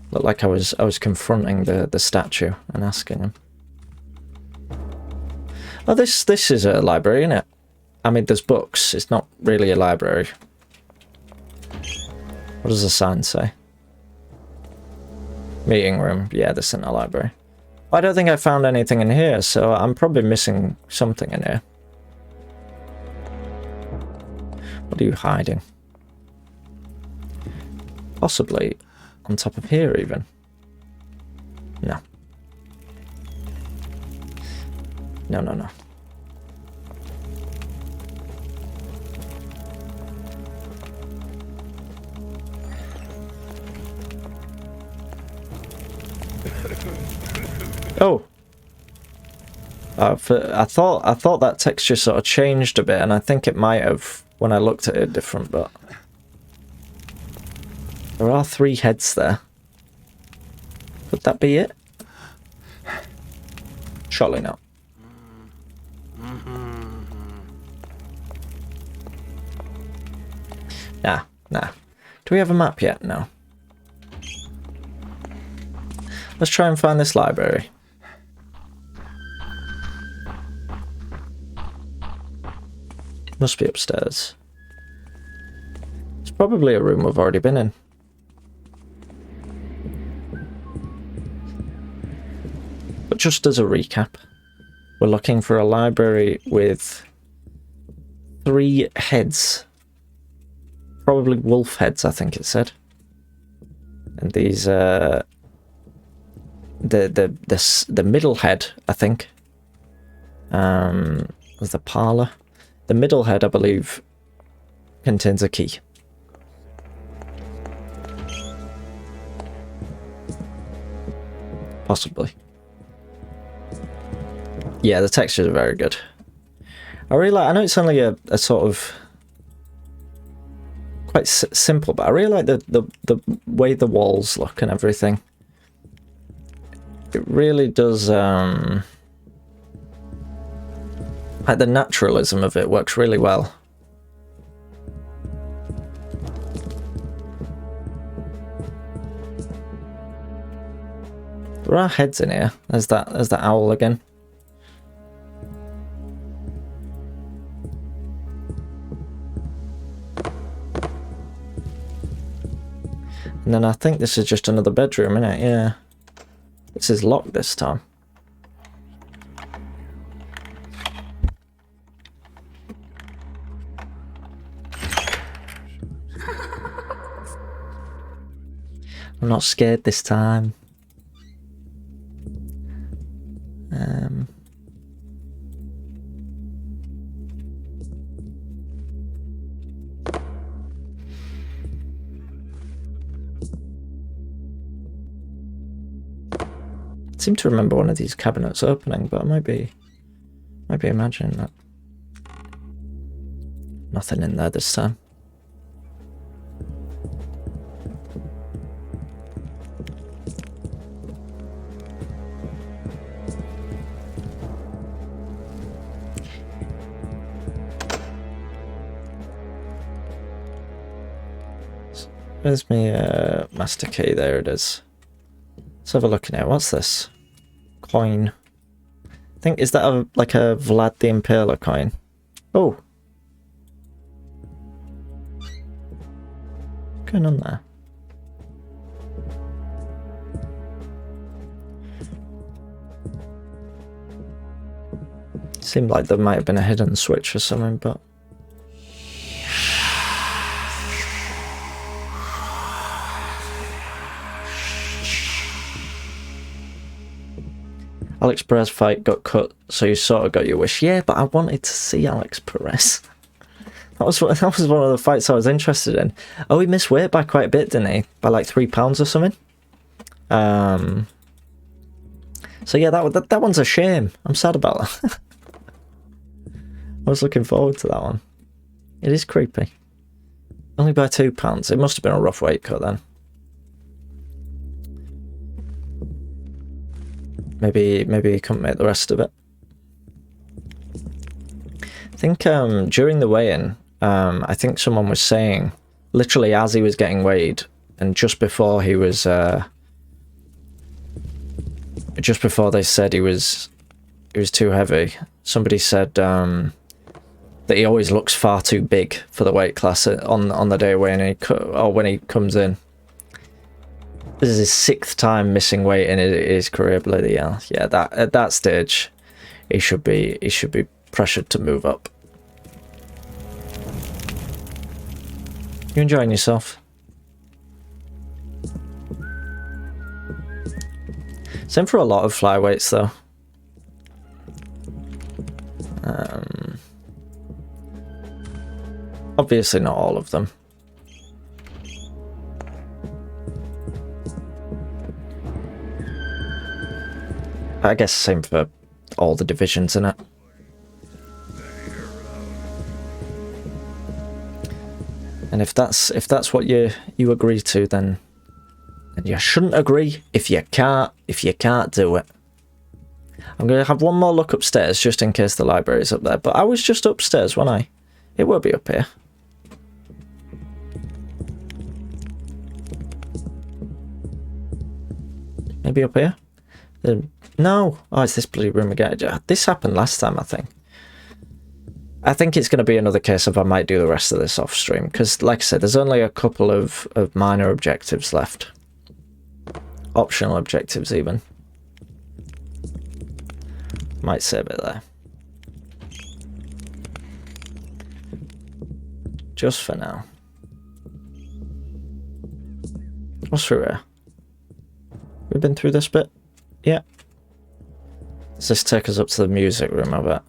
Looked like I was confronting the statue and asking him. Oh, this is a library, isn't it? I mean, there's books. It's not really a library. What does the sign say? Meeting room. Yeah, this isn't a library. I don't think I found anything in here, so I'm probably missing something in here. What are you hiding? Possibly on top of here, even. No. No, no, no. Oh, I thought that texture sort of changed a bit, and I think it might have when I looked at it different. But there are 3 heads there. Could that be it? Surely not. Nah. Do we have a map yet? No. Let's try and find this library. Must be upstairs. It's probably a room we've already been in. But just as a recap, we're looking for a library with 3 heads. Probably wolf heads, I think it said. And these, the middle head, I think, was the parlor. The middle head, I believe, contains a key. Possibly. Yeah, the textures are very good. I really like, I know it's only a sort of quite simple, but I really like the way the walls look and everything. It really does, like the naturalism of it works really well. There are heads in here. There's that owl again. And then I think this is just another bedroom, isn't it? Yeah. This is locked this time. I'm not scared this time. I seem to remember one of these cabinets opening, but I might be imagining that. Nothing in there this time. Where's my master key? There it is. Let's have a look in here. What's this? Coin. I think, is that like a Vlad the Impaler coin? Oh. What's going on there? Seemed like there might have been a hidden switch or something, but... Alex Perez fight got cut, so you sort of got your wish. Yeah, but I wanted to see Alex Perez. That was one of the fights I was interested in. Oh, he missed weight by quite a bit, didn't he? By like 3 pounds or something. So yeah, that one's a shame. I'm sad about that. I was looking forward to that one. It is creepy. Only by £2. It must have been a rough weight cut then. Maybe he couldn't make the rest of it. I think during the weigh-in, I think someone was saying, literally as he was getting weighed, and just before he was, just before they said he was too heavy, somebody said that he always looks far too big for the weight class on the day when he comes in. This is his 6th time missing weight in his career, bloody hell. Yeah, at that stage, he should be pressured to move up. You enjoying yourself? Same for a lot of flyweights though. Obviously not all of them. I guess same for all the divisions in it. And if that's what you agree to, then you shouldn't agree if you can't do it. I'm gonna have one more look upstairs just in case the library's up there. But I was just upstairs, wasn't I? It will be up here. Maybe up here? No. Oh, it's this bloody room again. This happened last time, I think. I think it's going to be another case of I might do the rest of this off stream. Because, like I said, there's only a couple of minor objectives left. Optional objectives, even. Might save it there. Just for now. What's through here? We've been through this bit? Yeah. Does this take us up to the music room, I bet?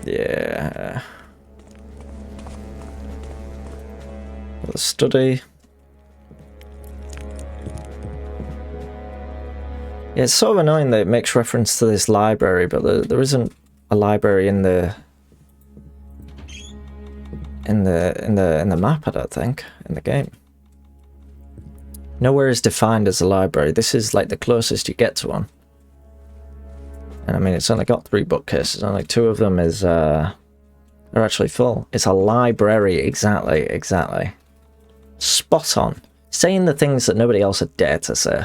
Yeah. The study. Yeah, it's sort of annoying that it makes reference to this library, but there isn't a library in the map, I don't think, in the game. Nowhere is defined as a library. This is like the closest you get to one. And I mean, it's only got 3 bookcases. Only 2 of them are actually full. It's a library, exactly. Spot on. Saying the things that nobody else would dare to say.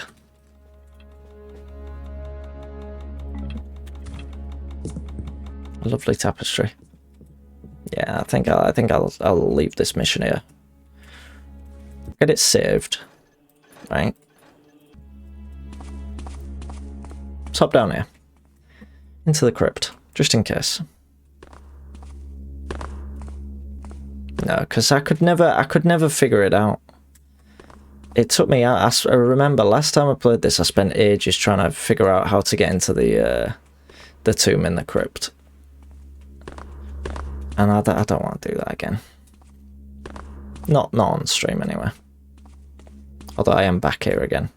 A lovely tapestry. Yeah, I think I'll leave this mission here. Get it saved. Right. Let's hop down here. Into the crypt, just in case. No, because I could never figure it out. It took me out. I remember last time I played this, I spent ages trying to figure out how to get into the tomb in the crypt. And I don't want to do that again. Not on stream anyway. Although I am back here again.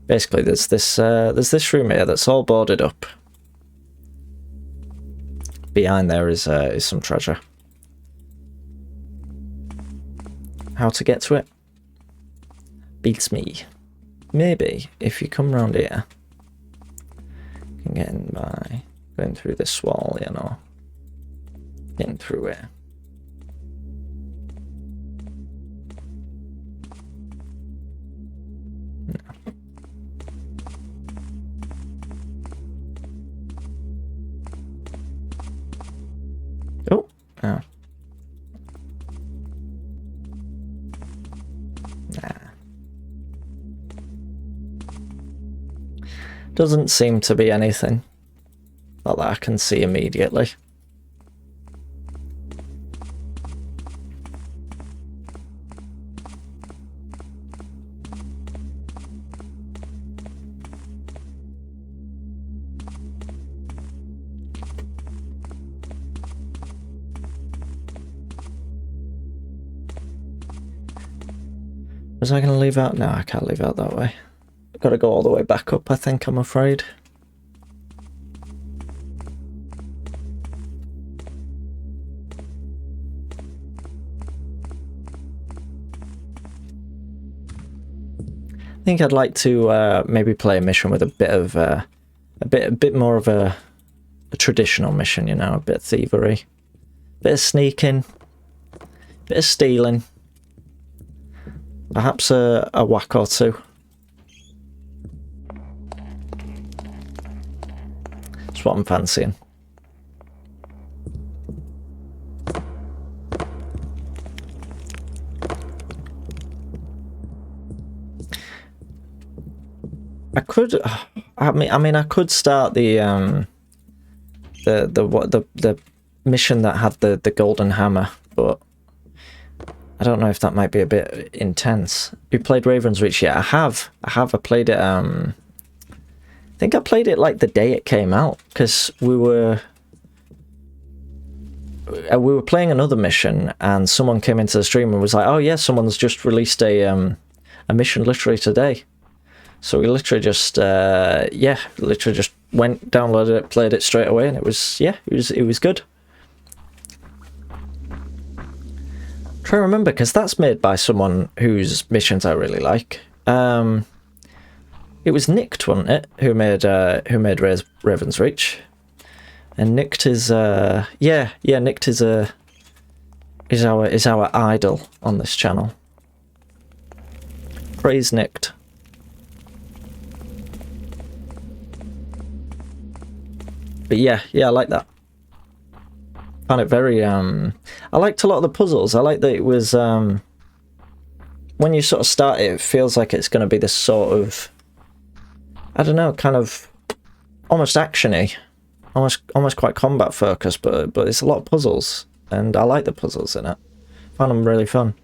Basically, there's this room here that's all boarded up. Behind there is some treasure. How to get to it? Beats me. Maybe if you come round here, you can get in by going through this wall, you know. Getting through it. No. Oh, oh. Nah. Doesn't seem to be anything. Not that I can see immediately. Was I going to leave out? No, I can't leave out that way. I've got to go all the way back up, I think, I'm afraid. I think I'd like to maybe play a mission with a bit of a bit more of a traditional mission, you know, a bit of thievery, bit of sneaking, bit of stealing. Perhaps a whack or two. That's what I'm fancying. I could. I mean, I could start the mission that had the golden hammer, but I don't know if that might be a bit intense. You played Raven's Reach? Yeah, I have. I played it. I think I played it like the day it came out because we were playing another mission and someone came into the stream and was like, "Oh yeah, someone's just released a mission literally today." So we literally just literally just went, downloaded it, played it straight away, and it was good. Try to remember, because that's made by someone whose missions I really like. It was Nicked, wasn't it, who made Raven's Reach, and Nicked is Nicked is our idol on this channel. Praise Nicked. But yeah, I like that. Found it very I liked a lot of the puzzles. I like that it was when you sort of start it, it feels like it's going to be this sort of, I don't know, kind of almost actiony, almost quite combat focused, but it's a lot of puzzles, and I like the puzzles in it. Found them really fun.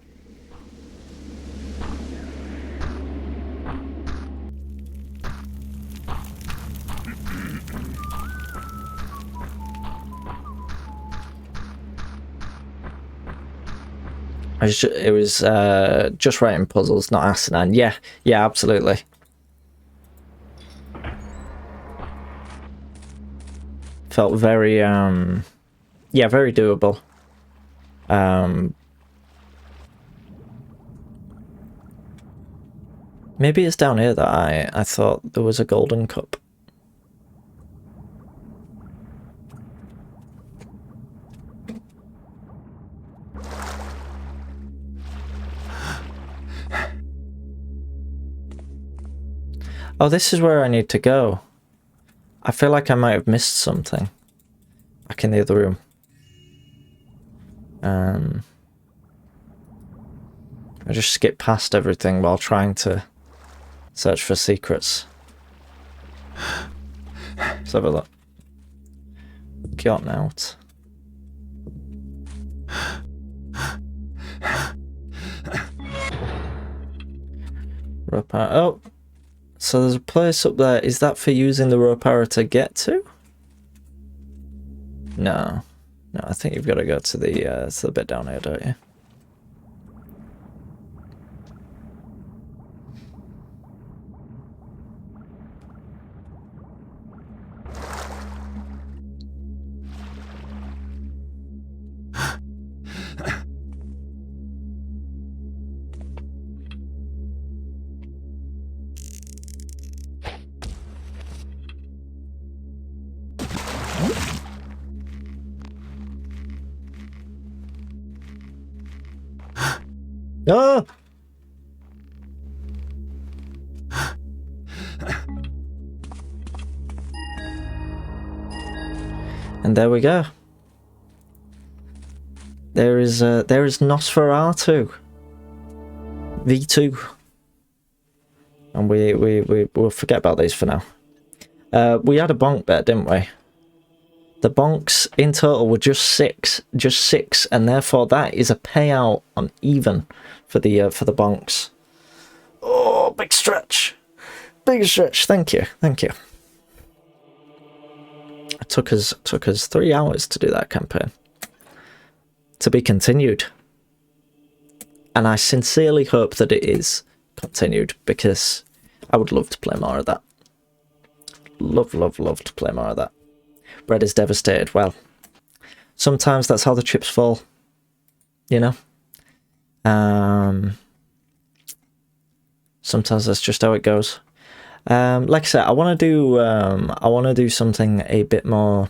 It was just writing puzzles, not asinine. Yeah, absolutely. Felt very, very doable. Maybe it's down here that I thought there was a golden cup. Oh, this is where I need to go. I feel like I might have missed something back in the other room. I just skip past everything while trying to search for secrets. Let's have a look. Gotten out. Rope arrow. Oh, so there's a place up there. Is that for using the rope arrow to get to? No, no. I think you've got to go to the bit down here, don't you? Ah! And there we go. There is Nosferatu V2, and we'll forget about these for now. We had a bonk bet, didn't we? The bonks in total were just six, and therefore that is a payout on even for the bonks. Oh, big stretch, big stretch. Thank you, thank you. It took us 3 hours to do that campaign. To be continued, and I sincerely hope that it is continued, because I would love to play more of that. Love to play more of that. Bread is devastated. Well, sometimes that's how the chips fall, you know. Sometimes that's just how it goes. Like I said, I want to do something a bit more,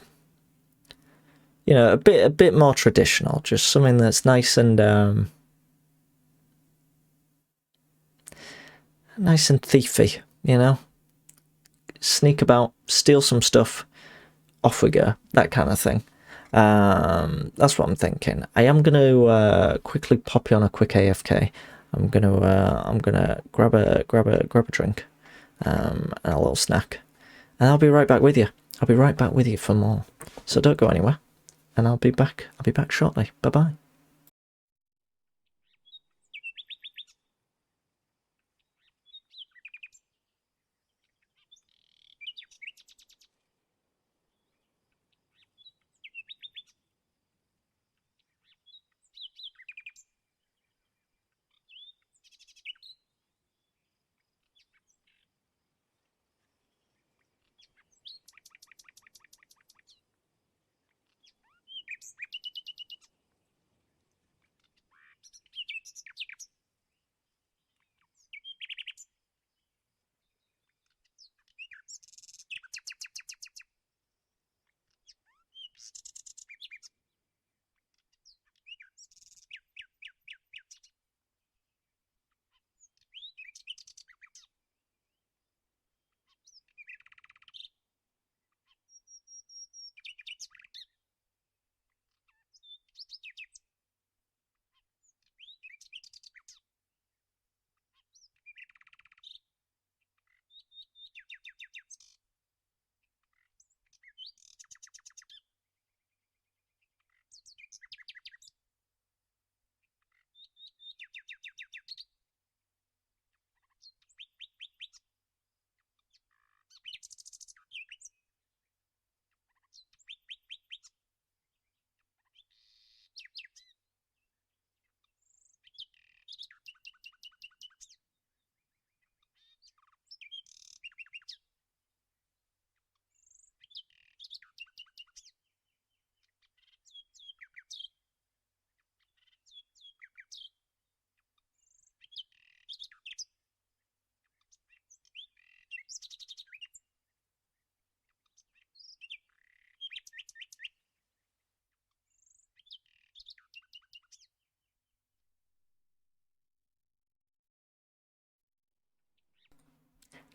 you know, a bit more traditional. Just something that's nice and thiefy, you know. Sneak about, steal some stuff, off we go, that kind of thing. That's what I'm thinking. I am gonna quickly pop you on a quick AFK. I'm gonna grab a drink, and a little snack, and I'll be right back with you. I'll be right back with you for more. So don't go anywhere, and I'll be back shortly. Bye bye.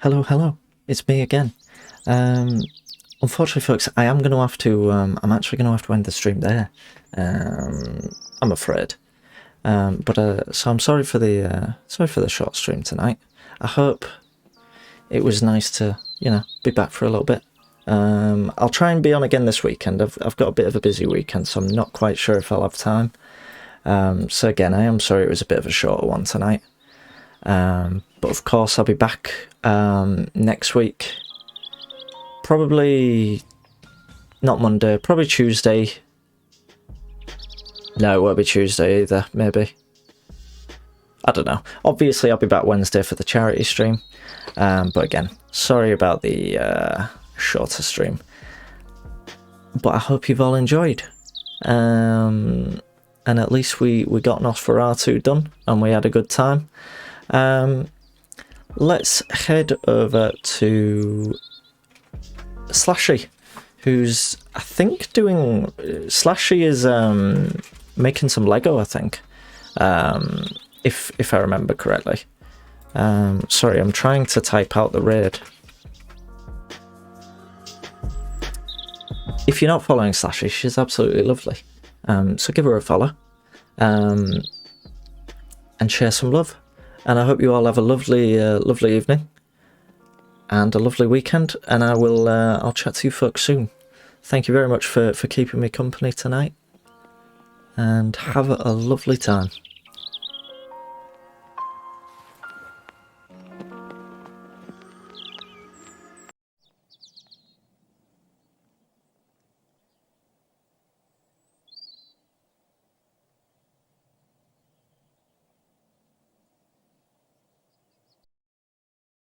Hello, it's me again. Unfortunately, folks, I am going to have to, I'm actually going to have to end the stream there. I'm afraid. So I'm sorry for the short stream tonight. I hope it was nice to, you know, be back for a little bit. I'll try and be on again this weekend. I've got a bit of a busy weekend, so I'm not quite sure if I'll have time. So again, I am sorry it was a bit of a shorter one tonight. But of course, I'll be back next week. Probably not Monday, probably Tuesday. No, it won't be Tuesday either, maybe. I don't know. Obviously, I'll be back Wednesday for the charity stream. But again, sorry about the shorter stream. But I hope you've all enjoyed. And at least we got Nosferatu done, and we had a good time. Let's head over to Slashy, who's, I think, doing... Slashy is making some Lego, I think, if I remember correctly. Sorry, I'm trying to type out the raid. If you're not following Slashy, she's absolutely lovely. So give her a follow, and share some love. And I hope you all have a lovely, lovely evening and a lovely weekend. And I'll chat to you folks soon. Thank you very much for keeping me company tonight, and have a lovely time.